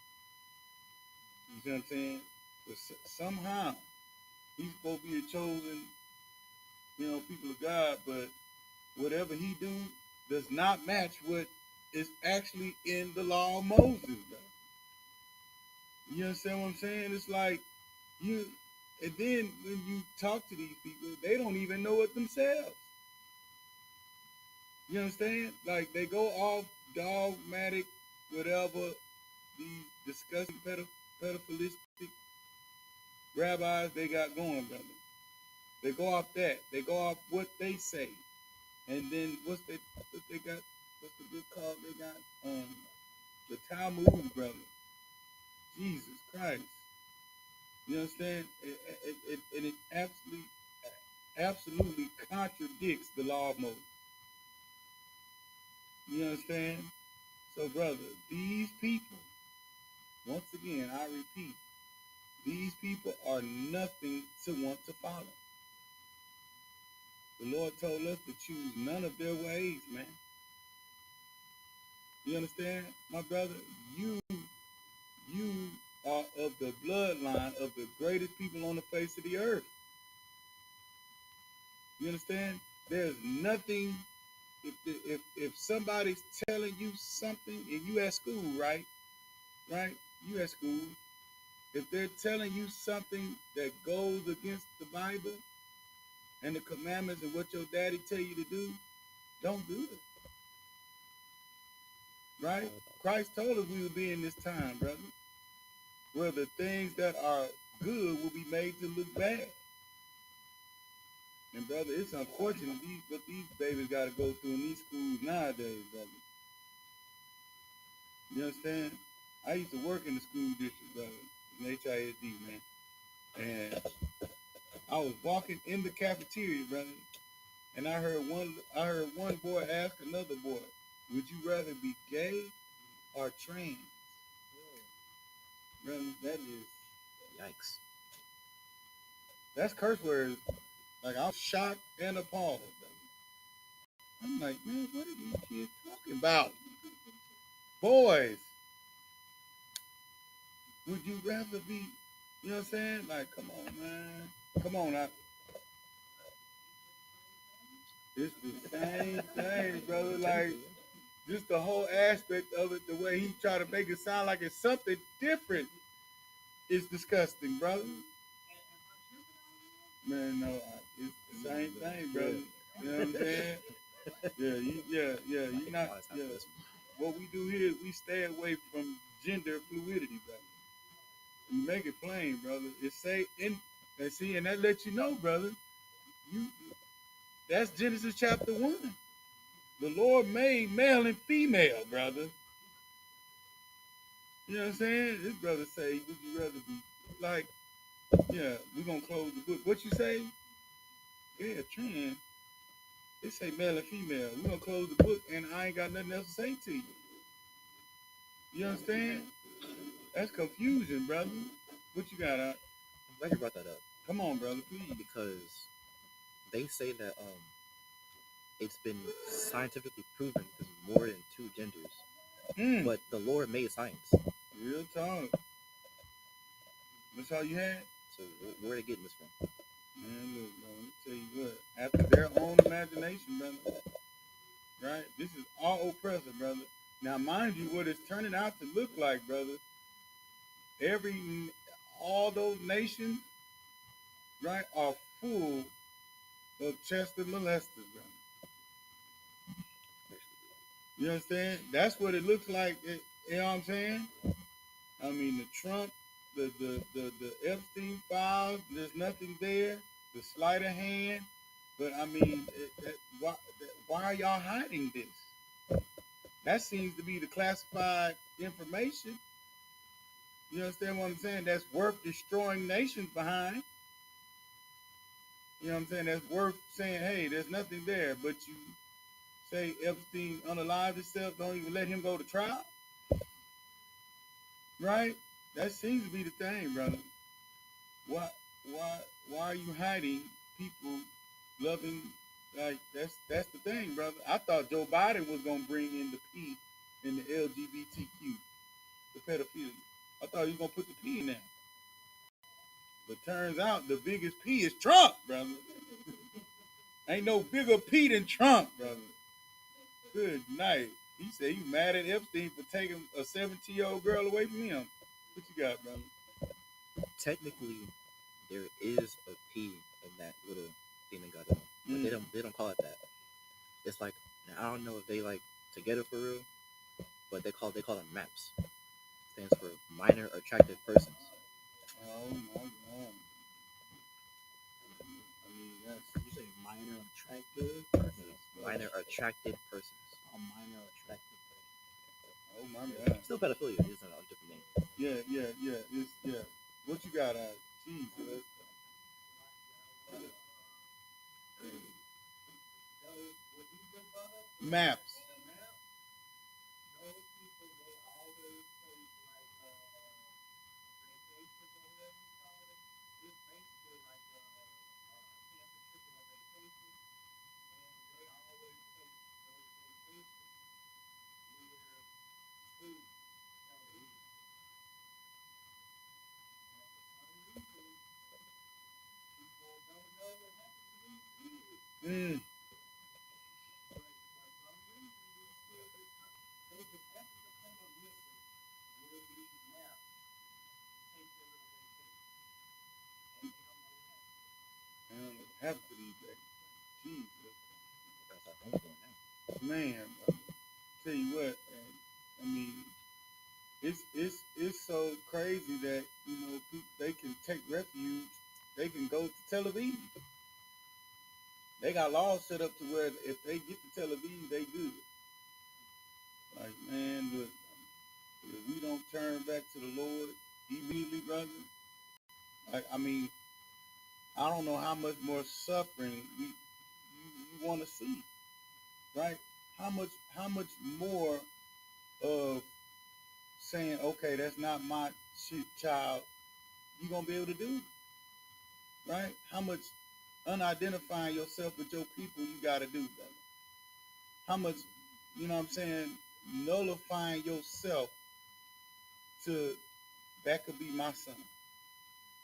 You see what I'm saying? But somehow he's supposed to be a chosen, you know, people of God, but whatever he do does not match what is actually in the law of Moses, bro. You understand what I'm saying? It's like you, and then when you talk to these people, they don't even know it themselves. You understand? Like they go off dogmatic, whatever these disgusting pedophilistic rabbis they got going, brother. They go off that. They go off what they say, and then what they got? What's the book called? They got the Talmud, brother. Jesus Christ. You understand? It absolutely contradicts the law of Moses. You understand? So, brother, these people, once again, I repeat, these people are nothing to want to follow. The Lord told us to choose none of their ways, man. You understand, my brother? You are of the bloodline of the greatest people on the face of the earth. You understand? There's nothing. If somebody's telling you something, and you at school, right? You at school. If they're telling you something that goes against the Bible and the commandments and what your daddy tell you to do, don't do it. Right? Christ told us we would be in this time, brother, where the things that are good will be made to look bad. And brother, it's unfortunate what these babies got to go through in these schools nowadays, brother. You understand? I used to work in the school district, brother, in HISD, man. And I was walking in the cafeteria, brother, and I heard one boy ask another boy, "Would you rather be gay or trans?" Brother, that is Yikes. that's curse words. Like I'm shocked and appalled, brother. I'm like, man, what are these kids talking about? Boys, would you rather be? You know what I'm saying? Like, come on, man. Come on now. It's the same thing, brother. Like, just the whole aspect of it, the way he tried to make it sound like it's something different, is disgusting, brother. Man, no, it's the same thing, brother. You know what I'm saying? Yeah, you not. Yeah. What we do here is we stay away from gender fluidity, brother. We make it plain, brother. It say in, and see, and that lets you know, brother. You, that's Genesis chapter 1. The Lord made male and female, brother. You know what I'm saying? This brother say, would you rather be like, yeah, we're gonna close the book. What you say? Yeah, trans. It say male and female. We're gonna close the book and I ain't got nothing else to say to you. You understand? That's confusion, brother. What you got out? I'm glad you brought that up. Come on, brother, please. Because they say that it's been scientifically proven there's more than two genders. But the Lord made science. Real talk. That's all you had? So where are they getting this from? Man, look, bro, let me tell you what. After their own imagination, brother. Right? This is all oppressive, brother. Now, mind you, what it's turning out to look like, brother, all those nations, right, are full of Chester molesters, brother. You understand? That's what it looks like. You know what I'm saying? I mean, the Trump, the Epstein files, there's nothing there. The sleight of hand. But, I mean, why are y'all hiding this? That seems to be the classified information. You understand what I'm saying? That's worth destroying nations behind. You know what I'm saying? That's worth saying, hey, there's nothing there. But you say Epstein unalived himself, don't even let him go to trial. Right? That seems to be the thing, brother. Why why are you hiding people loving? Like that's the thing, brother. I thought Joe Biden was gonna bring in the P in the LGBTQ, the pedophilia. I thought he was gonna put the P in there. But turns out the biggest P is Trump, brother. Ain't no bigger P than Trump, brother. Good night. He said you mad at Epstein for taking a 17-year-old girl away from him. What you got, brother? Technically, there is a P in that little thing they got on, but they don't call it that. It's like, I don't know if they like together for real, but they call them MAPS. Stands for minor attracted persons. Oh my God. I mean, that's, you say minor attractive persons? Minor attracted persons. Oh, minor attractive persons. oh my God. Still pedophilia, just a different name. Yeah. It's What you got? Jesus. Maps. Mm. Have to these days. Jesus. That's our homework now. Man, tell you what, I mean, it's so crazy that people, they can take refuge. They can go to Tel Aviv. They got laws set up to where if they get to Tel Aviv, they good. Like, man, look, if we don't turn back to the Lord immediately, brother, like, I mean, I don't know how much more suffering you want to see, right? How much more of saying, okay, that's not my shit, child, you gonna be able to do, right? How much unidentifying yourself with your people you gotta do, brother? How much, you know what I'm saying, nullifying yourself to that could be my son,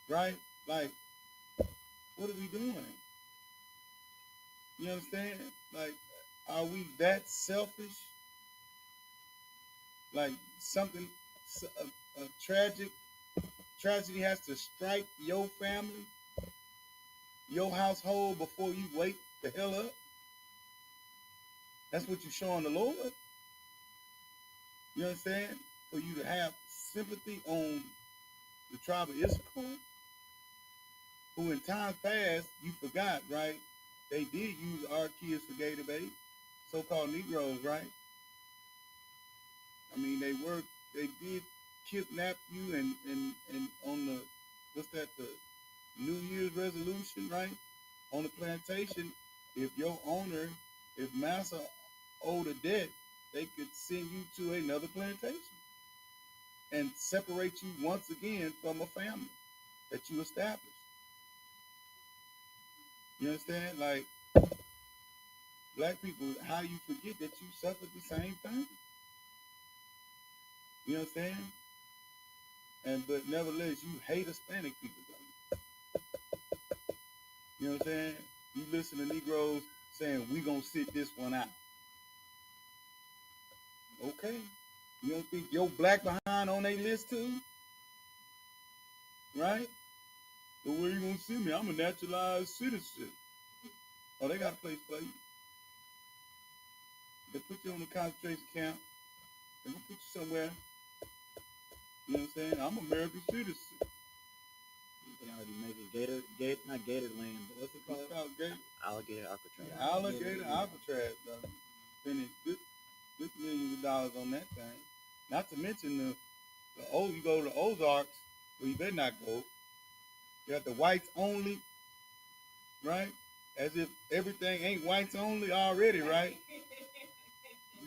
right? Like, what are we doing? You understand? Like, are we that selfish? Like something, a tragedy has to strike your family, your household before you wake the hell up. That's what you're showing the Lord. You understand? For you to have sympathy on the tribe of Isupk, who in times past, you forgot, right? They did use our kids for gay debate, so-called Negroes, right? I mean, they did kidnap you and on the, what's that, the New Year's resolution, right? On the plantation, if your owner, if massa owed a debt, they could send you to another plantation and separate you once again from a family that you established. You understand? Like, black people, how you forget that you suffered the same thing? You understand? But nevertheless, you hate Hispanic people, brother. You know what I'm saying? You listen to Negroes saying, we gonna sit this one out. Okay. You don't think your black behind on their list too? Right? But where you gonna see me? I'm a naturalized citizen. Oh, they got a place for you. They put you on a concentration camp. They're gonna put you somewhere. You know what I'm saying? I'm an American citizen. You can already make it not Gatorland, but what's it called? It's called Gator. Alligator Alcatraz. Alligator Alcatraz, brother. Spending good millions of dollars on that thing. Not to mention You go to the Ozarks, well, you better not go. You got the whites only, right? As if everything ain't whites only already, right?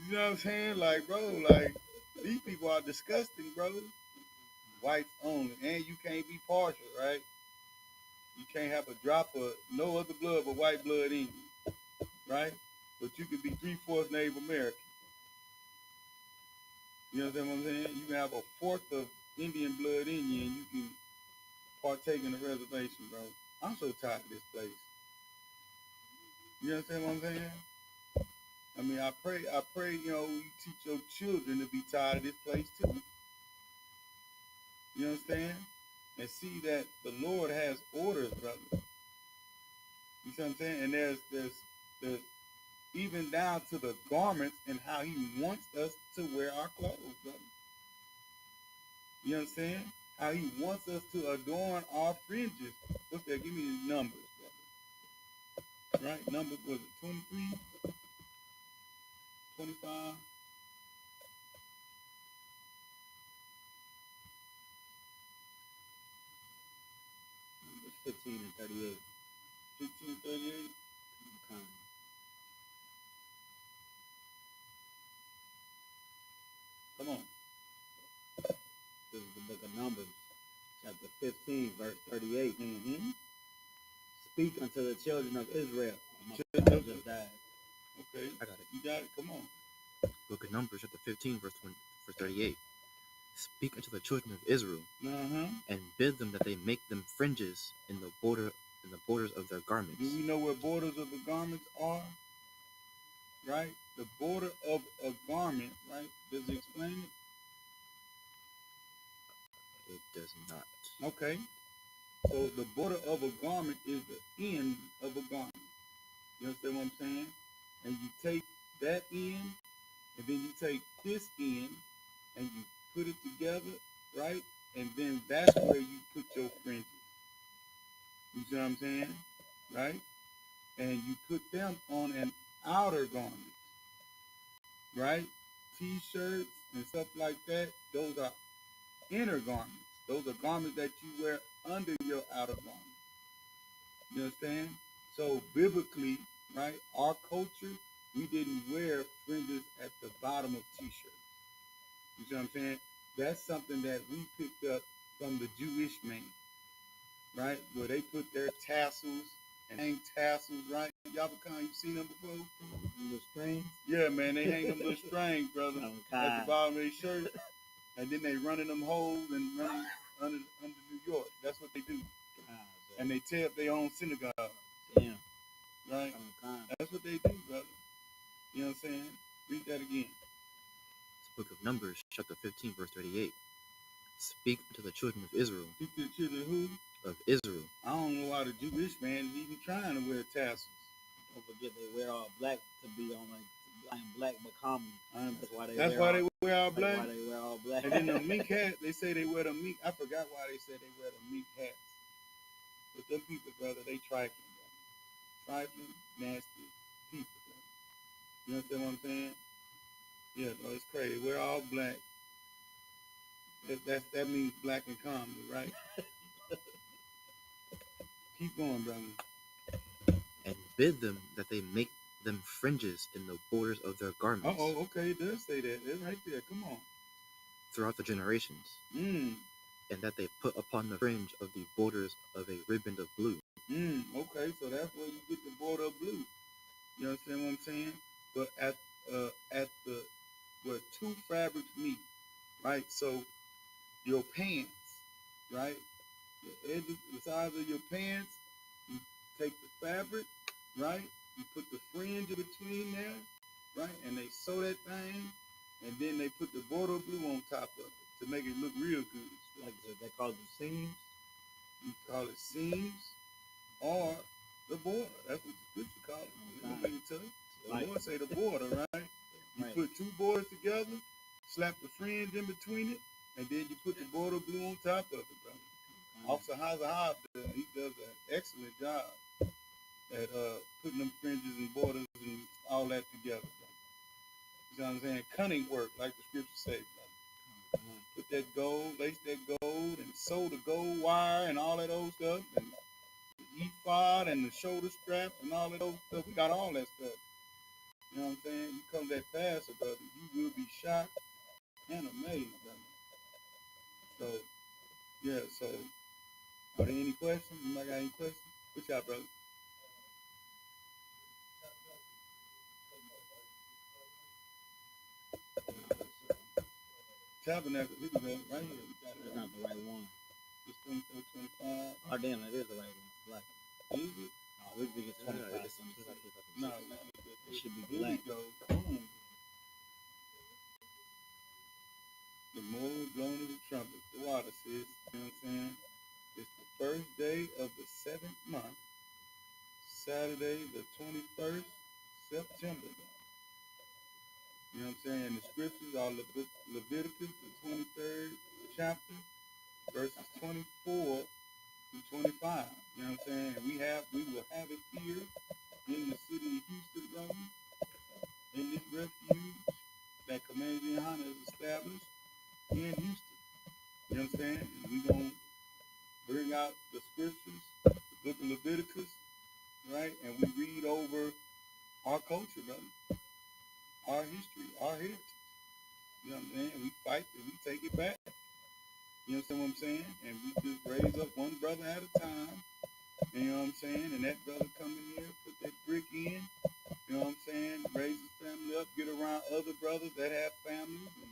You know what I'm saying? Like, bro, like, these people are disgusting, bro. Whites only. And you can't be partial, right? You can't have a drop of no other blood but white blood in you, right? But you could be 3/4 Native American. You understand what I'm saying? You can have a fourth of Indian blood in you and you can partake in the reservation, bro. I'm so tired of this place. You understand what I'm saying? I mean, I pray, you teach your children to be tired of this place too. You understand? And see that the Lord has orders, brother. You see what I'm saying? And there's even down to the garments and how he wants us to wear our clothes, brother. You understand? How he wants us to adorn our fringes. What's that? Give me the numbers, brother. Right? Numbers, was it 23? 25? It's 15 and 38. 15, 38? Okay. Come on. This is the book of Numbers, chapter 15, verse 38. Mm-hmm. Speak unto the children of Israel. Just died. Okay. I got it. You got it? Come on. Book of Numbers, chapter 15, verse 38. Speak unto the children of Israel, and bid them that they make them fringes in the borders of their garments. Do we know where borders of the garments are? Right? The border of a garment, right? Does it explain it? It does not. Okay. So the border of a garment is the end of a garment. You understand what I'm saying? And you take that end, and then you take this end, and you put it together, right? And then that's where you put your fringes. You see what I'm saying? Right? And you put them on an outer garment, right? T-shirts and stuff like that, those are inner garments. Those are garments that you wear under your outer garment. You understand? So biblically, right, our culture, we didn't wear fringes at the bottom of T-shirts. You see what I'm saying? That's something that we picked up from the Jewish man, right? Where they put their tassels and hang tassels, right? YAHANNA, you seen them before? Little strings? Yeah, man, they hang them little strings, brother, at the bottom of their shirt, and then they run in them holes and run under New York. That's what they do. And they tear up their own synagogue. Yeah. Right? That's what they do, brother. You know what I'm saying? Read that again. It's the book of Numbers, chapter 15, verse 38. Speak to the children of Israel. Speak to the children of who? Of Israel. I don't know why the Jewish man is even trying to wear tassels. Don't forget they wear all black to be on like black but common. That's why they wear all black. That's why they wear all black. And then the mink hat, they say they wear the mink. I forgot why they said they wear the mink hats. But them people, brother, they trifling, brother. Trifling, nasty people, brother. You understand what I'm saying? Yeah, no, it's crazy. We're all black. That means black and common, right? Keep going, brother. And bid them that they make them fringes in the borders of their garments. Oh, okay, it does say that. It's right there. Come on. Throughout the generations. And that they put upon the fringe of the borders of a riband of blue. Okay, so that's where you get the border of blue. You understand what I'm saying? But at the where two fabrics meet, right? So your pants, right? The edges, the size of your pants, you take the fabric, right? You put the fringe in between there, right? And they sew that thing, and then they put the border blue on top of it to make it look real good. Like they call them seams. You call it seams or the border. That's what the scripture calls it. You don't make it tough. The Lord say the border, right? You put two borders together, slap the fringe in between it, and then you put the border blue on top of it, brother. Officer Hazard, he does an excellent job at putting them fringes and borders and all that together, brother. You know what I'm saying? Cunning work, like the scripture say, brother. Put that gold, lace that gold, and sew the gold wire and all that old stuff, and the ephod and the shoulder straps and all that old stuff. We got all that stuff. You know what I'm saying? You come that faster, brother, you will be shocked and amazed, brother. So, yeah, so, are there any questions? You might got any questions? What's up, brother? Tabernacle, here we go, right here. That's not the right one. It's 24, 25. Oh, damn, that is the right one. Black. Is it? No, we think it's 25. No, It should be here black. we go. Boom. The moon blowing of the trumpet, the water says, you know what I'm saying? It's the first day of the 7th month, Saturday, the 21st September. You know what I'm saying? The scriptures are Leviticus, the 23rd chapter, verses 24 to 25. You know what I'm saying? And we will have it here in the city of Houston, brother, in this refuge that Commander YAHANNA has established in Houston. You know what I'm saying? And we're going to bring out the scriptures, the book of Leviticus, right? And we read over our culture, brother, our history, our heritage. You know what I'm saying? We fight and we take it back. You understand what I'm saying? And we just raise up one brother at a time. You know what I'm saying? And that brother come in here, put that brick in. You know what I'm saying? Raise his family up, get around other brothers that have families. And,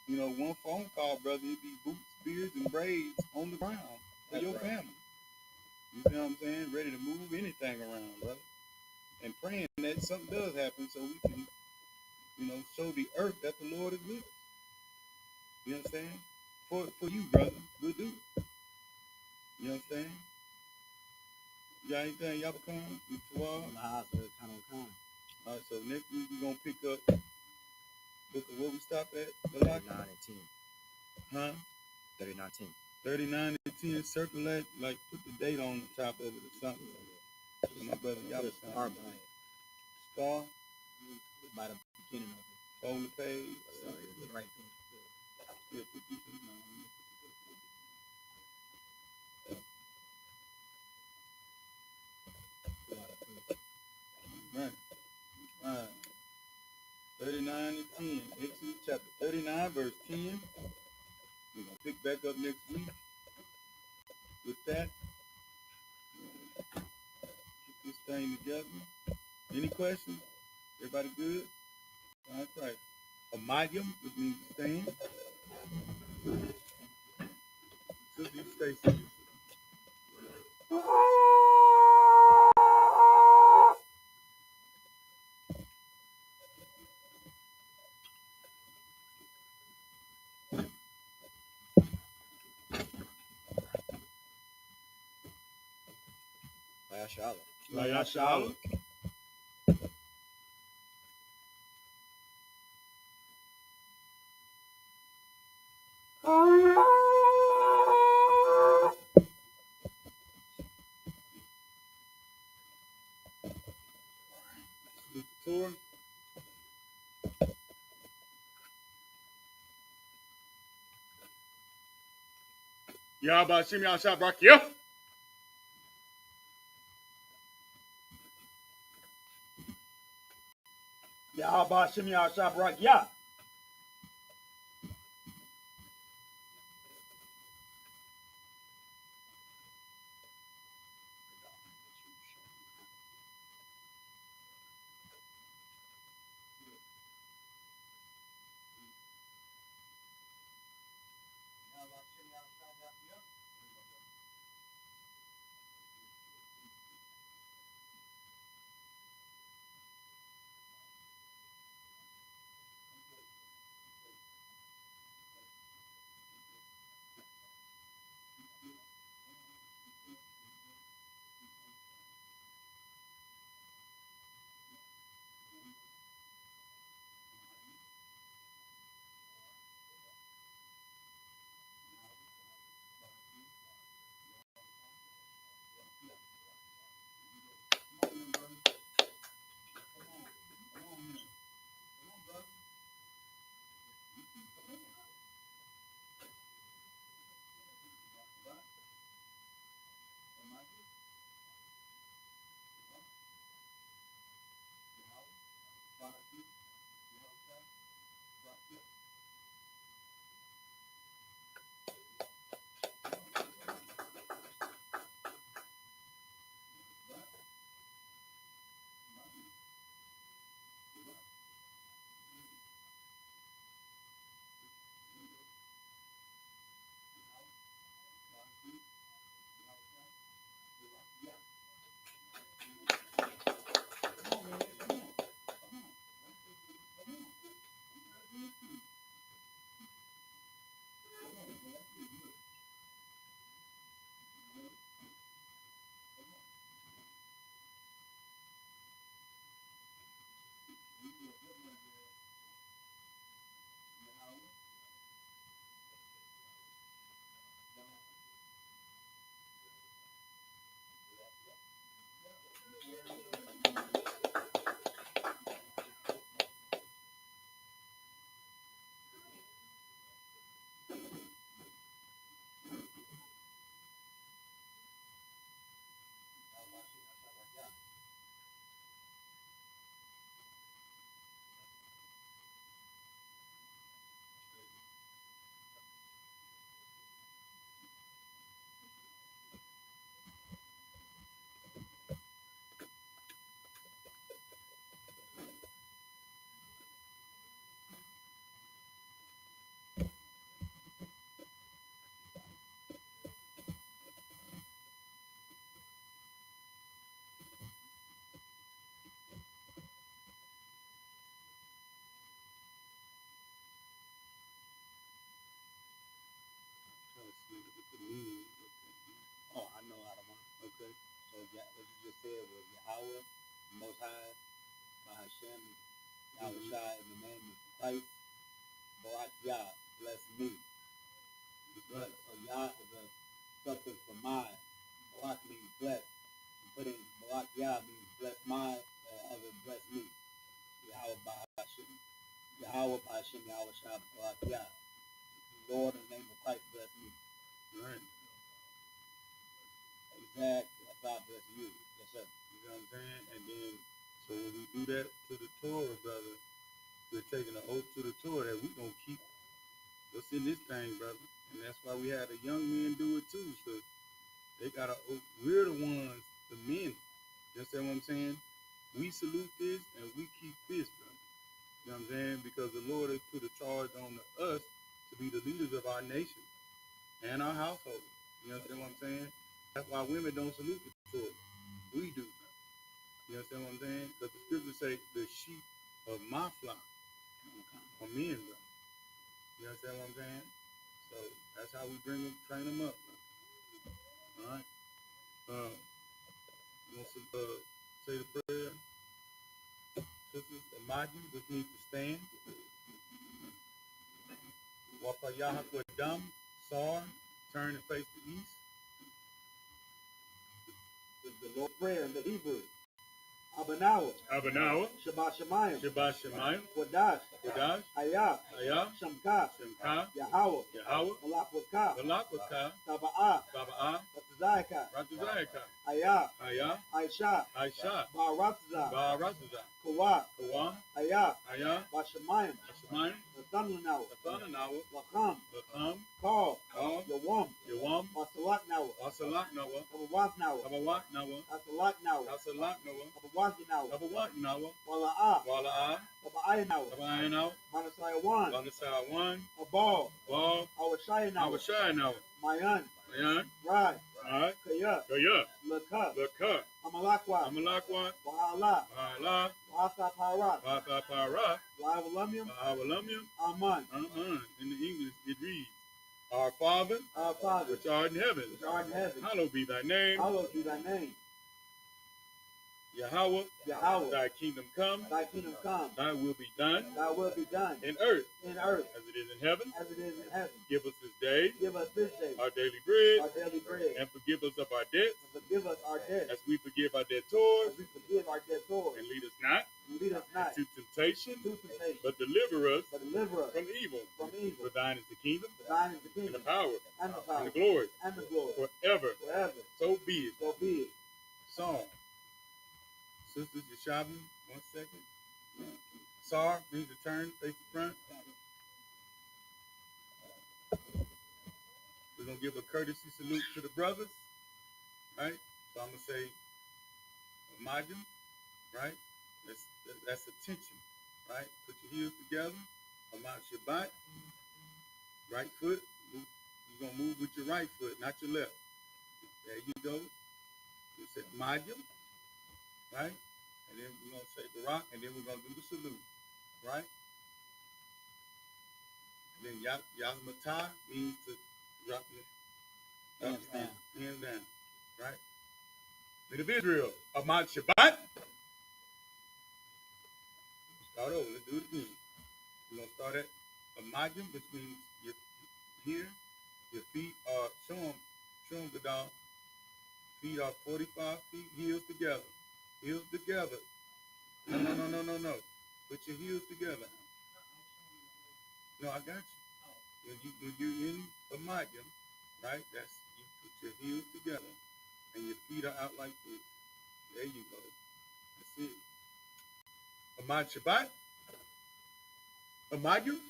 you know, one phone call, brother, it'd be boots, beards, and braids on the ground for your family. You see what I'm saying? Ready to move anything around, brother. And praying that something does happen so we can, you know, show the earth that the Lord is with us. You know what I'm saying? For you, brother, we'll do it. You know what I'm saying? You got anything, y'all become? All right, so next week we're going to pick up book of what we stopped at? 39 and 10. Huh? 39 10. 39 and 10. Circle that, like put the date on the top of it or something. So my brother, y'all become. Star? By the beginning of it. Hold the page. Right Yeah, put this in there. Right. All right. 39 and 10. Exodus chapter 39, verse 10. We're going to pick back up next week with that. Get this thing together. Any questions? Everybody good? All right. Amayim, which means to stand. Sister, you stay seated. YAHANNA. Tour. Yahweh Shem Yahshua Barakia. Yahweh Shem Yahshua Barakia. Oh, I know how to one. Okay. So yeah, what you just said was Yahweh, the Most High, by Hashem, Yahweh Shai, in the name of Christ, Barak Yah, bless me. Right. So Yah is a suffix for my. Barak means bless. And putting Barak Yah means bless my, or other bless me. Yahweh by Hashem. Yahweh by Hashem, Yahweh Shai, Barak Yah. Lord, in the name of Christ, bless me. Right. Exactly. That's God bless you. Yes, sir. You know what I'm saying? And then, so when we do that to the Torah, brother, we're taking an oath to the Torah that we're going to keep what's in this thing, brother. And that's why we had the young men do it too. So they got to oath. We're the ones, the men. You understand what I'm saying? We salute this and we keep this, brother. You know what I'm saying? Because the Lord has put a charge on us to be the leaders of our nation and our household. You understand what I'm saying? That's why women don't salute the Torah. We do. You understand what I'm saying? Because the scriptures say the sheep of my flock are men, bro. You understand what I'm saying? So that's how we bring them, train them up, bro. All right. You want to say the prayer? Sisters, Imagine, which means to stand. YAHANNA, Sar, turn and face the east. The Lord's Prayer in the Hebrew. Abanawa. Shabbat Shemayim. Shabbat Shemayim. Kodash. I.S.U.P.K. I.S.U.P.K. Yahweh. Malak Waka. Sabbath. Ratuzayaka. I.S.U.P.K. I.S.U.P.K. Baratza. Kawah. I.S.U.P.K. Bashemayim. Shemayim. Nathanawa. Lacham. Call. Yawam. Basalaknawa. Wasalaknawa. Abawaknawa. Abawaknawa. Asalaknawa. Abawaknawa. Wala'ah. Abayanawa. Manasayawan. Abal. Awashayanawa. Mayan. Rai. Alright. Kaya. Laka. Amalakwa. Wahala. Wahasapara. La'avalumium. Aman. In the English, it reads, Our Father, which art in heaven, hallowed be thy name. Yahweh, thy kingdom come, thy will be done, in earth, as it is in heaven. Give us this day our daily bread, and forgive us of our debts, as we forgive our debtors, and lead us not into temptation, but deliver us from evil. For thine is the kingdom, and the power, and the glory, forever. So be it. Psalm. Sisters, Yashabi, 1 second. Sar, means to turn, face the front. We're going to give a courtesy salute to the brothers, right? So I'm going to say, Imagine, right? That's attention, right? Put your heels together. Amat Shabbat. Right foot. You're going to move with your right foot, not your left. There you go. You say Imagine. Right? And then we're going to say Barak, and then we're going to do the salute. Right? And then Yazmatah means to drop your hands down. Right? Men of Israel, Ahmad Shabbat. Start over. Let's do it again. We're going to start at Imagine, which means you're here. Your feet are, show them, Gadal. Feet are 45 feet, heels together. Heels together. No. Put your heels together. No, I got you. When you're in a Magim, right? That's you put your heels together and your feet are out like this. There you go. That's it. Ahmad Shabbat. Amagim.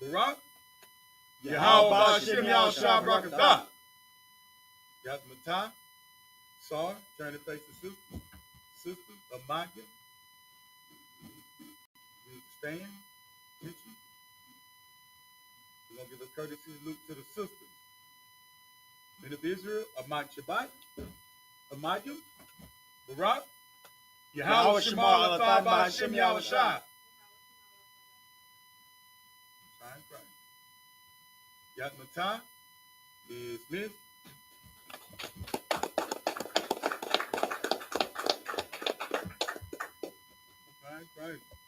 Barak. Yahweh Ba'ashem Yahushua Barakatah. Yazmatah. Sar, turn to face the sisters, Amagim. Stand, attention. We're going to give a courtesy salute to the sisters. Men of Israel, Ahmad Shabbat, Amagim, Barak, Yahweh Shema Alatah Ba'ashem Yahushua. Yazmatah, Dismissed. All right, right.